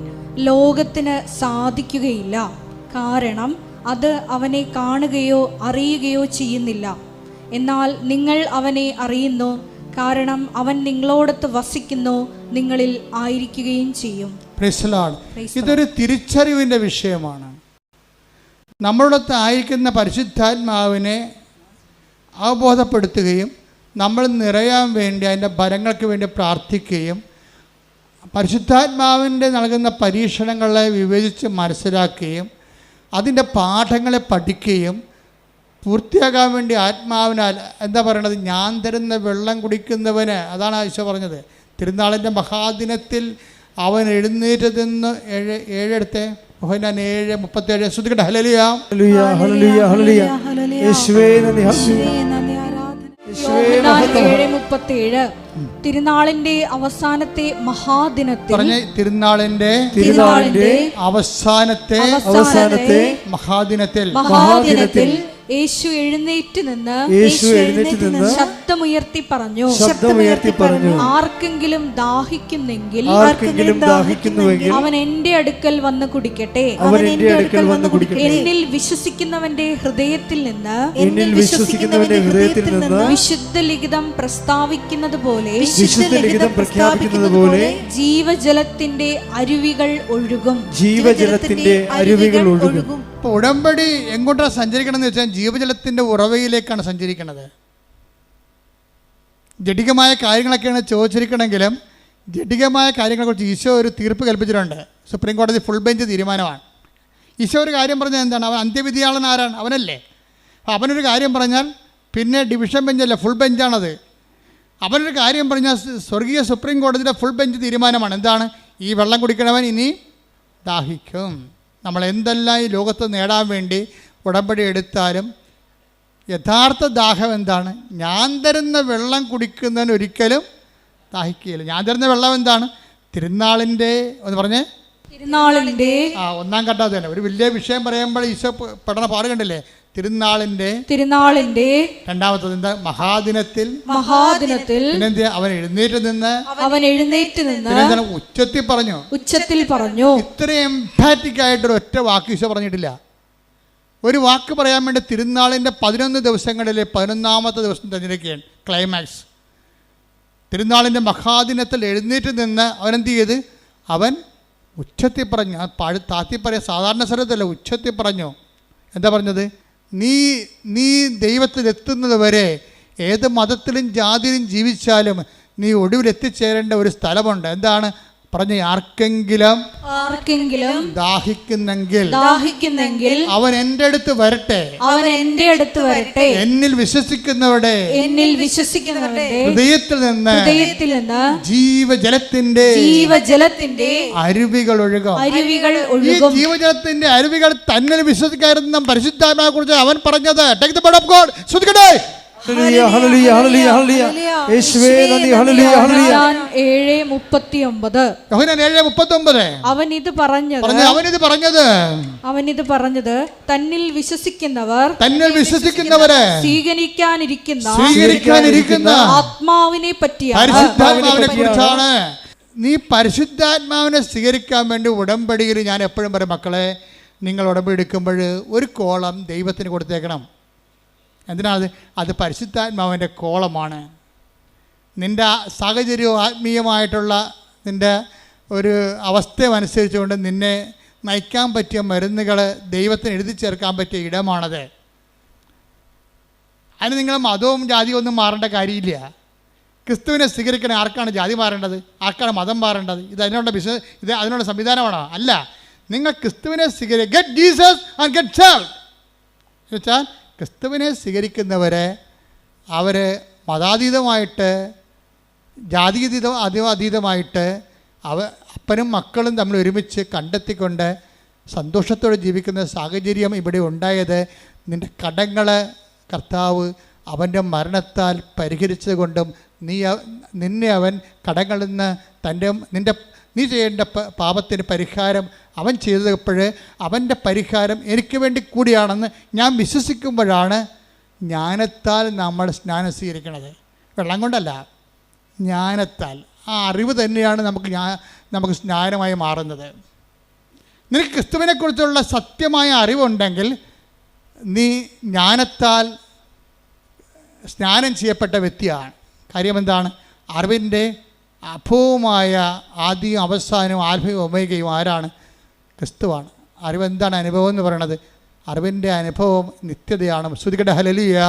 ലോകത്തിന് സാധിക്കുകയില്ല, കാരണം അത് അവനെ കാണുകയോ അറിയുകയോ ചെയ്യുന്നില്ല. എന്നാൽ നിങ്ങൾ അവനെ അറിയുന്നു, കാരണം അവൻ നിങ്ങളോടൊത്ത് വസിക്കുന്നു, നിങ്ങളിൽ ആയിരിക്കുകയും ചെയ്യും. ഇതൊരു തിരിച്ചറിവിൻ്റെ വിഷയമാണ്. നമ്മളോടൊത്ത് ആയിരിക്കുന്ന പരിശുദ്ധാത്മാവിനെ അവബോധപ്പെടുത്തുകയും നമ്മൾ നിറയാൻ വേണ്ടി അതിൻ്റെ ഫലങ്ങൾക്ക് വേണ്ടി പ്രാർത്ഥിക്കുകയും പരിശുദ്ധാത്മാവിൻ്റെ നൽകുന്ന പരീക്ഷണങ്ങളെ വിവേചിച്ച് മനസ്സിലാക്കുകയും അതിൻ്റെ പാഠങ്ങളെ പഠിക്കുകയും പൂർത്തിയാകാൻ വേണ്ടി ആത്മാവിനാൽ എന്താ പറയണത്? ഞാൻ തരുന്ന വെള്ളം കുടിക്കുന്നവന്, അതാണ് ഈശോ പറഞ്ഞത്. തിരുനാളിൻ്റെ മഹാദിനത്തിൽ അവൻ എഴുന്നേറ്റതെന്ന് 7 യോഹന്നാൻ 7:37 ശ്രുതികട്ടെ. ഹല്ലേലൂയ ഹല്ലേലൂയ ഹല്ലേലൂയ യേശുവേ നന്ദി. യോഹന്നാൻ 7:37 തിരുനാളിന്റെ അവസാനത്തെ മഹാദിനത്തിൽ തിരുനാളിന്റെ അവസാനത്തെ മഹാദിനത്തിൽ യേശു എഴുന്നേറ്റ് നിന്ന് ശബ്ദമുയർത്തി പറഞ്ഞു, ആർക്കെങ്കിലും ദാഹിക്കുന്നെങ്കിൽ അവൻ എന്റെ അടുക്കൽ വന്ന് കുടിക്കട്ടെ. എന്നിൽ വിശ്വസിക്കുന്നവന്റെ ഹൃദയത്തിൽ നിന്ന് വിശുദ്ധ ലിഖിതം പ്രസ്താവിക്കുന്നത് പോലെ ജീവജലത്തിന്റെ അരുവികൾ ഒഴുകും. ഇപ്പൊ ഉടമ്പടി എങ്ങോട്ടാണ് സഞ്ചരിക്കണം എന്ന് വെച്ചാൽ ജീവജലത്തിന്റെ ഉറവയിലേക്കാണ് സഞ്ചരിക്കുന്നത്. ജഡികമായ കാര്യങ്ങളൊക്കെയാണ് ചോദിച്ചിരിക്കണമെങ്കിലും ജഡികമായ കാര്യങ്ങളെക്കുറിച്ച് ഈശോ ഒരു തീർപ്പ് കൽപ്പിച്ചിട്ടുണ്ട്. സുപ്രീം കോടതി ഫുൾ ബെഞ്ച് തീരുമാനമാണ്. ഈശോ ഒരു കാര്യം പറഞ്ഞാൽ എന്താണ്? അവൻ അന്ത്യവിധിയാളൻ ആരാണ്? അവനല്ലേ. അവനൊരു കാര്യം പറഞ്ഞാൽ പിന്നെ ഡിവിഷൻ ബെഞ്ചല്ല, ഫുൾ ബെഞ്ചാണത്. അവനൊരു കാര്യം പറഞ്ഞാൽ സ്വർഗീയ സുപ്രീം കോടതിയുടെ ഫുൾ ബെഞ്ച് തീരുമാനമാണ്. എന്താണ്? ഈ വെള്ളം കുടിക്കണവൻ ഇനി ദാഹിക്കും. നമ്മൾ എന്തെല്ലാം ഈ ലോകത്ത് നേടാൻ വേണ്ടി ഉടമ്പടി എടുത്താലും യഥാർത്ഥ ദാഹം എന്താണ്? ഞാൻ തരുന്ന വെള്ളം കുടിക്കുന്നതിന് ഒരിക്കലും ദാഹിക്കുകയില്ല. ഞാൻ തരുന്ന വെള്ളം എന്താണ്? തിരുനാളിൻ്റെ ഒന്ന് പറഞ്ഞേ, തിരുനാളിൻ്റെ ഒന്നാം ഘട്ടം തന്നെ. ഒരു വലിയ വിഷയം പറയുമ്പോൾ ഈശോ പഠന പാട് കണ്ടില്ലേ? തിരുനാളിൻ്റെ രണ്ടാമത്തത് എന്താ? മഹാദിനത്തിൽ അവൻ എഴുന്നേറ്റ് നിന്ന് ഉച്ചത്തിൽ പറഞ്ഞു. ഇത്രയും എംഫാറ്റിക് ആയിട്ടൊരു ഒറ്റ വാക്ക് ഈശോ പറഞ്ഞിട്ടില്ല. ഒരു വാക്ക് പറയാൻ വേണ്ടി തിരുനാളിൻ്റെ 11 ദിവസങ്ങളിൽ 11ാമത്തെ ദിവസം തിരഞ്ഞെടുക്കുകയാണ് ക്ലൈമാക്സ്. തിരുനാളിൻ്റെ മഹാദിനത്തിൽ എഴുന്നേറ്റ് നിന്ന് അവൻ എന്ത് ചെയ്ത്? അവൻ ഉച്ചത്തിൽ പറഞ്ഞു. താത്തി പറയാൻ സാധാരണ സ്ഥലത്തല്ല, ഉച്ചത്തിൽ പറഞ്ഞു. എന്താ പറഞ്ഞത്? നീ ദൈവത്തിലെത്തുന്നത് വരെ ഏത് മതത്തിലും ജാതിയിലും ജീവിച്ചാലും നീ ഒടുവിൽ എത്തിച്ചേരേണ്ട ഒരു സ്ഥലമുണ്ട്. എന്താണ് പറഞ്ഞ? ആർക്കെങ്കിലും ദാഹിക്കുന്നെങ്കിൽ അവൻ എൻ്റെ അടുത്ത് വരട്ടെ. എന്നിൽ വിശ്വസിക്കുന്നവരുടെ ഹൃദയത്തിൽ നിന്ന് ജീവജലത്തിന്റെ അരുവികൾ ഒഴുകും. ഈ ജീവജലത്തിന്റെ അരുവികൾ തന്നിൽ വിശ്വസിക്കാതിരുന്ന പരിശുദ്ധാത്മാവിനെ കുറിച്ച് അവൻ പറഞ്ഞത്. Take the word of God. ശ്രദ്ധിക്കട്ടെ. അവൻ ഇത് പറഞ്ഞത് തന്നിൽ വിശ്വസിക്കുന്നവരെ സ്വീകരിക്കാനിരിക്കുന്ന ആത്മാവിനെ പറ്റിയാണ്. നീ പരിശുദ്ധാത്മാവിനെ സ്വീകരിക്കാൻ വേണ്ടി ഉടമ്പടിയിൽ ഞാൻ എപ്പോഴും പറയും, മക്കളെ, നിങ്ങൾ ഉടമ്പടി എടുക്കുമ്പോൾ ഒരു കോളം ദൈവത്തിന് കൊടുത്തേക്കണം. എന്തിനാണ്? അത് പരിശുദ്ധാത്മാവിൻ്റെ കോളമാണ്. നിൻ്റെ സാഹചര്യവും ആത്മീയമായിട്ടുള്ള നിൻ്റെ ഒരു അവസ്ഥയനുസരിച്ചുകൊണ്ട് നിന്നെ നയിക്കാൻ പറ്റിയ മരുന്നുകൾ ദൈവത്തിന് എഴുതി ചേർക്കാൻ പറ്റിയ ഇടമാണത്. അതിന് നിങ്ങൾ മതവും ജാതിയും ഒന്നും മാറേണ്ട കാര്യമില്ല. ക്രിസ്തുവിനെ സ്വീകരിക്കണ ആർക്കാണ് ജാതി മാറേണ്ടത്? ആർക്കാണ് മതം മാറേണ്ടത്? ഇത് അതിനുള്ള സംവിധാനമാണോ? അല്ല. നിങ്ങൾ ക്രിസ്തുവിനെ get Jesus and get saved എന്ന് വെച്ചാൽ ക്രിസ്തുവിനെ സ്വീകരിക്കുന്നവരെ അവർ മതാതീതമായിട്ട് അതീതമായിട്ട് അപ്പനും മക്കളും തമ്മിൽ ഒരുമിച്ച് കണ്ടെത്തിക്കൊണ്ട് സന്തോഷത്തോടെ ജീവിക്കുന്ന സാഹചര്യം ഇവിടെ ഉണ്ടായത് നിൻ്റെ കടങ്ങൾ കർത്താവ് അവൻ്റെ മരണത്താൽ പരിഹരിച്ചത് കൊണ്ടും നിന്നെ അവൻ കടങ്ങളിൽ നിന്ന് നീ ചെയ്യേണ്ട പാപത്തിന് പരിഹാരം അവൻ ചെയ്തപ്പോൾ അവൻ്റെ പരിഹാരം എനിക്ക് വേണ്ടി കൂടിയാണെന്ന് ഞാൻ വിശ്വസിക്കുമ്പോഴാണ് ജ്ഞാനത്താൽ നമ്മൾ സ്നാനം സ്വീകരിക്കുന്നത്. വെള്ളം കൊണ്ടല്ല, ജ്ഞാനത്താൽ. ആ അറിവ് തന്നെയാണ് നമുക്ക് സ്നാനമായി മാറുന്നത്. നിനക്ക് ക്രിസ്തുവിനെക്കുറിച്ചുള്ള സത്യമായ അറിവുണ്ടെങ്കിൽ നീ ജ്ഞാനത്താൽ സ്നാനം ചെയ്യപ്പെട്ട വ്യക്തിയാണ്. കാര്യം എന്താണ്? അറിവിൻ്റെ അഭവമായ ആദ്യവും അവസാനവും ആൽഫയും ഒമേഗയും ആരാണ്? ക്രിസ്തുവാണ്. അറിവ് എന്താണ്? അനുഭവം എന്ന് പറയണത്. അറിവിൻ്റെ അനുഭവം നിത്യതയാണ്. ശ്രുതികട്ടെ. ഹല്ലേലൂയ.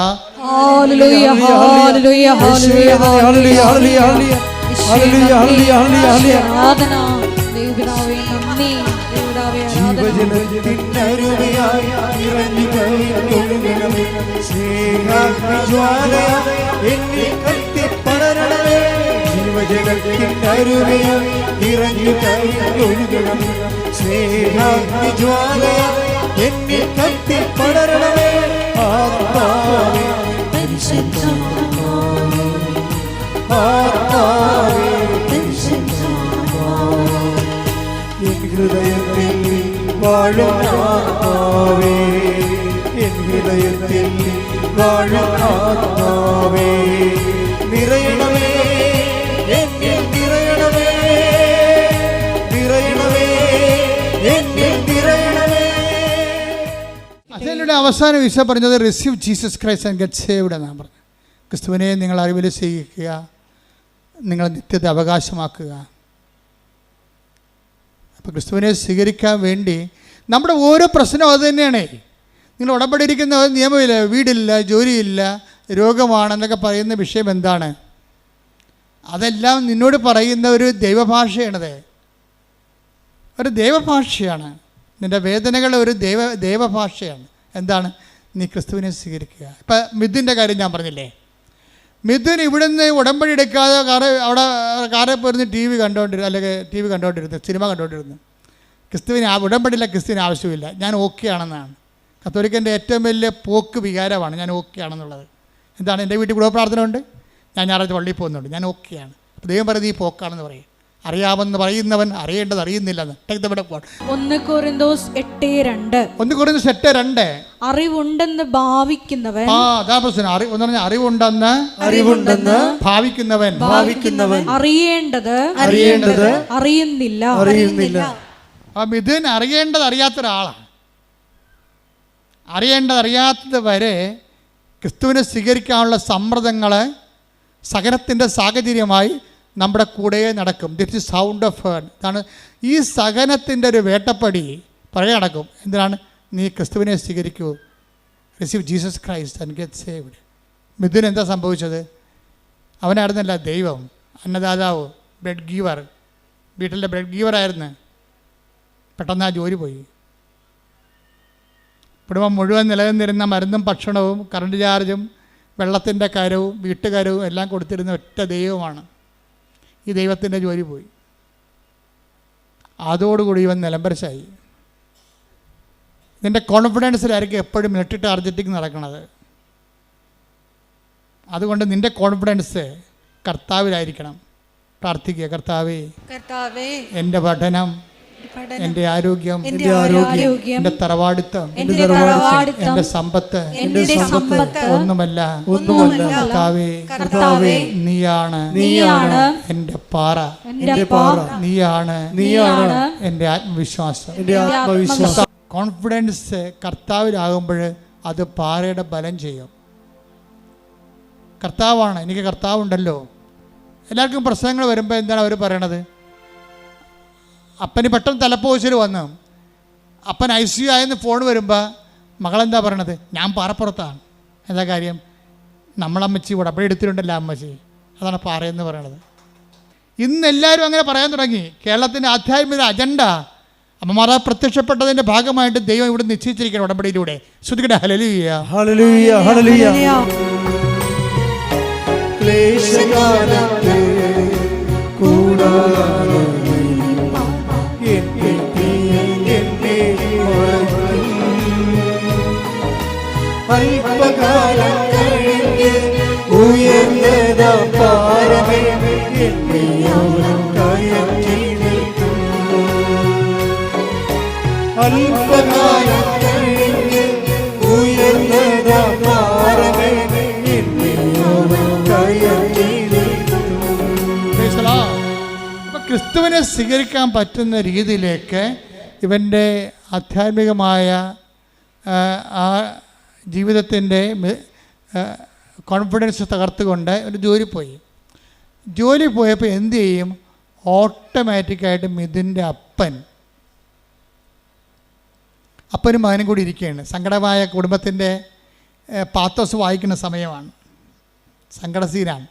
ഹൃദയത്തിൽ വാഴും ആത്മാവേ, എൻ ഹൃദയത്തിൽ വാഴും ആത്മാവേ നിറയണമേ എന്നിൽ നിറയണമേ നിറയണമേ എന്നിൽ നിറയണമേ. അതിലൂടെ അവസാനം ഈശോ പറഞ്ഞത് receive Jesus Christ and get saved എന്നാണ് പറഞ്ഞത്. ക്രിസ്തുവിനെ നിങ്ങൾ അറിവിൽ സ്വീകരിക്കുക, നിങ്ങൾ നിത്യത അവകാശമാക്കുക. അപ്പോൾ ക്രിസ്തുവിനെ സ്വീകരിക്കാൻ വേണ്ടി നമ്മുടെ ഓരോ പ്രശ്നവും അത് തന്നെയാണ്. നിങ്ങൾ ഉടമ്പടിയിരിക്കുന്ന നിയമമില്ല, വീടില്ല, ജോലിയില്ല, രോഗമാണെന്നൊക്കെ പറയുന്ന വിഷയം എന്താണ്? അതെല്ലാം നിന്നോട് പറയുന്ന ഒരു ദൈവഭാഷയാണത്, ഒരു ദൈവഭാഷയാണ്. നിൻ്റെ വേദനകൾ ഒരു ദൈവഭാഷയാണ്. എന്താണ്? നീ ക്രിസ്തുവിനെ സ്വീകരിക്കുക. ഇപ്പം മിഥുൻ്റെ കാര്യം ഞാൻ പറഞ്ഞില്ലേ, മിഥുൻ ഇവിടുന്ന് ഉടമ്പടി എടുക്കാതെ കാറിൽ പോയിരുന്ന് ടി വി കണ്ടുകൊണ്ടിരുന്നു, സിനിമ കണ്ടുകൊണ്ടിരുന്നു. ക്രിസ്തുവിന് ഉടമ്പടിയില്ല, ക്രിസ്തുവിന് ആവശ്യമില്ല, ഞാൻ ഓക്കെ ആണെന്നാണ്. കത്തോലിക്കൻ്റെ ഏറ്റവും വലിയ പോക്ക് വികാരമാണ് ഞാൻ ഓക്കെ ആണെന്നുള്ളത്. എന്താണ്? എൻ്റെ വീട്ടിൽ കുടുംബപ്രാർത്ഥന ഉണ്ട്, ഞാൻ ഞായറാഴ്ച പള്ളിയിൽ പോകുന്നുണ്ട്, ഞാൻ ഓക്കെയാണ്. അപ്പോൾ ദൈവം പറയുന്നത് ഈ പോക്കാണെന്ന് പറയും. അറിയാമെന്ന് പറയുന്നവൻ അറിയേണ്ടത് അറിയുന്നില്ലെന്ന്. 1 കൊരിന്തോസ് 8:2 അറിവുണ്ടെന്ന് ഭാവിക്കുന്നവൻ അറിവുണ്ടെന്ന് ഭാവിക്കുന്നവൻ അറിയേണ്ടത് അറിയുന്നില്ല. ആ മിഥുൻ അറിയേണ്ടത് അറിയാത്ത ഒരാളാണ്. അറിയേണ്ടത് അറിയാത്തത് വരെ ക്രിസ്തുവിനെ സ്വീകരിക്കാനുള്ള സമ്മർദ്ദങ്ങൾ സഹനത്തിൻ്റെ സാഹചര്യമായി നമ്മുടെ കൂടെ നടക്കും. This is sound of heard. ഇതാണ് ഈ സഹനത്തിൻ്റെ ഒരു വേട്ടപ്പടി പുറകെ നടക്കും. എന്തിനാണ്? നീ ക്രിസ്തുവിനെ സ്വീകരിക്കൂ, receive Jesus Christ and get saved. Mithun എന്താ സംഭവിച്ചത്? അവനായിരുന്നല്ല ദൈവം, അന്നദാതാവ്, ബ്രെഡ് ഗീവർ, വീട്ടിലെ ബ്രെഡ് ഗീവറായിരുന്നു. പെട്ടെന്ന് ആ ജോലി പോയി. കുടുംബം മുഴുവൻ നിലനിന്നിരുന്ന മരുന്നും ഭക്ഷണവും കറണ്ട് ചാർജും വെള്ളത്തിൻ്റെ കരവും വീട്ടുകരവും എല്ലാം കൊടുത്തിരുന്ന ഒറ്റ ദൈവമാണ്. ഈ ദൈവത്തിൻ്റെ ജോലി പോയി. അതോടുകൂടി ഇവൻ നിലംപരിശായി. നിൻ്റെ കോൺഫിഡൻസിലായിരിക്കും എപ്പോഴും മിലിറ്ററി ടാർഗറ്റിംഗ് നടക്കുന്നത്. അതുകൊണ്ട് നിൻ്റെ കോൺഫിഡൻസ് കർത്താവിലായിരിക്കണം. പ്രാർത്ഥിക്കുക, കർത്താവേ എൻ്റെ പഠനം, എൻ്റെ ആരോഗ്യം, എൻ്റെ തറവാടിത്തം, എൻ്റെ സമ്പത്ത് ഒന്നുമല്ല. കർത്താവേ നീയാണ് എൻ്റെ പാറ, നീയാണ് എൻ്റെ ആത്മവിശ്വാസം. കോൺഫിഡൻസ് കർത്താവിലാകുമ്പോൾ അത് പാറയുടെ ബലം ചെയ്യും. കർത്താവാണ്, എനിക്ക് കർത്താവുണ്ടല്ലോ. എല്ലാവർക്കും പ്രശ്നങ്ങൾ വരുമ്പോൾ എന്താണ് അവർ പറയണത്? അപ്പന് പെട്ടെന്ന് തലപ്പോശൽ വന്നു, അപ്പൻ ICU ആയെന്ന് ഫോൺ വരുമ്പോൾ മകളെന്താ പറയണത്? ഞാൻ പാറപ്പുറത്താണ്. എന്താ കാര്യം? നമ്മളമ്മച്ചി ഇവിടെ അവിടെ എടുത്തിട്ടുണ്ടല്ലോ അമ്മച്ചി, അതാണ് പാറയെന്ന് പറയണത്. ഇന്നെല്ലാവരും അങ്ങനെ പറയാൻ തുടങ്ങി. കേരളത്തിൻ്റെ ആധ്യാത്മിക അജണ്ട അമ്മമാരെ പ്രത്യക്ഷപ്പെട്ടതിൻ്റെ ഭാഗമായിട്ട് ദൈവം ഇവിടെ നിശ്ചയിച്ചിരിക്കണം ഉടമ്പടിയിലൂടെ. ശ്രുതിക്കട്ടെ, ഹല്ലേലൂയ ഹല്ലേലൂയ ഹല്ലേലൂയ. ക്ലേശകാലത്തെ കൂടാതെ അല്പകാലം കഴിഞ്ഞ് ഉയർന്നതാ പാറമേ അല്പകാലം കഴിഞ്ഞ് ഉയർന്നതാ പാറമേ. ക്രിസ്തുവിനെ സ്വീകരിക്കാൻ പറ്റുന്ന രീതിയിലേക്ക് ഇവൻ്റെ ആധ്യാത്മികമായ ആ ജീവിതത്തിൻ്റെ കോൺഫിഡൻസ് തകർത്തുകൊണ്ട് ഒരു ജോലി പോയപ്പോൾ എന്ത് ചെയ്യും? ഓട്ടോമാറ്റിക്കായിട്ട് മിഥുൻ്റെ അപ്പനും മകനും കൂടി ഇരിക്കുകയാണ്. സങ്കടമായ കുടുംബത്തിൻ്റെ പാത്തോസ് വായിക്കുന്ന സമയമാണ്, സങ്കട സീനാണ്.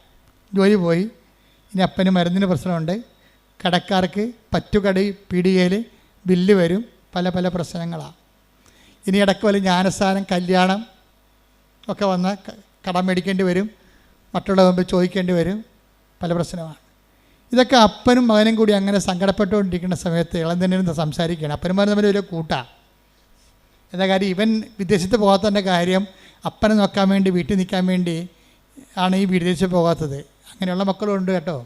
ജോലി പോയി, ഇനി അപ്പന് മരുന്നിന് പ്രശ്നമുണ്ട്, കടക്കാർക്ക് പറ്റുകടി പീടികയിൽ ബില്ല് വരും, പല പല പ്രശ്നങ്ങളാണ്. ഇനി ഇടയ്ക്ക് വല്ല ജ്ഞാനസ്ഥാനം, കല്യാണം ഒക്കെ വന്ന് കടം മേടിക്കേണ്ടി വരും, മറ്റുള്ള മുമ്പ് ചോദിക്കേണ്ടി വരും, പല പ്രശ്നമാണ്. ഇതൊക്കെ അപ്പനും മകനും കൂടി അങ്ങനെ സങ്കടപ്പെട്ടുകൊണ്ടിരിക്കുന്ന സമയത്ത് ഇളം തന്നെ ഇരുന്ന് സംസാരിക്കുകയാണ്. അപ്പനും തമ്മിൽ ഒരു കൂട്ടാണ്. എന്താ കാര്യം? ഇവൻ വിദേശത്ത് പോകാത്തതിൻ്റെ കാര്യം അപ്പനെ നോക്കാൻ വേണ്ടി, വീട്ടിൽ നിൽക്കാൻ വേണ്ടി ആണ് ഈ വിദേശത്ത് പോകാത്തത്. അങ്ങനെയുള്ള മക്കളുണ്ട് കേട്ടോ.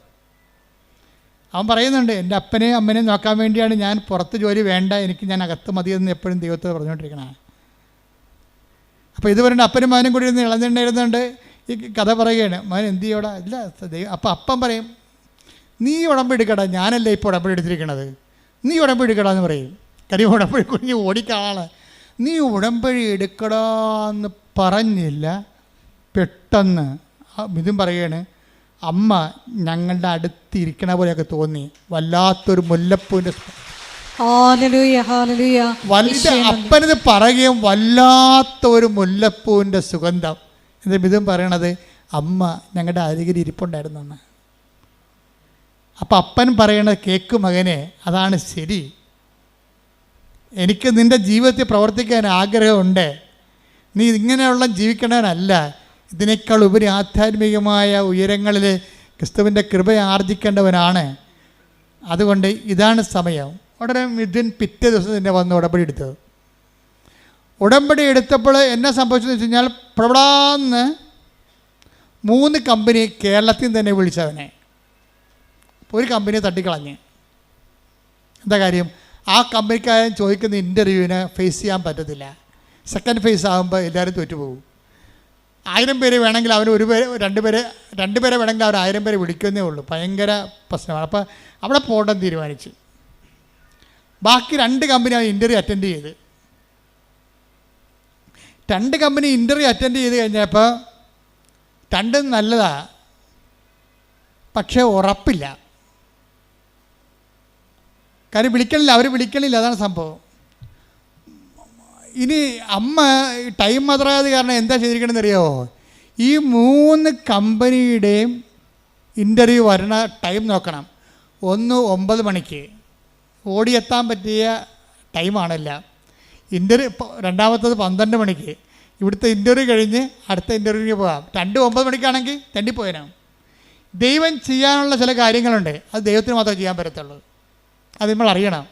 അവൻ പറയുന്നുണ്ട്, എൻ്റെ അപ്പനെയും അമ്മനെയും നോക്കാൻ വേണ്ടിയാണ് ഞാൻ പുറത്ത് ജോലി വേണ്ട, എനിക്ക് ഞാൻ അകത്ത് മതിയെന്ന് എപ്പോഴും ദൈവത്തോട് പറഞ്ഞുകൊണ്ടിരിക്കണേ. അപ്പോൾ ഇത് പറഞ്ഞ അപ്പനും മകനും കൂടി ഇരുന്ന് ഇളഞ്ഞെണ്ണ ഈ കഥ പറയുകയാണ്. മകൻ എന്ത് ചെയ്യോടാ? ഇല്ല അപ്പോൾ അപ്പം പറയും, നീ ഉടമ്പടി എടുക്കടാ, ഞാനല്ലേ ഇപ്പോൾ ഉടമ്പടി എടുത്തിരിക്കണത്, നീ ഉടമ്പടി എടുക്കടാ എന്ന് പറയും. കാര്യം ഉടമ്പടി കുഞ്ഞ് ഓടിക്കാളാണ്. നീ ഉടമ്പടി എടുക്കടാന്ന് പറഞ്ഞില്ല, പെട്ടെന്ന് ഇതും പറയുകയാണ്, അമ്മ ഞങ്ങളുടെ അടുത്തിരിക്കണ പോലെയൊക്കെ തോന്നി, വല്ലാത്തൊരു മുല്ലപ്പൂവിൻ്റെ അപ്പനിത് പറയുകയും വല്ലാത്ത ഒരു മുല്ലപ്പൂവിൻ്റെ സുഗന്ധം. എന്നിട്ട് ഇതും പറയണത് അമ്മ ഞങ്ങളുടെ അരികിൽ ഇരിപ്പുണ്ടായിരുന്നെന്ന്. അപ്പം അപ്പൻ പറയണത് കേക്ക് മകനെ, അതാണ് ശരി, എനിക്ക് നിൻ്റെ ജീവിതത്തിൽ പ്രവർത്തിക്കാൻ ആഗ്രഹമുണ്ട്, നീ ഇങ്ങനെയുള്ള ജീവിക്കണവനല്ല, ഇതിനേക്കാൾ ഉപരി ആധ്യാത്മികമായ ഉയരങ്ങളിൽ ക്രിസ്തുവിൻ്റെ കൃപ ആർജിക്കേണ്ടവനാണ്. അതുകൊണ്ട് ഇതാണ് സമയം. ഉടനെ മിഥുൻ പിറ്റേ ദിവസം തന്നെ വന്ന് ഉടമ്പടി എടുത്തത്. ഉടമ്പടി എടുത്തപ്പോൾ എന്നെ സംഭവിച്ചതെന്ന് വെച്ച് കഴിഞ്ഞാൽ, പ്രവടാന്ന് 3 കമ്പനി കേരളത്തിൽ തന്നെ വിളിച്ചവനെ ഒരു കമ്പനിയെ തട്ടിക്കളഞ്ഞ്. എന്താ കാര്യം? ആ കമ്പനിക്കാരൻ ചോദിക്കുന്ന ഇൻ്റർവ്യൂവിന് ഫേസ് ചെയ്യാൻ പറ്റത്തില്ല. സെക്കൻഡ് ഫേസ് ആകുമ്പോൾ എല്ലാവരും തോറ്റുപോകും. 1000 പേര് വേണമെങ്കിൽ അവർ 2 പേരെ വേണമെങ്കിൽ അവർ 1000 പേരെ വിളിക്കുന്നേ ഉള്ളൂ. ഭയങ്കര പ്രശ്നമാണ്. അപ്പോൾ അവിടെ പോകണ്ടെന്ന് തീരുമാനിച്ചു. ബാക്കി 2 കമ്പനി അവർ ഇൻ്റർവ്യൂ അറ്റൻഡ് ചെയ്ത്. 2 കമ്പനി ഇൻ്റർവ്യൂ അറ്റൻഡ് ചെയ്ത് കഴിഞ്ഞപ്പോൾ 2 നല്ലതാണ്, പക്ഷേ ഉറപ്പില്ല. കാര്യം വിളിക്കണില്ല, അവർ വിളിക്കണില്ല, അതാണ് സംഭവം. ഇനി അമ്മ ടൈം മതറായത് കാരണം എന്താ ചെയ്തിരിക്കണമെന്ന് അറിയാമോ? ഈ 3 കമ്പനിയുടെയും ഇൻ്റർവ്യൂ വരണ ടൈം നോക്കണം. ഒന്ന് 9 മണിക്ക് ഓടിയെത്താൻ പറ്റിയ ടൈമാണല്ല. രണ്ടാമത്തത് 12 മണിക്ക്. ഇവിടുത്തെ ഇൻ്റർവ്യൂ കഴിഞ്ഞ് അടുത്ത ഇൻ്റർവ്യൂവിന് പോകാം. 2 9 മണിക്കാണെങ്കിൽ തെണ്ടിപ്പോയനാം. ദൈവം ചെയ്യാനുള്ള ചില കാര്യങ്ങളുണ്ട്, അത് ദൈവത്തിന് മാത്രമേ ചെയ്യാൻ പറ്റത്തുള്ളൂ. അത് നമ്മൾ അറിയണം.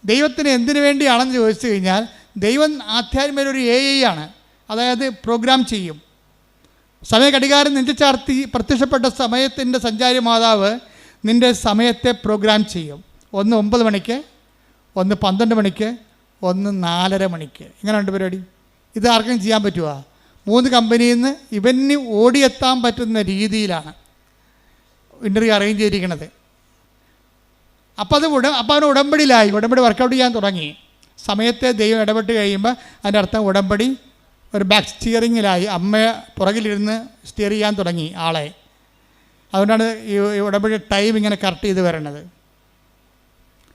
ദൈവത്തിന് എന്തിനു വേണ്ടിയാണെന്ന് ചോദിച്ചു കഴിഞ്ഞാൽ, ദൈവം ആധ്യാത്മിക ഒരു AI ആണ്. അതായത് പ്രോഗ്രാം ചെയ്യും. സമയ ഘടികാരം നെഞ്ചുചാർത്തി പ്രത്യക്ഷപ്പെട്ട സമയത്തിൻ്റെ സഞ്ചാരി മാതാവ് നിൻ്റെ സമയത്തെ പ്രോഗ്രാം ചെയ്യും. ഒന്ന് 9 മണിക്ക്, ഒന്ന് 12 മണിക്ക്, ഒന്ന് 4:30 മണിക്ക്. ഇങ്ങനെയുണ്ട് പരിപാടി. ഇത് ആർക്കും ചെയ്യാൻ പറ്റുമോ? 3 കമ്പനിയിൽ നിന്ന് ഇവന് ഓടിയെത്താൻ പറ്റുന്ന രീതിയിലാണ് ഇൻ്റർവ്യൂ അറേഞ്ച് ചെയ്തിരിക്കുന്നത്. അപ്പോൾ അവന് ഉടമ്പടിയിലായി, ഉടമ്പടി വർക്കൗട്ട് ചെയ്യാൻ തുടങ്ങി. സമയത്തെ ദൈവം ഇടപെട്ട് കഴിയുമ്പോൾ അതിൻ്റെ അർത്ഥം ഉടമ്പടി ഒരു ബാക്ക് സ്റ്റിയറിങ്ങിലായി. അമ്മയെ പുറകിലിരുന്ന് സ്റ്റിയർ ചെയ്യാൻ തുടങ്ങി ആളെ. അതുകൊണ്ടാണ് ഈ ഉടമ്പടി ടൈം ഇങ്ങനെ കറക്റ്റ് ചെയ്ത് വരണത്.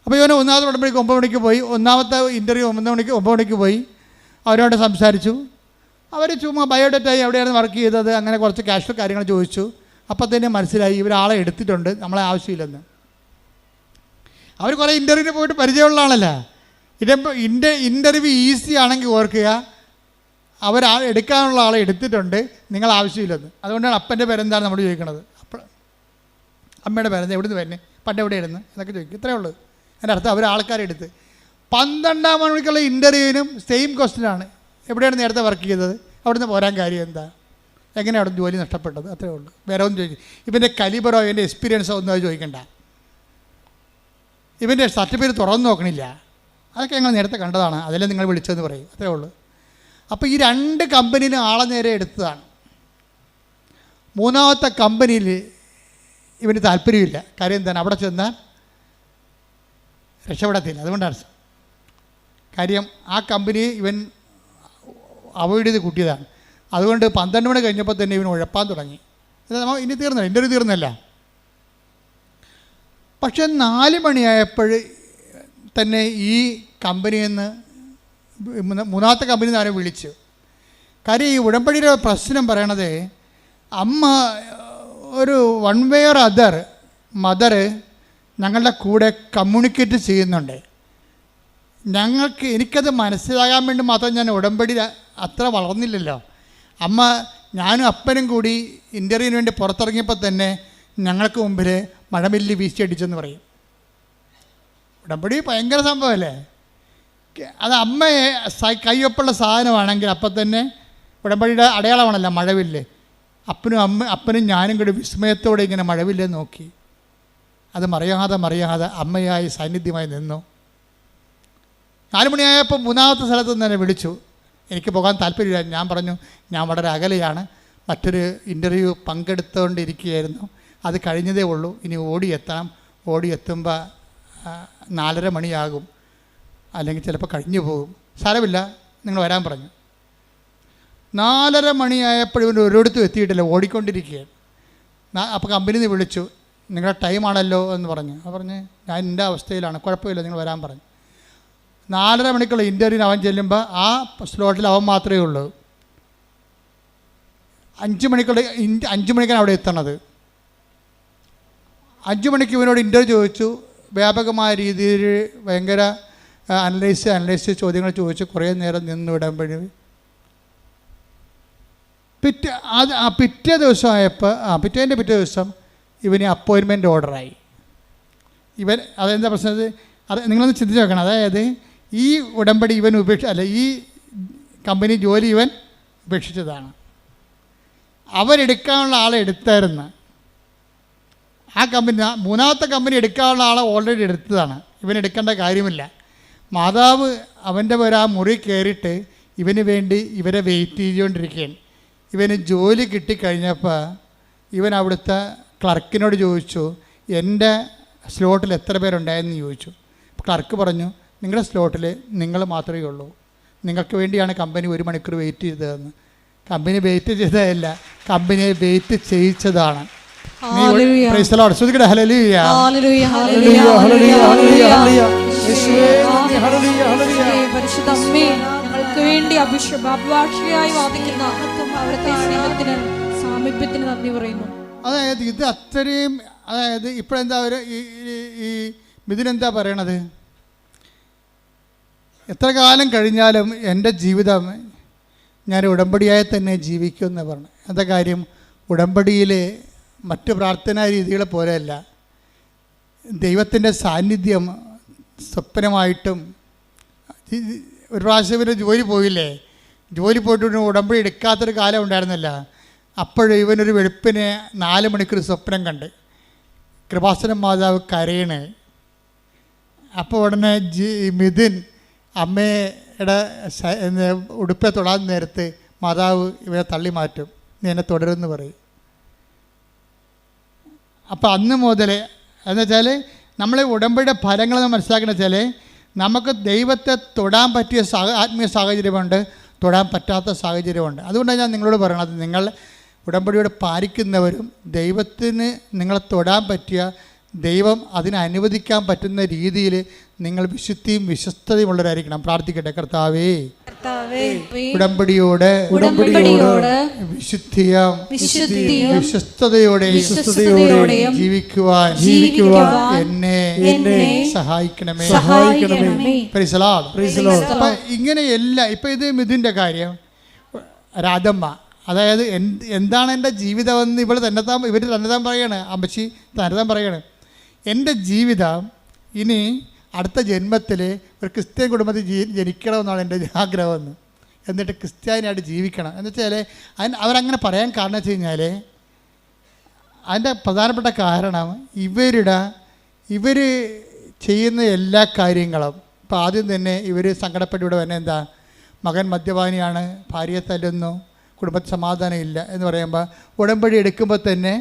അപ്പോൾ ഇവന് 1ാമത്തെ ഉടമ്പടിക്ക് 9 മണിക്ക് പോയി. 1ാമത്തെ ഇൻ്റർവ്യൂ 9 മണിക്ക് പോയി. അവരോട് സംസാരിച്ചു. അവർ ചുമ്മാ ബയോഡേറ്റ എവിടെയാണ് വർക്ക് ചെയ്തത്, അങ്ങനെ കുറച്ച് കാഷ്വൽ കാര്യങ്ങൾ ചോദിച്ചു. അപ്പോൾ തന്നെ മനസ്സിലായി ഇവരാളെ എടുത്തിട്ടുണ്ട്, നമ്മളെ ആവശ്യമില്ലെന്ന്. അവർ കുറേ ഇൻ്റർവ്യൂവിന് പോയിട്ട് പരിചയമുള്ള ആളല്ല. ഇൻ്റർവ്യൂ ഈസി ആണെങ്കിൽ ഓർക്കുക, എടുക്കാനുള്ള ആളെ എടുത്തിട്ടുണ്ട്, നിങ്ങൾ ആവശ്യമില്ലെന്ന്. അതുകൊണ്ടാണ് അപ്പൻ്റെ പേരെന്താണ് നമ്മൾ ചോദിക്കണത്. അപ്പോൾ അമ്മയുടെ പേരെന്താ, എവിടുന്ന് വരുന്നത്, പണ്ട് എവിടെയായിരുന്നു എന്നൊക്കെ ചോദിക്കും. ഇത്രയേ ഉള്ളൂ. അതിൻ്റെ അർത്ഥം അവർ ആൾക്കാരെടുത്ത്. 12 മണിക്കുള്ള ഇൻ്റർവ്യൂവിനും സെയിം ക്വസ്റ്റ്യനാണ്. എവിടെയാണ് നേരത്തെ വർക്ക് ചെയ്തത്, അവിടുന്ന് പോരാൻ കാര്യം എന്താ, എങ്ങനെ അവിടെ ജോലി നഷ്ടപ്പെട്ടത്, അത്രേ ഉള്ളൂ. വേറെ ഒന്നും ചോദിക്കും. ഇവൻ്റെ കലിബറോ ഇവൻ്റെ എക്സ്പീരിയൻസോ ഒന്നും അത് ചോദിക്കണ്ട. ഇവൻ്റെ സർട്ടിഫിക്കറ്റ് തുറന്നു നോക്കണില്ല. അതൊക്കെ ഞങ്ങൾ നേരത്തെ കണ്ടതാണ്, അതിലെ നിങ്ങൾ വിളിച്ചതെന്ന് പറയും. അത്രേ ഉള്ളൂ. അപ്പോൾ ഈ 2 കമ്പനിയിലും ആളെ നേരെ എടുത്തതാണ്. 3ാമത്തെ കമ്പനിയിൽ ഇവന് താല്പര്യമില്ല. കാര്യം എന്താണ്, അവിടെ ചെന്നാൽ രക്ഷപ്പെടത്തില്ല. അതുകൊണ്ടാണ് കാര്യം ആ കമ്പനി ഇവൻ അവോയ്ഡ് ചെയ്ത് കൂട്ടിയതാണ്. അതുകൊണ്ട് 12 മണി കഴിഞ്ഞപ്പോൾ തന്നെ ഇവൻ ഉഴപ്പാൻ തുടങ്ങി. ഇനി തീർന്നില്ല, ഇൻ്റർവ്യൂ തീർന്നില്ല. പക്ഷെ 4 മണിയായപ്പോൾ തന്നെ ഈ കമ്പനിയിൽ നിന്ന് 3ാമത്തെ കമ്പനിയിൽ നിന്ന് ആരെ വിളിച്ചു. കാര്യം ഈ ഉടമ്പടിയുടെ പ്രശ്നം പറയണത്, അമ്മ ഒരു 1 way or other മദർ ഞങ്ങളുടെ കൂടെ കമ്മ്യൂണിക്കേറ്റ് ചെയ്യുന്നുണ്ട്. എനിക്കത് മനസ്സിലാകാൻ വേണ്ടി മാത്രം ഞാൻ ഉടമ്പടി അത്ര വളർന്നില്ലല്ലോ. അമ്മ ഞാനും അപ്പനും കൂടി ഇൻ്റർവ്യൂവിന് വേണ്ടി പുറത്തിറങ്ങിയപ്പോൾ തന്നെ ഞങ്ങൾക്ക് മുമ്പിൽ മഴമില്ലി വീശിയടിച്ചെന്ന് പറയും. ഉടമ്പടി ഭയങ്കര സംഭവമല്ലേ. അത് അമ്മയെ കയ്യൊപ്പുള്ള സാധനമാണെങ്കിൽ അപ്പം തന്നെ ഉടമ്പടിയുടെ അടയാളമാണല്ലോ മഴവില്ല്. അപ്പനും ഞാനും കൂടി വിസ്മയത്തോടെ ഇങ്ങനെ മഴവില്ല് നോക്കി. അത് മറിയാതെ അമ്മയായി സാന്നിധ്യമായി നിന്നു. 4 മണിയായപ്പോൾ 3ാമത്തെ സ്ഥലത്ത് നിന്ന് തന്നെ വിളിച്ചു. എനിക്ക് പോകാൻ താല്പര്യമില്ല. ഞാൻ പറഞ്ഞു ഞാൻ വളരെ അകലെയാണ്, മറ്റൊരു ഇൻ്റർവ്യൂ പങ്കെടുത്തുകൊണ്ടിരിക്കുകയായിരുന്നു, അത് കഴിഞ്ഞതേ ഉള്ളൂ, ഇനി ഓടിയെത്തണം, ഓടിയെത്തുമ്പോൾ 4:30 മണിയാകും, അല്ലെങ്കിൽ ചിലപ്പോൾ കഴിഞ്ഞു പോകും, സാരമില്ല നിങ്ങൾ വരാൻ പറഞ്ഞു. 4:30 മണിയായപ്പോൾ ഇവൻ ഒരിടത്തും എത്തിയിട്ടില്ല, ഓടിക്കൊണ്ടിരിക്കുകയാണ്. അപ്പോൾ കമ്പനി നിന്ന് വിളിച്ചു, നിങ്ങളുടെ ടൈമാണല്ലോ എന്ന് പറഞ്ഞു. അപ്പോൾ പറഞ്ഞ് ഞാൻ എൻ്റെ അവസ്ഥയിലാണ്, കുഴപ്പമില്ല നിങ്ങൾ വരാൻ പറഞ്ഞു. 4:30 മണിക്കുള്ള ഇൻ്റർവ്യൂവിന് അവൻ ചെല്ലുമ്പോൾ ആ സ്ലോട്ടിൽ അവൻ മാത്രമേ ഉള്ളൂ. 5 മണിക്കാണ് അവിടെ എത്തണത്. 5 മണിക്ക് ഇവനോട് ഇൻ്റർവ്യൂ ചോദിച്ചു. വ്യാപകമായ രീതിയിൽ ഭയങ്കര അനലൈസ് ചോദ്യങ്ങൾ ചോദിച്ചു. കുറേ നേരം നിന്ന് വിടുമ്പോഴേ പിറ്റേ ദിവസം ഇവന് അപ്പോയിൻമെൻറ്റ് ഓർഡറായി. അതെന്താ പ്രശ്നം? അത് നിങ്ങളൊന്ന് ചിന്തിച്ച് നോക്കണം. അതായത് ഈ ഉടമ്പടി ഇവൻ ഈ കമ്പനി ജോലി ഇവൻ ഉപേക്ഷിച്ചതാണ്. അവരെടുക്കാനുള്ള ആളെ എടുത്തായിരുന്നു. ആ കമ്പനി, മൂന്നാമത്തെ കമ്പനി എടുക്കാനുള്ള ആളെ ഓൾറെഡി എടുത്തതാണ്. ഇവൻ എടുക്കേണ്ട കാര്യമില്ല. മാതാവ് അവൻ്റെ ആ മുറി കയറിയിട്ട് ഇവന് വേണ്ടി ഇവരെ വെയിറ്റ് ചെയ്തുകൊണ്ടിരിക്കുകയാണ്. ഇവന് ജോലി കിട്ടിക്കഴിഞ്ഞപ്പോൾ ഇവൻ അവിടുത്തെ ക്ലർക്കിനോട് ചോദിച്ചു, എൻ്റെ സ്ലോട്ടിൽ എത്ര പേരുണ്ടായെന്ന് ചോദിച്ചു. ക്ലർക്ക് പറഞ്ഞു, നിങ്ങളുടെ സ്ലോട്ടിൽ നിങ്ങൾ മാത്രമേ ഉള്ളൂ, നിങ്ങൾക്ക് വേണ്ടിയാണ് കമ്പനി 1 മണിക്കൂർ വെയിറ്റ് ചെയ്തതെന്ന്. കമ്പനി വെയിറ്റ് ചെയ്തതല്ല, കമ്പനിയെ വെയിറ്റ് ചെയ്യിച്ചതാണ്. വേണ്ടി അഭിഭാഷകയായി വാദിക്കുന്ന അവിടുത്തെ സ്നേഹത്തിന് സാമീപ്യത്തിന് നന്ദി പറയുന്നു. അതായത് ഇത് അത്രയും, അതായത് ഇപ്പോഴെന്താ അവർ ഈ ഇതിനെന്താ പറയണത്, എത്ര കാലം കഴിഞ്ഞാലും എൻ്റെ ജീവിതം ഞാൻ ഉടമ്പടിയായി തന്നെ ജീവിക്കുമെന്ന് പറഞ്ഞു. എന്താ കാര്യം? ഉടമ്പടിയിൽ മറ്റ് പ്രാർത്ഥനാ രീതികളെ പോലെയല്ല. ദൈവത്തിൻ്റെ സാന്നിധ്യം സ്വപ്നമായിട്ടും. ഒരു പ്രാവശ്യം ഇവർ ജോലി പോയില്ലേ, ജോലി പോയിട്ട് ഉടമ്പടി എടുക്കാത്തൊരു കാലം ഉണ്ടായിരുന്നില്ല. അപ്പോഴും ഇവനൊരു വെളുപ്പിന് 4 മണിക്കൂർ സ്വപ്നം കണ്ട് കൃപാസന മാതാവ് കരയണേ. അപ്പോൾ ഉടനെ മിഥുൻ അമ്മയുടെ ഉടുപ്പെ തൊടാൻ നേരത്ത് മാതാവ് ഇവരെ തള്ളി മാറ്റും, നീ എന്നെ തുടരുമെന്ന് പറയും. അപ്പോൾ അന്ന് മുതൽ എന്ന് വെച്ചാൽ നമ്മൾ ഉടമ്പടിയുടെ ഫലങ്ങൾ മനസ്സിലാക്കുന്ന വെച്ചാൽ നമുക്ക് ദൈവത്തെ തൊടാൻ പറ്റിയ ആത്മീയ സാഹചര്യമുണ്ട്, തൊടാൻ പറ്റാത്ത സാഹചര്യമുണ്ട്. അതുകൊണ്ടാണ് ഞാൻ നിങ്ങളോട് പറയണത്, നിങ്ങൾ ഉടമ്പടിയോട് പാലിക്കുന്നവരും ദൈവത്തിന് നിങ്ങളെ തൊടാൻ പറ്റിയ, ദൈവം അതിനെ അനുവദിക്കാൻ പറ്റുന്ന രീതിയിൽ നിങ്ങൾ വിശുദ്ധിയും വിശ്വസ്തതയും ഉള്ളവരായിരിക്കണം. പ്രാർത്ഥിക്കട്ടെ. കർത്താവേ, ഉടമ്പടിയോട് വിശ്വസ്തതയോടെ ജീവിക്കുവാൻ എന്നെ സഹായിക്കണമേ. അപ്പൊ ഇങ്ങനെയല്ല. ഇപ്പൊ ഇത് മിഥുൻ്റെ കാര്യം, രാധമ്മ, അതായത് എന്താണ് എൻ്റെ ജീവിതമെന്ന് ഇവർ തന്നെത്താൻ പറയാണ്. അമ്മച്ചി തന്നെത്താൻ പറയാണ്, എൻ്റെ ജീവിതം ഇനി അടുത്ത ജന്മത്തിൽ ഒരു ക്രിസ്ത്യൻ കുടുംബത്തിൽ ജനിക്കണമെന്നാണ് എൻ്റെ ആഗ്രഹമെന്ന്. എന്നിട്ട് ക്രിസ്ത്യാനിയായിട്ട് ജീവിക്കണം എന്ന് വെച്ചാൽ അവരങ്ങനെ പറയാൻ കാരണം വെച്ച് കഴിഞ്ഞാൽ അതിൻ്റെ പ്രധാനപ്പെട്ട കാരണം ഇവർ ചെയ്യുന്ന എല്ലാ കാര്യങ്ങളും. ഇപ്പോൾ ആദ്യം തന്നെ ഇവർ സങ്കടപ്പെട്ട് ഇവിടെ തന്നെ എന്താ, മകൻ മദ്യപാനിയാണ്, ഭാര്യയെ തല്ലുന്നു, കുടുംബത്തിൽ സമാധാനം ഇല്ല എന്ന് പറയുമ്പോൾ ഉടമ്പടി എടുക്കുമ്പോൾ തന്നെ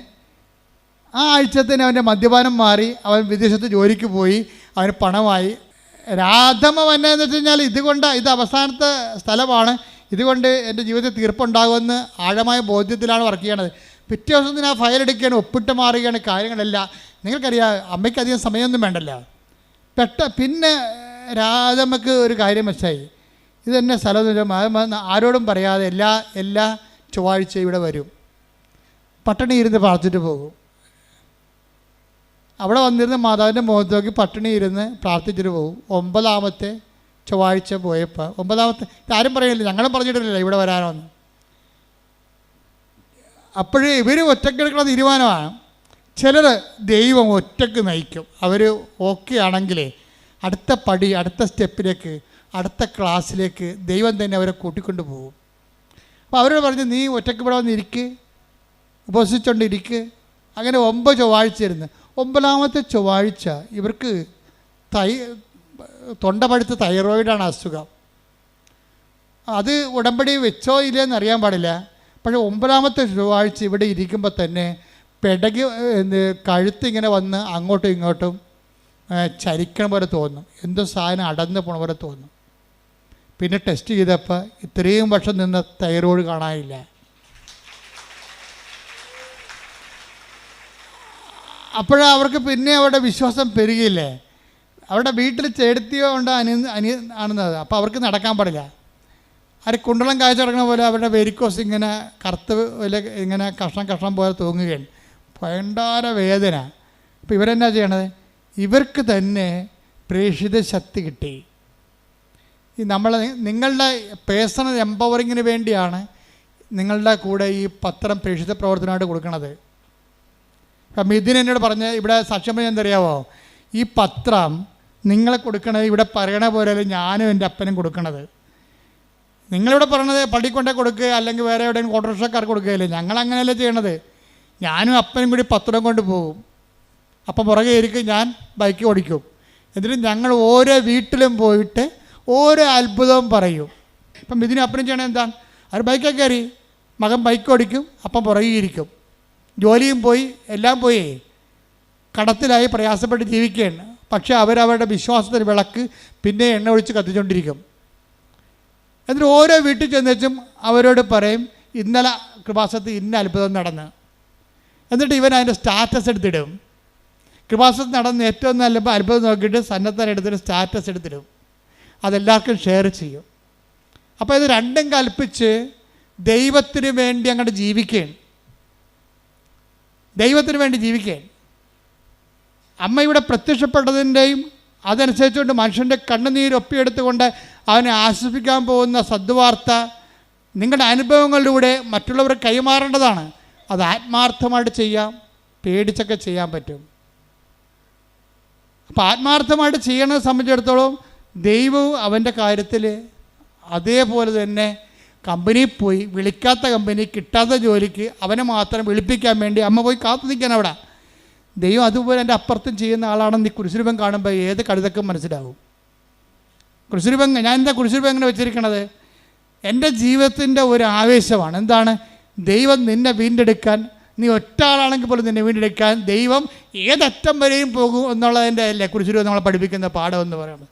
ആ ആഴ്ചത്തിന് അവൻ്റെ മദ്യപാനം മാറി, അവൻ വിദേശത്ത് ജോലിക്ക് പോയി, അവന് പണമായി. രാധമ്മ വന്നതെന്ന് വെച്ച് കഴിഞ്ഞാൽ ഇത് അവസാനത്തെ സ്ഥലമാണ്, ഇതുകൊണ്ട് എൻ്റെ ജീവിതത്തിൽ തീർപ്പുണ്ടാകുമെന്ന് ആഴമായ ബോധ്യത്തിലാണ് വർക്ക് ചെയ്യണത്. പിറ്റേ ദിവസം ആ ഫയൽ എടുക്കുകയാണ്, ഒപ്പിട്ട് മാറുകയാണ് കാര്യങ്ങളെല്ലാം. നിങ്ങൾക്കറിയാം, അമ്മയ്ക്ക് അധികം സമയമൊന്നും വേണ്ടല്ലോ. പിന്നെ രാധമ്മക്ക് ഒരു കാര്യം വെച്ചായി, ഇതെന്നെ സ്ഥലം ആരോടും പറയാതെ എല്ലാ ചൊവ്വാഴ്ച ഇവിടെ വരും, പട്ടിണി ഇരുന്ന് പ്രാർത്ഥിച്ചിട്ട് പോകും. അവിടെ വന്നിരുന്ന് മാതാവിൻ്റെ മുഖത്ത് നോക്കി പട്ടിണി ഇരുന്ന് പ്രാർത്ഥിച്ചിട്ട് പോകും. 9ാമത്തെ ചൊവ്വാഴ്ച പോയപ്പോൾ, 9ാമത്തെ ആരും പറയില്ല, ഞങ്ങളും പറഞ്ഞിട്ടില്ല ഇവിടെ വരാനോന്ന്. അപ്പോഴേ ഇവർ ഒറ്റക്കെടുക്കുന്ന തീരുമാനമാണ്. ചിലർ ദൈവം ഒറ്റക്ക് നയിക്കും. അവർ ഓക്കെ ആണെങ്കിലേ അടുത്ത പടി, അടുത്ത സ്റ്റെപ്പിലേക്ക്, അടുത്ത ക്ലാസ്സിലേക്ക് ദൈവം തന്നെ അവരെ കൂട്ടിക്കൊണ്ട് പോകും. അപ്പോൾ അവരോട് പറഞ്ഞ്, നീ ഒറ്റക്ക് ഇവിടെ വന്നിരിക്ക്, ഉപസിച്ചുകൊണ്ടിരിക്ക്. അങ്ങനെ 9 ചൊവ്വാഴ്ച ഇരുന്ന് 9ാമത്തെ ചൊവ്വാഴ്ച ഇവർക്ക് തൊണ്ട പഴുത്ത തൈറോയിഡാണ് അസുഖം. അത് ഉടമ്പടി വെച്ചോ ഇല്ലയെന്ന് അറിയാൻ പാടില്ല. പക്ഷേ 9ാമത്തെ ചൊവ്വാഴ്ച ഇവിടെ ഇരിക്കുമ്പോൾ തന്നെ പെടകി കഴുത്തിങ്ങനെ വന്ന് അങ്ങോട്ടും ഇങ്ങോട്ടും ചരിക്കണ പോലെ തോന്നും, എന്തോ സാധനം അടന്ന് പോണ പോലെ തോന്നും. പിന്നെ ടെസ്റ്റ് ചെയ്തപ്പോൾ ഇത്രയും വർഷം നിന്ന തൈറോയ്ഡ് കാണാനില്ല. അപ്പോഴവർക്ക് പിന്നെ അവരുടെ വിശ്വാസം പെരുകിയില്ലേ. അവരുടെ വീട്ടിൽ ചേടത്തിയോ ഉണ്ട് ആണെന്നത്. അപ്പോൾ അവർക്ക് നടക്കാൻ പാടില്ല. അവർ കുണ്ടളം കാഴ്ച കിടക്കുന്ന പോലെ അവരുടെ വെരിക്കോസ് ഇങ്ങനെ കറുത്ത് ഇങ്ങനെ കഷ്ണം പോലെ തൂങ്ങുകയാണ്. ഭയങ്കര വേദന. അപ്പോൾ ഇവരെന്നാ ചെയ്യണത്? ഇവർക്ക് തന്നെ പ്രേക്ഷിത ശക്തി കിട്ടി. ഈ നിങ്ങളുടെ പേഴ്സണൽ എംപവറിങ്ങിന് വേണ്ടിയാണ് നിങ്ങളുടെ കൂടെ ഈ പത്രം പ്രേക്ഷിത പ്രവർത്തനമായിട്ട് കൊടുക്കുന്നത്. അപ്പം ഇതിനെന്നോട് പറഞ്ഞ് ഇവിടെ സാക്ഷ്യം പറഞ്ഞാൽ എന്തറിയാവോ, ഈ പത്രം നിങ്ങളെ കൊടുക്കണത് ഇവിടെ പറയണ പോലെ ഞാനും എൻ്റെ അപ്പനും കൊടുക്കണത്. നിങ്ങളിവിടെ പറയണത് പള്ളി കൊണ്ടേ കൊടുക്കുക, അല്ലെങ്കിൽ വേറെ എവിടെയെങ്കിലും ഓട്ടോറിക്ഷക്കാർക്ക് കൊടുക്കുകയില്ലേ. ഞങ്ങളങ്ങനെയല്ലേ ചെയ്യണത്. ഞാനും അപ്പനും കൂടി പത്രം കൊണ്ട് പോകും. അപ്പം പുറകെ ഇരിക്കും, ഞാൻ ബൈക്ക് ഓടിക്കും. എന്നിട്ട് ഞങ്ങൾ ഓരോ വീട്ടിലും പോയിട്ട് ഓരോ അത്ഭുതവും പറയും. ഇപ്പം ഇതിന് അപ്പനും ചെയ്യണത് എന്താണ്? അവർ ബൈക്കൊക്കെ കയറി, മകൻ ബൈക്ക് ഓടിക്കും, അപ്പം പുറകെ ഇരിക്കും. ജോലിയും പോയി, എല്ലാം പോയി, കടത്തിലായി പ്രയാസപ്പെട്ട് ജീവിക്കുകയാണ്. പക്ഷേ അവരവരുടെ വിശ്വാസത്തിന് വിളക്ക് പിന്നെ എണ്ണ ഒഴിച്ച് കത്തിച്ചുകൊണ്ടിരിക്കും. എന്നിട്ട് ഓരോ വീട്ടിൽ ചെന്നുവെച്ചും അവരോട് പറയും, ഇന്നലെ കൃപാസനത്തിൽ ഇന്ന അത്ഭുതം നടന്ന്. എന്നിട്ട് ഇവൻ അതിൻ്റെ സ്റ്റാറ്റസ് എടുത്തിടും. കൃപാസനത്തിൽ നടന്ന് ഏറ്റവും നല്ല അത്ഭുതം നോക്കിയിട്ട് സന്നദ്ധനെ എടുത്തിട്ട് സ്റ്റാറ്റസ് എടുത്തിടും. അതെല്ലാവർക്കും ഷെയർ ചെയ്യും. അപ്പോൾ ഇത് രണ്ടും കൽപ്പിച്ച് ദൈവത്തിന് വേണ്ടി അങ്ങോട്ട് ജീവിക്കുകയാണ്. ദൈവത്തിന് വേണ്ടി ജീവിക്കുകയാണ്. അമ്മ ഇവിടെ പ്രത്യക്ഷപ്പെട്ടതിൻ്റെയും അതനുസരിച്ചുകൊണ്ട് മനുഷ്യൻ്റെ കണ്ണുനീരൊപ്പിയെടുത്തുകൊണ്ട് അവനെ ആശ്വസിപ്പിക്കാൻ പോകുന്ന സദ്വാർത്ത നിങ്ങളുടെ അനുഭവങ്ങളിലൂടെ മറ്റുള്ളവർ കൈമാറേണ്ടതാണ്. അത് ആത്മാർത്ഥമായിട്ട് ചെയ്യാം, പേടിച്ചൊക്കെ ചെയ്യാൻ പറ്റും. അപ്പോൾ ആത്മാർത്ഥമായിട്ട് ചെയ്യണത് സംബന്ധിച്ചിടത്തോളം ദൈവവും അവൻ്റെ കാര്യത്തിൽ അതേപോലെ തന്നെ കമ്പനിയിൽ പോയി, വിളിക്കാത്ത കമ്പനി, കിട്ടാത്ത ജോലിക്ക് അവനെ മാത്രം വിളിപ്പിക്കാൻ വേണ്ടി അമ്മ പോയി കാത്തു നിൽക്കാൻ അവിടെ. ദൈവം അതുപോലെ എൻ്റെ അപ്പുറത്തും ചെയ്യുന്ന ആളാണെന്ന് ഈ കുരിശുരൂപം കാണുമ്പോൾ ഏത് കഴുതക്കും മനസ്സിലാവും. കുരിശുരൂപം ഞാൻ എന്താ കുരിശുരൂപം എങ്ങനെ വെച്ചിരിക്കണത്? എൻ്റെ ജീവിതത്തിൻ്റെ ഒരു ആവേശമാണ്. എന്താണ്? ദൈവം നിന്നെ വീണ്ടെടുക്കാൻ, നീ ഒറ്റ ആളാണെങ്കിൽ പോലും നിന്നെ വീണ്ടെടുക്കാൻ ദൈവം ഏതറ്റം വരെയും പോകും എന്നുള്ളതിൻ്റെ അല്ലേ കുരിശുരൂപം നമ്മളെ പഠിപ്പിക്കുന്ന പാഠം എന്ന് പറയുന്നത്.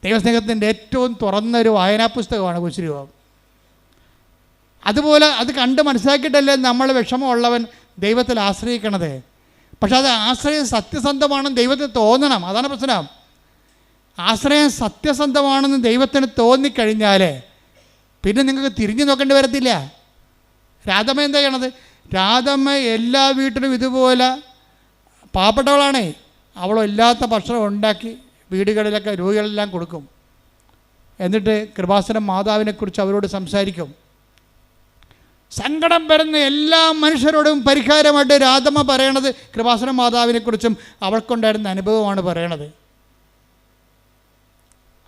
ദൈവസ്നേഹത്തിൻ്റെ ഏറ്റവും തുറന്നൊരു വായനാ പുസ്തകമാണ് കുരിശുരൂപം. അതുപോലെ അത് കണ്ട് മനസ്സിലാക്കിയിട്ടല്ലേ നമ്മൾ വിഷമമുള്ളവൻ ദൈവത്തിൽ ആശ്രയിക്കണത്. പക്ഷെ അത് ആശ്രയം സത്യസന്ധമാണെന്ന് ദൈവത്തിന് തോന്നണം. അതാണ് പ്രശ്നം. ആശ്രയം സത്യസന്ധമാണെന്ന് ദൈവത്തിന് തോന്നിക്കഴിഞ്ഞാൽ പിന്നെ നിങ്ങൾക്ക് തിരിഞ്ഞു നോക്കേണ്ടി വരത്തില്ല. രാധമ്മ എന്താ ചെയ്യണത്? രാധമ്മ എല്ലാ വീട്ടിലും ഇതുപോലെ പാവപ്പെട്ടവളാണേ, അവളില്ലാത്ത ഭക്ഷണം ഉണ്ടാക്കി വീടുകളിലൊക്കെ രോഗികളെല്ലാം കൊടുക്കും. എന്നിട്ട് കൃപാസനം മാതാവിനെക്കുറിച്ച് അവരോട് സംസാരിക്കും. സങ്കടം വരുന്ന എല്ലാ മനുഷ്യരോടും പരിഹാരമായിട്ട് രാധമ്മ പറയണത് കൃപാസനം മാതാവിനെക്കുറിച്ചും അവൾക്കുണ്ടായിരുന്ന അനുഭവമാണ് പറയണത്.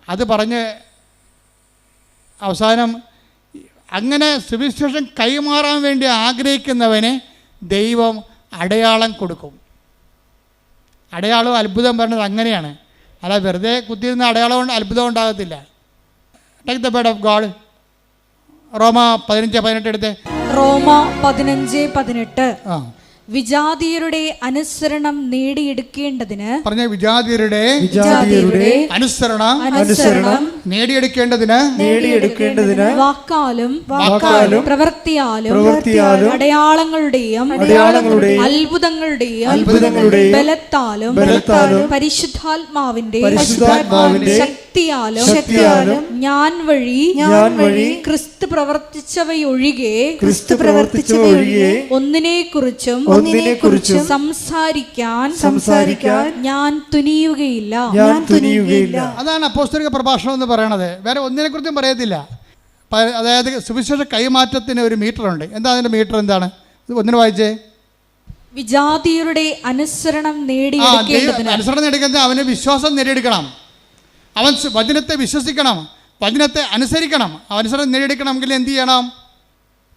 അത് പറഞ്ഞ് അവസാനം അങ്ങനെ സുവിശേഷം കൈമാറാൻ വേണ്ടി ആഗ്രഹിക്കുന്നവന് ദൈവം അടയാളം കൊടുക്കും. അടയാളം അത്ഭുതം പറയുന്നത് അങ്ങനെയാണ്. അല്ല വെറുതെ കുത്തിയിരുന്ന അടയാളം കൊണ്ട് അത്ഭുതം ഉണ്ടാകത്തില്ല. Take the word of God. റോമ 15:18 എടുത്ത്. റോമ 15:18. വിജാതീയരുടെ അനുസരണം നേടിയെടുക്കേണ്ടതിന് പറഞ്ഞ വിജാതീയരുടെ അനുസരണം നേടിയെടുക്കേണ്ടതിന് വാക്കാലും പ്രവൃത്തിയാലും അടയാളങ്ങളുടെയും അത്ഭുതങ്ങളുടെയും ബലത്താലും പരിശുദ്ധാത്മാവിന്റെ ശക്തിയാലും ഞാൻ വഴി ക്രിസ്തു പ്രവർത്തിച്ചവയൊഴികെ ഒന്നിനെക്കുറിച്ചും സംസാരിക്കാൻ ഞാൻ തുനിയുകയില്ല. അതാണ് അപ്പോസ്തലിക പ്രഭാഷണം എന്ന് പറയണത്. വേറെ ഒന്നിനെക്കുറിച്ചും പറയത്തില്ല. അതായത് സുവിശേഷ കൈമാറ്റത്തിന് ഒരു മീറ്റർ ഉണ്ട്. എന്താ അതിൻ്റെ മീറ്റർ? എന്താണ്? ഒന്നിന് വായിച്ചേ. വിജാതീയരുടെ അനുസരണം നേടിയെടുക്കേണ്ടതിന് അവന് വിശ്വാസം നേടിയെടുക്കണം. അവൻ വചനത്തെ വിശ്വസിക്കണം, വചനത്തെ അനുസരിക്കണം. അനുസരണം നേടിയെടുക്കണമെങ്കിൽ എന്ത് ചെയ്യണം?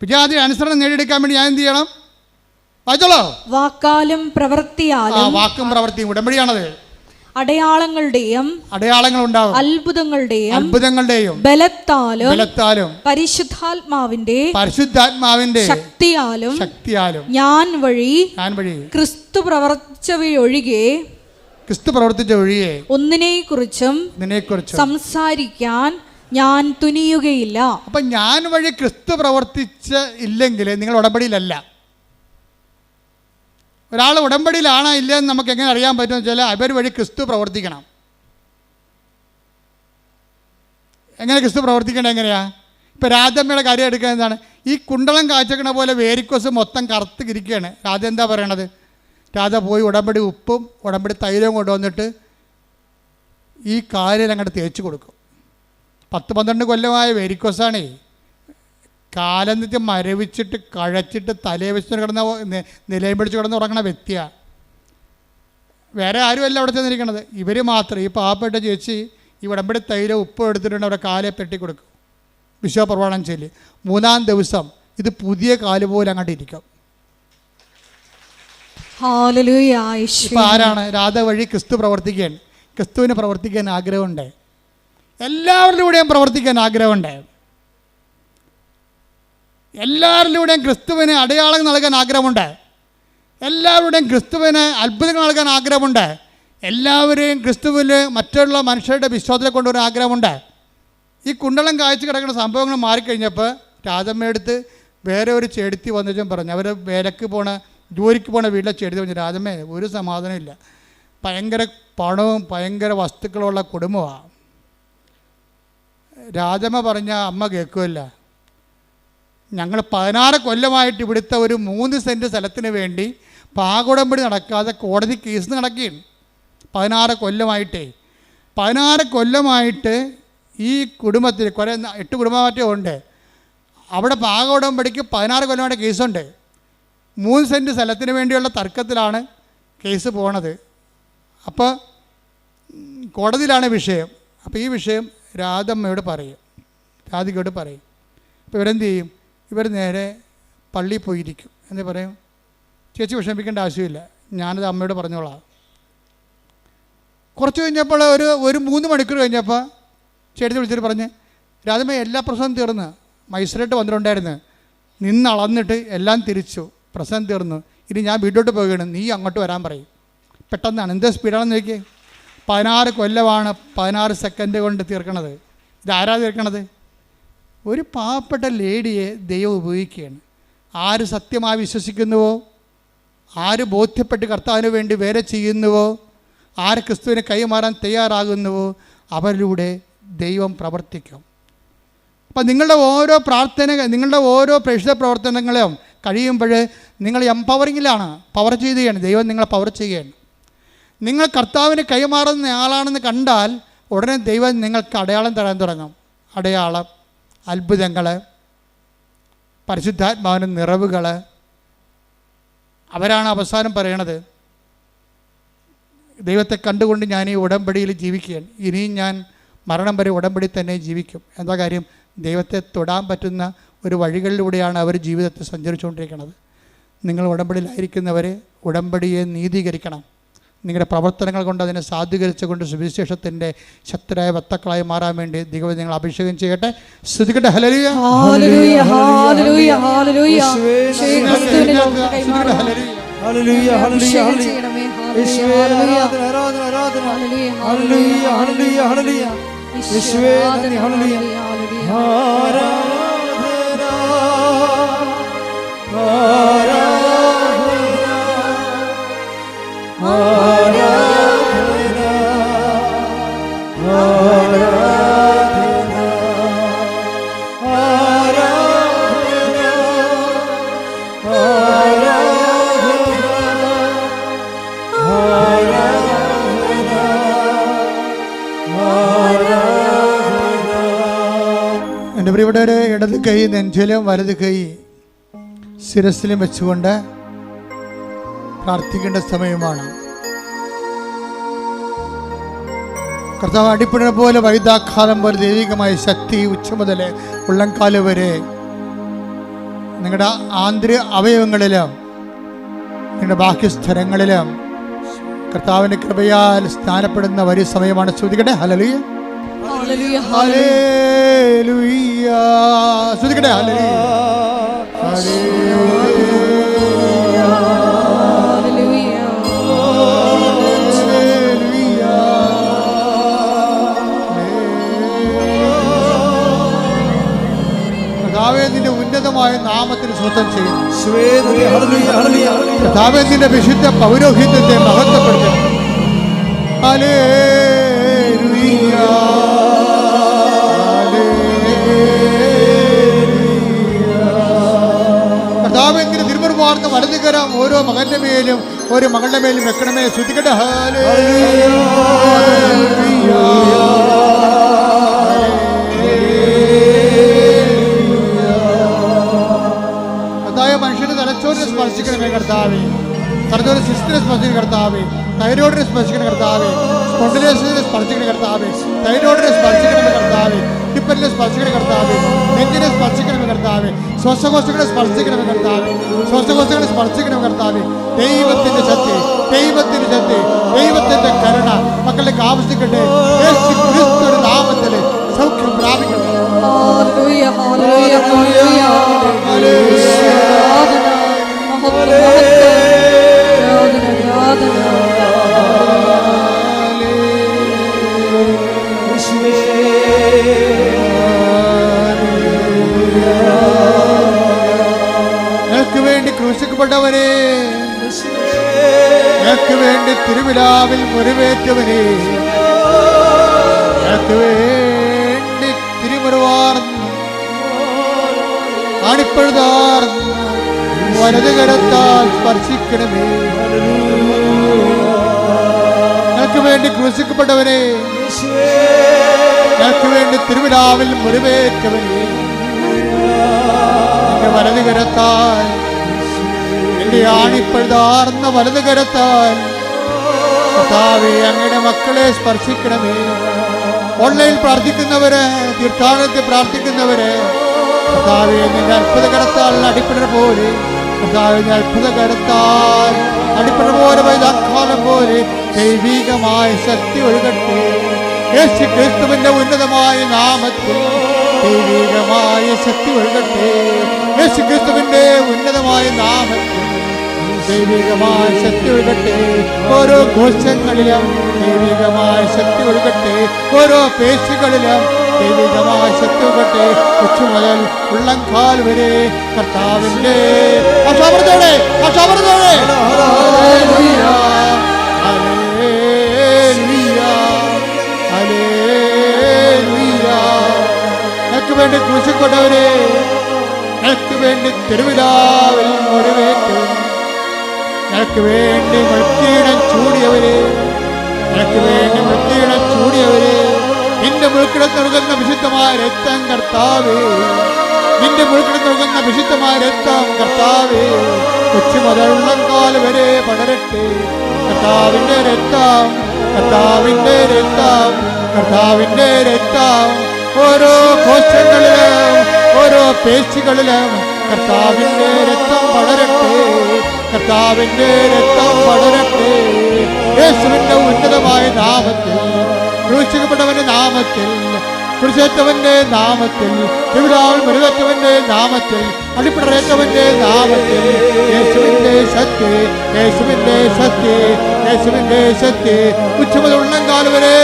വിജാതി അനുസരണം നേടിയെടുക്കാൻ വേണ്ടി ഞാൻ എന്ത് ചെയ്യണം? വായിച്ചോളൂ. വാക്കാലും പ്രവൃത്തിയാലും. വാക്കും പ്രവൃത്തിയും ഉടമ്പടിയാണത്. അടയാളങ്ങളുടെയും ഉണ്ടാകും, അത്ഭുതങ്ങളുടെയും ബലത്താലും പരിശുദ്ധാത്മാവിന്റെ ശക്തിയാലും ഞാൻ വഴി ക്രിസ്തു പ്രവർത്തിച്ചവയൊഴികെ ഒന്നിനെക്കുറിച്ചും സംസാരിക്കാൻ ഞാൻ തുനിയുകയില്ല. അപ്പൊ ഞാൻ വഴി ക്രിസ്തു പ്രവർത്തിച്ച ഇല്ലെങ്കിൽ നിങ്ങൾ ഉടമ്പടിയിലല്ല. ഒരാൾ ഉടമ്പടിയിലാണോ ഇല്ലെന്ന് നമുക്ക് എങ്ങനെ അറിയാൻ പറ്റുമെന്ന് വെച്ചാൽ അവർ വഴി ക്രിസ്തു പ്രവർത്തിക്കണം. എങ്ങനെ ക്രിസ്തു പ്രവർത്തിക്കേണ്ടത് എങ്ങനെയാ? ഇപ്പം രാധമ്മയുടെ കാര്യം എടുക്കുക എന്താണ്? ഈ കുണ്ടളം കാച്ചക്കണ പോലെ വേരിക്കോസ് മൊത്തം കറുത്ത് ഇരിക്കുകയാണ്. രാധ എന്താ പറയണത്? രാധ പോയി ഉടമ്പടി ഉപ്പും ഉടമ്പടി തൈലവും കൊണ്ടുവന്നിട്ട് ഈ കാലിൽ അങ്ങോട്ട് തേച്ച് കൊടുക്കും. 10-12 കൊല്ലമായ വേരിക്കോസാണേ. കാലം മരവിച്ചിട്ട് കഴച്ചിട്ട് തലയെ വെച്ചിട്ട് കിടന്ന നിലയും പിടിച്ച് കിടന്ന് ഉറങ്ങണ വ്യക്തിയാണ്. വേറെ ആരുമല്ല അവിടെ ചെന്നിരിക്കണത്, ഇവർ മാത്രം. ഈ പാവപ്പെട്ട ചേച്ചി ഈ ഉടമ്പടി തൈലം ഉപ്പ് എടുത്തിട്ടുണ്ട് അവരുടെ കാലെ പെട്ടി കൊടുക്കും. വിശ്വപ്രമാണം ചൊല്ലി 3-ാം ദിവസം ഇത് പുതിയ കാല് പോലെ അങ്ങോട്ട് ഇരിക്കും. ഇപ്പം ആരാണ്? രാധ വഴി ക്രിസ്തു പ്രവർത്തിക്കാൻ, ക്രിസ്തുവിന് പ്രവർത്തിക്കാൻ ആഗ്രഹമുണ്ട്. എല്ലാവരിലൂടെയും പ്രവർത്തിക്കാൻ ആഗ്രഹമുണ്ട്. എല്ലാവരിലൂടെയും ക്രിസ്തുവിന് അടയാളം നൽകാൻ ആഗ്രഹമുണ്ട്. എല്ലാവരുടെയും ക്രിസ്തുവിന് അത്ഭുതങ്ങൾ നൽകാൻ ആഗ്രഹമുണ്ട്. എല്ലാവരെയും ക്രിസ്തുവിൽ മറ്റുള്ള മനുഷ്യരുടെ വിശ്വാസത്തെ കൊണ്ടുവരാൻ ആഗ്രഹമുണ്ട്. ഈ കുണ്ടളം കാഴ്ച കിടക്കുന്ന സംഭവങ്ങൾ മാറിക്കഴിഞ്ഞപ്പോൾ രാധമ്മയെടുത്ത് വേറെ ഒരു ചെടുത്തി വന്നിട്ടും പറഞ്ഞു, അവർ ജോലിക്ക് പോണ വീട്ടിലെ ചെടുത്തി പറഞ്ഞു, രാധമ്മേ ഒരു സമാധാനമില്ല, ഭയങ്കര പണവും ഭയങ്കര വസ്തുക്കളുള്ള കുടുംബമാണ്. രാധമ്മ പറഞ്ഞ അമ്മ കേൾക്കുമല്ല, ഞങ്ങൾ 16 കൊല്ലമായിട്ട് ഇവിടുത്തെ ഒരു 3 സെൻറ്റ് സ്ഥലത്തിന് വേണ്ടി പാകുടമ്പടി നടക്കാതെ കോടതി കേസ് നടക്കുകയാണ്. 16 കൊല്ലമായിട്ട് ഈ കുടുംബത്തിൽ 8 കുടുംബമാറ്റം ഉണ്ട്. അവിടെ പാകുടമ്പടിക്ക് 16 കൊല്ലമായിട്ട് കേസുണ്ട്. 3 സെൻറ്റ് സ്ഥലത്തിന് വേണ്ടിയുള്ള തർക്കത്തിലാണ് കേസ് പോണത്. അപ്പോൾ കോടതിയിലാണ് വിഷയം. അപ്പോൾ ഈ വിഷയം രാധമ്മയോട് പറയും, രാധികയോട് പറയും. അപ്പോൾ ഇവരെന്ത് ചെയ്യും? ഇവർ നേരെ പള്ളിയിൽ പോയിരിക്കും. എന്താ പറയും? ചേച്ചി വിഷമിക്കേണ്ട ആവശ്യമില്ല, ഞാനത് അമ്മയോട് പറഞ്ഞോളാം. കുറച്ച് കഴിഞ്ഞപ്പോൾ ഒരു 3 മണിക്കൂർ കഴിഞ്ഞപ്പോൾ ചേട്ടത്തി വിളിച്ചിട്ട് പറഞ്ഞ്, രാധമ്മ എല്ലാ പ്രശ്നവും തീർന്ന്, മജിസ്ട്രേറ്റ് വന്നിട്ടുണ്ടായിരുന്നു, നിന്നളന്നിട്ട് എല്ലാം തിരിച്ചു, പ്രശ്നം തീർന്നു, ഇനി ഞാൻ വീട്ടിലോട്ട് പോവുകയാണ്, നീ അങ്ങോട്ട് വരാൻ പറയും. പെട്ടെന്നാണ്, എന്ത് സ്പീഡാണെന്ന് നോക്കിയേ. 16 കൊല്ലമാണ് 16 സെക്കൻഡ് കൊണ്ട് തീർക്കണത്. ഇതാരാ തീർക്കണത്? ഒരു പാവപ്പെട്ട ലേഡിയെ ദൈവം ഉപയോഗിക്കുകയാണ്. ആര് സത്യമായി വിശ്വസിക്കുന്നുവോ, ആര് ബോധ്യപ്പെട്ട് കർത്താവിന് വേണ്ടി വേറെ ചെയ്യുന്നുവോ, ആര് ക്രിസ്തുവിനെ കൈമാറാൻ തയ്യാറാകുന്നുവോ, അവരിലൂടെ ദൈവം പ്രവർത്തിക്കും. അപ്പം നിങ്ങളുടെ ഓരോ നിങ്ങളുടെ ഓരോ പ്രേക്ഷിത പ്രവർത്തനങ്ങളും കഴിയുമ്പോൾ നിങ്ങൾ എംപവറിങ്ങിലാണ്, പവർ ചെയ്യുകയാണ്. ദൈവം നിങ്ങളെ പവർ ചെയ്യുകയാണ്. നിങ്ങൾ കർത്താവിന് കൈമാറുന്ന ആളാണെന്ന് കണ്ടാൽ ഉടനെ ദൈവം നിങ്ങൾക്ക് അടയാളം തരാൻ തുടങ്ങും. അടയാളം, അത്ഭുതങ്ങൾ, പരിശുദ്ധാത്മാവിൻ്റെ നിറവുകൾ. അവരാണ് അവസാനം പറയണത്, ദൈവത്തെ കണ്ടുകൊണ്ട് ഞാൻ ഈ ഉടമ്പടിയിൽ ജീവിക്കുകയാണ്, ഇനിയും ഞാൻ മരണം വരെ ഉടമ്പടി തന്നെ ജീവിക്കും. എന്താ കാര്യം? ദൈവത്തെ തൊടാൻ പറ്റുന്ന ഒരു വഴികളിലൂടെയാണ് അവർ ജീവിതത്തെ സഞ്ചരിച്ചുകൊണ്ടിരിക്കുന്നത്. നിങ്ങൾ ഉടമ്പടിയിലായിരിക്കുന്നവരെ ഉടമ്പടിയെ നീതീകരിക്കണം. നിങ്ങളുടെ പ്രവർത്തനങ്ങൾ കൊണ്ട് അതിനെ സാധൂകരിച്ചുകൊണ്ട് സുവിശേഷത്തിൻ്റെ ശക്തരായ വക്താക്കളായി മാറാൻ വേണ്ടി ദൈവം നിങ്ങൾ അഭിഷേകം ചെയ്യട്ടെ. സ്തുതിക്കട്ടെ. ഹല്ലേലൂയ, ഹല്ലേലൂയ, ഹല്ലേലൂയ, ഹല്ലേലൂയ. ഹല്ലേലൂയ, ഹല്ലേലൂയ, ഹല്ലേലൂയ, ഹല്ലേലൂയ. യേശുവേ നന്ദി, ഹല്ലേലൂയ. ആരാധന, ആരാധന, ആരാധന, ആരാധന, എൻ്റെ പ്രിയപ്പെട്ടവരെ, ഇടത് കൈ നെഞ്ചിലും വലത് കൈ ശിരസിലും വെച്ചുകൊണ്ട് പ്രാർത്ഥിക്കേണ്ട സമയമാണ്. കർത്താവ് അടിപ്പിട പോലെ വൈദ്യാഘാതം പോലെ ദൈവികമായ ശക്തി ഉച്ച മുതൽ ഉള്ളംകാല് വരെ നിങ്ങളുടെ ആന്തരിക അവയവങ്ങളിലും നിങ്ങളുടെ ബാഹ്യസ്ഥലങ്ങളിലും കർത്താവിന്റെ കൃപയാൽ സ്നാനപ്പെടുന്ന വലിയ സമയമാണ്. ശ്രദ്ധിക്കട്ടെ. ഹല്ലേലൂയ ഹല്ലേലൂയ ഹല്ലേലൂയ. ശ്രദ്ധിക്കട്ടെ. ഹല്ലേലൂയ കർത്താവിന്റെ ഉന്നതമായ നാമത്തിന് സ്വന്തം ചെയ്യുന്നു. കർത്താവിന്റെ വിശുദ്ധ പൗരോഹിത്യത്തെ മഹത്വപ്പെടുത്തുന്നു. ഹല്ലേലൂയ കർത്താവിന്റെ തിരുമുറുമാർന്ന വലതുകരം ഓരോ മകന്റെ മേലും ഓരോ മകളുടെ മേലും വെക്കണമേ. ശ്രദ്ധിക്കട്ടെ. മനുഷ്യന് തലച്ചോറിനെ സ്പർശിക്കണമേ കർത്താവേ. തലച്ചോറ് സിസ്റ്റിനെ സ്പർശിക്കുന്ന കർത്താവേ. തൈറോയിഡിനെ സ്പർശിക്കുന്ന കർത്താവേ. സ്പോണ്ടിലോസിസിനെ സ്പർശിക്കുന്ന കർത്താവേ. തൈറോയിഡിനെ സ്പർശിക്കണമേ കർത്താവേ. ഹിപ്പലിനെ സ്പർശിക്കുന്ന കർത്താവേ. നെഞ്ചിനെ സ്പർശിക്കണമേ കർത്താവേ. ശ്വാസകോശങ്ങളെ സ്പർശിക്കണമേ കർത്താവേ. ശ്വാസകോശങ്ങളെ സ്പർശിക്കണമേ കർത്താവേ. ദൈവത്തിന്റെ ശക്തി, ദൈവത്തിന്റെ ശക്തി, ദൈവത്തിന്റെ കരുണ മക്കളിലേക്ക് ആവശ്യിക്കട്ടെ. യേശു ക്രിസ്തുവിന്റെ നാമത്തിൽ സൗഖ്യം പ്രാപിക്കട്ടെ. ഹല്ലേലൂയ ഹല്ലേലൂയ ഹല്ലേലൂയ ആരാധന മഹത്വം ആരാധന ഞങ്ങൾക്ക് വേണ്ടി ക്രൂശിക്കപ്പെട്ടവരെ, ഞങ്ങൾക്ക് വേണ്ടി തിരുവിലാവിൽ മുറിവേറ്റവരെ, ഞങ്ങൾക്ക് വേണ്ടി തിരുമുറിവാർന്ന് അണിപ്പഴുതാർന്ന് വലതുകരത്താൽ സ്പർശിക്കണമേ. ഞങ്ങൾക്ക് വേണ്ടി ക്രൂശിക്കപ്പെട്ടവരെ, ഞങ്ങൾക്ക് വേണ്ടി തിരുവിലാവിൽ മുറിവേറ്റവരെ, എന്റെ വലതുകരത്താൽ, എന്റെ ആണിപ്പഴുതാർന്ന വലതുകരത്താൽ കർത്താവേ അങ്ങയുടെ മക്കളെ സ്പർശിക്കണമേ. ഓൺലൈനിൽ പ്രാർത്ഥിക്കുന്നവര്, തീർത്ഥാടനത്തിൽ പ്രാർത്ഥിക്കുന്നവര്, കർത്താവേ നിന്റെ അത്ഭുതകരത്താൽ അടിപ്പിടർ പോലെ, കർത്താവേ അത്ഭുതകരത്താൽ അടിപ്പിടർ പോലെ വൈദാക്കാലം പോലെ ദൈവികമായ ശക്തി ഒഴുകട്ടെ. യേശു ക്രിസ്തുവിന്റെ ഉന്നതമായ നാമത്തിൽ ദൈവികമായ ശക്തി ഒഴുകട്ടെ. യേശു ക്രിസ്തുവിന്റെ ഉന്നതമായ നാമത്തിൽ ദൈവികമായ ശക്തി ഒഴുകട്ടെ. ഓരോ കോശങ്ങളിലും ദൈവികമായ ശക്തി ഒഴുകട്ടെ. ഓരോ പേശികളിലും ദൈവികമായ ശക്തി ഒഴുകട്ടെ. കൊച്ചു മുതൽ ഉള്ളംകാൽ വരെ കർത്താവിന്റെ ഞങ്ങൾക്ക് വേണ്ടി ക്രൂശിക്കപ്പെട്ടവരെ, ഞങ്ങൾക്ക് വേണ്ടി തിരുവിലാവിൽ മുറിവേറ്റവരെ, ഞങ്ങൾക്ക് വേണ്ടി മൃത്യുടം ചൂടിയവരെ, ഞങ്ങൾക്ക് വേണ്ടി മൃത്യുടം ചൂടിയവരെ, നിന്റെ മുഴുക്കിടത്ത് നൽകുന്ന വിശുദ്ധമായ രക്തം കർത്താവേ, നിന്റെ മുഴുക്കിടത്ത് നൽകുന്ന വിശുദ്ധമായ രക്തം കർത്താവേ, കൊച്ചു മുതൽ ഉള്ളംകാൽ വരെ പടരട്ടെ. കർത്താവിന്റെ രക്തം, കർത്താവിന്റെ രക്തം, കർത്താവിന്റെ രക്തം ഓരോ കോശങ്ങളിലും ഓരോ പേശികളിലും കർത്താവിന്റെ രക്തം പടരട്ടെ. കർത്താവിന്റെ രക്തം പടരട്ടെ. യേശുവിന്റെ ഉന്നതമായ നാമത്തിൽ, ക്രൂശിക്കപ്പെട്ടവന്റെ നാമത്തിൽ, കുരിശേറ്റവന്റെ നാമത്തിൽ, തിരുവിലാവിൽ മുറിവേറ്റവന്റെ നാമത്തിൽ, അടിപ്പിടറേറ്റവന്റെ നാമത്തിൽ യേശുവിന്റെ ശക്തി, യേശുവിന്റെ ശക്തി, യേശുവിന്റെ ശക്തി ഉച്ചമുതൽ ഉള്ളംകാൽ വരെ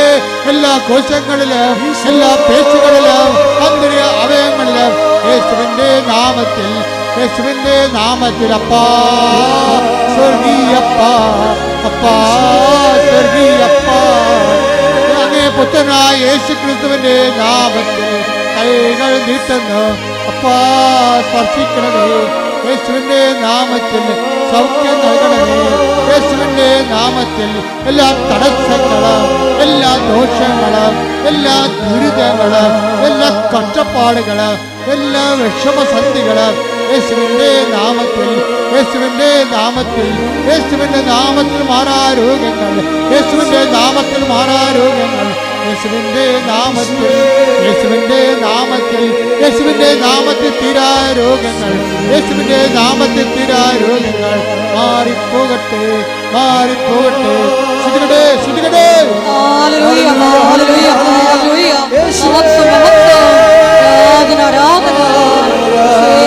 എല്ലാ കോശങ്ങളിലും എല്ലാ പേശികളിലും ആന്തരിക അവയവങ്ങളിലും യേശുവിന്റെ നാമത്തിൽ, യേശുവിന്റെ നാമത്തിൽ അപ്പാ സ്വർഗീയപ്പാ, അപ്പാ സ്വർഗീയപ്പാ, അങ്ങേ പുത്രനായ യേശു ക്രിസ്തുവിന്റെ നാമത്തിൽ കൈകൾ നീട്ടുന്നു. അപ്പാ സ്പർശിക്കണമേ. യേശുവിന്റെ നാമത്തിൽ സൗഖ്യം നൽകണമേ. യേശുവിന്റെ നാമത്തിൽ എല്ലാ തടസ്സങ്ങളും എല്ലാ ദോഷങ്ങളും എല്ലാ ദുരിതങ്ങളും എല്ലാ കഷ്ടപ്പാടുകളും എല്ലാ വിഷമസന്ധികളും യേശുവിന്റെ നാമത്തിൽ, യേശുവിന്റെ നാമത്തിൽ, യേശുവിന്റെ നാമത്തിൽ മാറാ രോഗങ്ങൾ, യേശുവിന്റെ നാമത്തിൽ മാറാ രോഗങ്ങൾ, യേശുവിന്റെ നാമത്തിൽ, യേശുവിന്റെ നാമത്തിൽ, യേശുവിന്റെ നാമത്തിൽ തീരാ രോഗങ്ങൾ, യേശുവിന്റെ നാമത്തിൽ തീരാ രോഗങ്ങൾ മാറിപ്പോകട്ടെ. മാറിപ്പോകട്ടെ. ശ്രദ്ധിക്കട്ടെ, ശ്രദ്ധിക്കട്ടെ. ഹല്ലേലൂയ, ഹല്ലേലൂയ, ഹല്ലേലൂയ. മഹത്വം, മഹത്വം. ആരാധന, ആരാധന.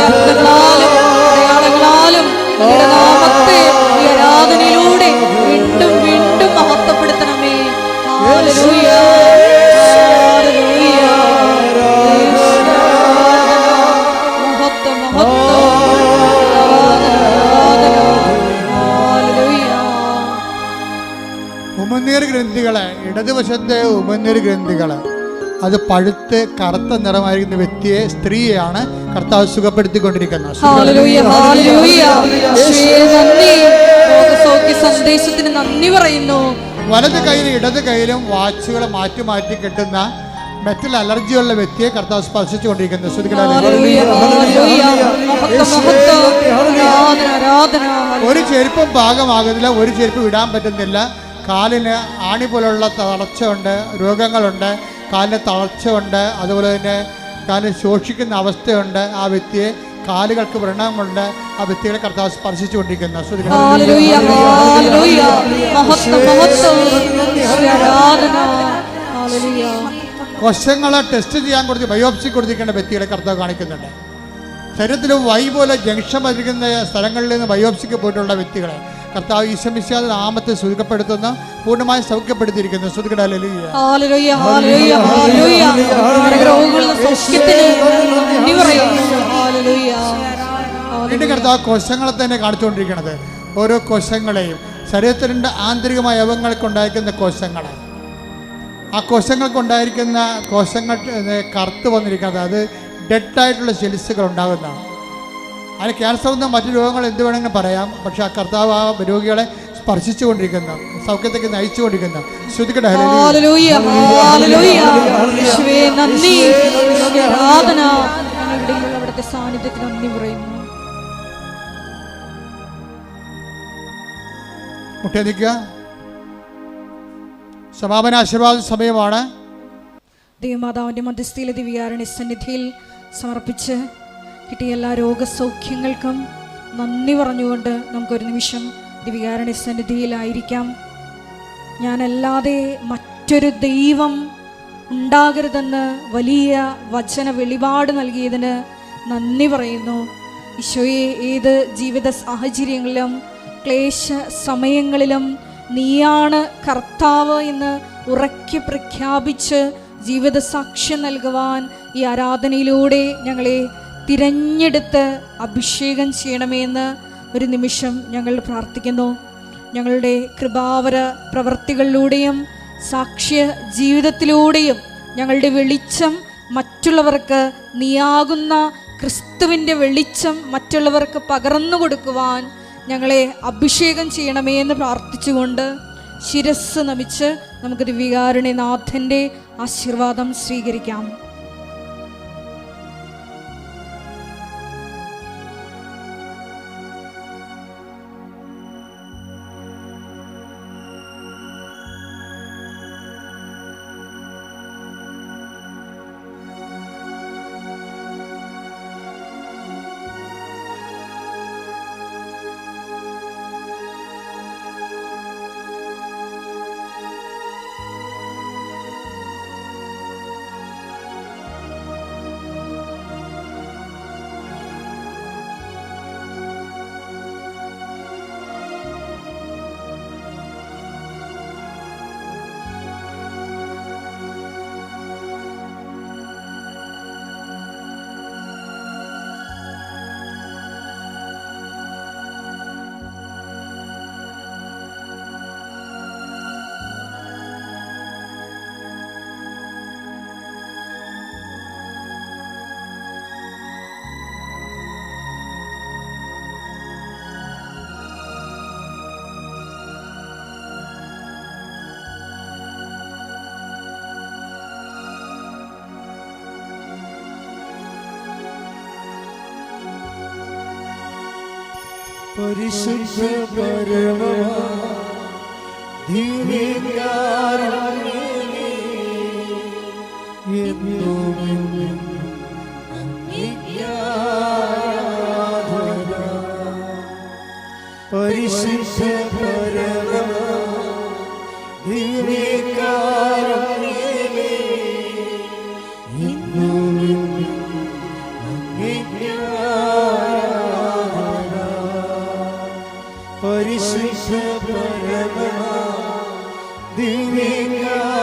അത്ഭുതങ്ങളാലും അടയാളങ്ങളാലും അങ്ങയുടെ നാമത്തെ ഈ ആരാധനയിലൂടെ വീണ്ടും വീണ്ടും മഹത്വപ്പെടുത്തണമേ. ഹല്ലേലൂയ, ഹല്ലേലൂയ. മഹത്വം, മഹത്വം. ആരാധന, ഹല്ലേലൂയ. ഉമനീർ ഗ്രന്ഥികളെ, ഇടതുവശത്തെ ഉമനീർ ഗ്രന്ഥികളെ, അത് പഴുത്ത് കറുത്ത നിറമായിരിക്കുന്ന വ്യക്തിയെ, സ്ത്രീയെയാണ് കർത്താവ് സുഖപ്പെടുത്തിക്കൊണ്ടിരിക്കുന്നത്. ഹല്ലേലൂയ, ഹല്ലേലൂയ. യേശുവേ നന്ദി. രോഗസൗഖ്യ സന്ദേശത്തിന് നന്ദി പറയുന്നു. വലത് കയ്യിലും ഇടത് കയ്യിലും വാച്ചുകൾ മാറ്റി മാറ്റി കെട്ടുന്ന മെറ്റൽ അലർജിയുള്ള വ്യക്തിയെ കർത്താവ് സ്പർശിച്ചുകൊണ്ടിരിക്കുന്നു. ഹല്ലേലൂയ, ഹല്ലേലൂയ. മഹത്വം, മഹത്വം. ആരാധന, ആരാധന. ഒരു ചെരുപ്പും പാകമാകുന്നില്ല, ഒരു ചെരുപ്പ് വിടാൻ പറ്റുന്നില്ല. കാലിന് ആണി പോലുള്ള തളർച്ചയുണ്ട്, രോഗങ്ങളുണ്ട്, കാലിന് തളർച്ചയുണ്ട്, അതുപോലെ തന്നെ കാലിന് ശോഷിക്കുന്ന അവസ്ഥയുണ്ട്. ആ വ്യക്തിയെ കാലുകൾക്ക് വ്രണമുണ്ട്. ആ വ്യക്തികളെ കർത്താവ് സ്പർശിച്ചുകൊണ്ടിരിക്കുന്നു. ഹല്ലേലൂയ, ഹല്ലേലൂയ. മഹത്വം, മഹത്വം. ആരാധന. ഹല്ലേലൂയ. കോശങ്ങളെ ടെസ്റ്റ് ചെയ്യാൻ കൊടുത്ത് ബയോപ്സി കൊടുത്തിരിക്കേണ്ട വ്യക്തികളെ കർത്താവ് കാണിക്കുന്നുണ്ട്. ശരീരത്തിൽ വൈ പോലെ ജംഗ്ഷൻ പതിരിക്കുന്ന സ്ഥലങ്ങളിൽ നിന്ന് ബയോപ്സിക്ക് പോയിട്ടുള്ള വ്യക്തികളെ കർത്താവ് ഈശോമിശിഹായുടെ നാമത്തെ സുഖപ്പെടുത്തുന്ന പൂർണ്ണമായി സൗഖ്യപ്പെടുത്തിയിരിക്കുന്നു. ഹല്ലേലൂയ, ഹല്ലേലൂയ, ഹല്ലേലൂയ. രോഗങ്ങളുടെ സൗഖ്യത്തിന് നന്ദി പറയുന്നു. ഹല്ലേലൂയ. വീണ്ടും കർത്താവ് കോശങ്ങളെ തന്നെ കാണിച്ചുകൊണ്ടിരിക്കുന്നത്. ഓരോ കോശങ്ങളെയും ശരീരത്തിൻ്റെ ആന്തരികമായ അവയവങ്ങൾക്കുണ്ടായിരിക്കുന്ന കോശങ്ങളെ, ആ കോശങ്ങൾക്കുണ്ടായിരിക്കുന്ന കോശങ്ങൾ കറുത്ത് വന്നിരിക്കുന്നത്, അത് ഡെഡായിട്ടുള്ള സെൽസുകൾ ഉണ്ടാകുന്നതാണ്. അതിന് ക്യാൻസർ എന്ന മറ്റു രോഗങ്ങൾ എന്ത് വേണമെങ്കിലും പറയാം. പക്ഷെ ആ കർത്താവ് ആ രോഗികളെ സ്പർശിച്ചുകൊണ്ടിരിക്കുന്നു, സൗഖ്യത്തേക്ക് നയിച്ചുകൊണ്ടിരിക്കുന്നു. ശ്രുതിക്കട്ടെ. ഹല്ലേലൂയ, ഹല്ലേലൂയ. യേശുവേ നന്ദി. ആരാധന. ഞങ്ങളുടെ അവിടുത്തെ സാന്നിധ്യത്തിന് നന്ദി പറയുന്നു. മുട്ടേ നിൽക്കുക. സമാപന ആശീർവാദ സമയമാണ്. ദൈവമാതാവിൻ്റെ മധ്യസ്ഥയിലെ ദിവ്യാരണി സന്നിധിയിൽ സമർപ്പിച്ച് കിട്ടിയ എല്ലാ രോഗസൗഖ്യങ്ങൾക്കും നന്ദി പറഞ്ഞുകൊണ്ട് നമുക്കൊരു നിമിഷം ദിവ്യാരണി സന്നിധിയിലായിരിക്കാം. ഞാനല്ലാതെ മറ്റൊരു ദൈവം ഉണ്ടാകരുതെന്ന് വലിയ വചന വെളിപാട് നൽകിയതിന് നന്ദി പറയുന്നു. ഈശോയെ, ഏത് ജീവിത സാഹചര്യങ്ങളിലും ക്ലേശ സമയങ്ങളിലും നീയാണ് കർത്താവ് എന്ന് ഉറക്കെ പ്രഖ്യാപിച്ച് ജീവിത സാക്ഷ്യം നൽകുവാൻ ഈ ആരാധനയിലൂടെ ഞങ്ങളെ തിരഞ്ഞെടുത്ത് അഭിഷേകം ചെയ്യണമേ എന്ന് ഒരു നിമിഷം ഞങ്ങൾ പ്രാർത്ഥിക്കുന്നു. ഞങ്ങളുടെ കൃപാവര പ്രവൃത്തികളിലൂടെയും സാക്ഷ്യ ജീവിതത്തിലൂടെയും ഞങ്ങളുടെ വെളിച്ചം മറ്റുള്ളവർക്ക്, നീയാകുന്ന ക്രിസ്തുവിൻ്റെ വെളിച്ചം മറ്റുള്ളവർക്ക് പകർന്നു കൊടുക്കുവാൻ ഞങ്ങളെ അഭിഷേകം ചെയ്യണമേ എന്ന് പ്രാർത്ഥിച്ചുകൊണ്ട് ശിരസ് നമിച്ച് നമുക്ക് ദിവ്യകാരുണ്യനാഥൻ്റെ ആശീർവാദം സ്വീകരിക്കാം. പരിശുദ്ധ പരമ ദിവ്യകാരുണ്യമേ, എന്നും അങ്ങേക്ക് ആരാധന. പരിശുദ്ധ പരമ ദിവ്യകാരുണ്യമേ, ഇന്നും അങ്ങേക്ക് ആരാധന. പരിശുദ്ധ പരമ ദിവ്യകാരുണ്യമേ,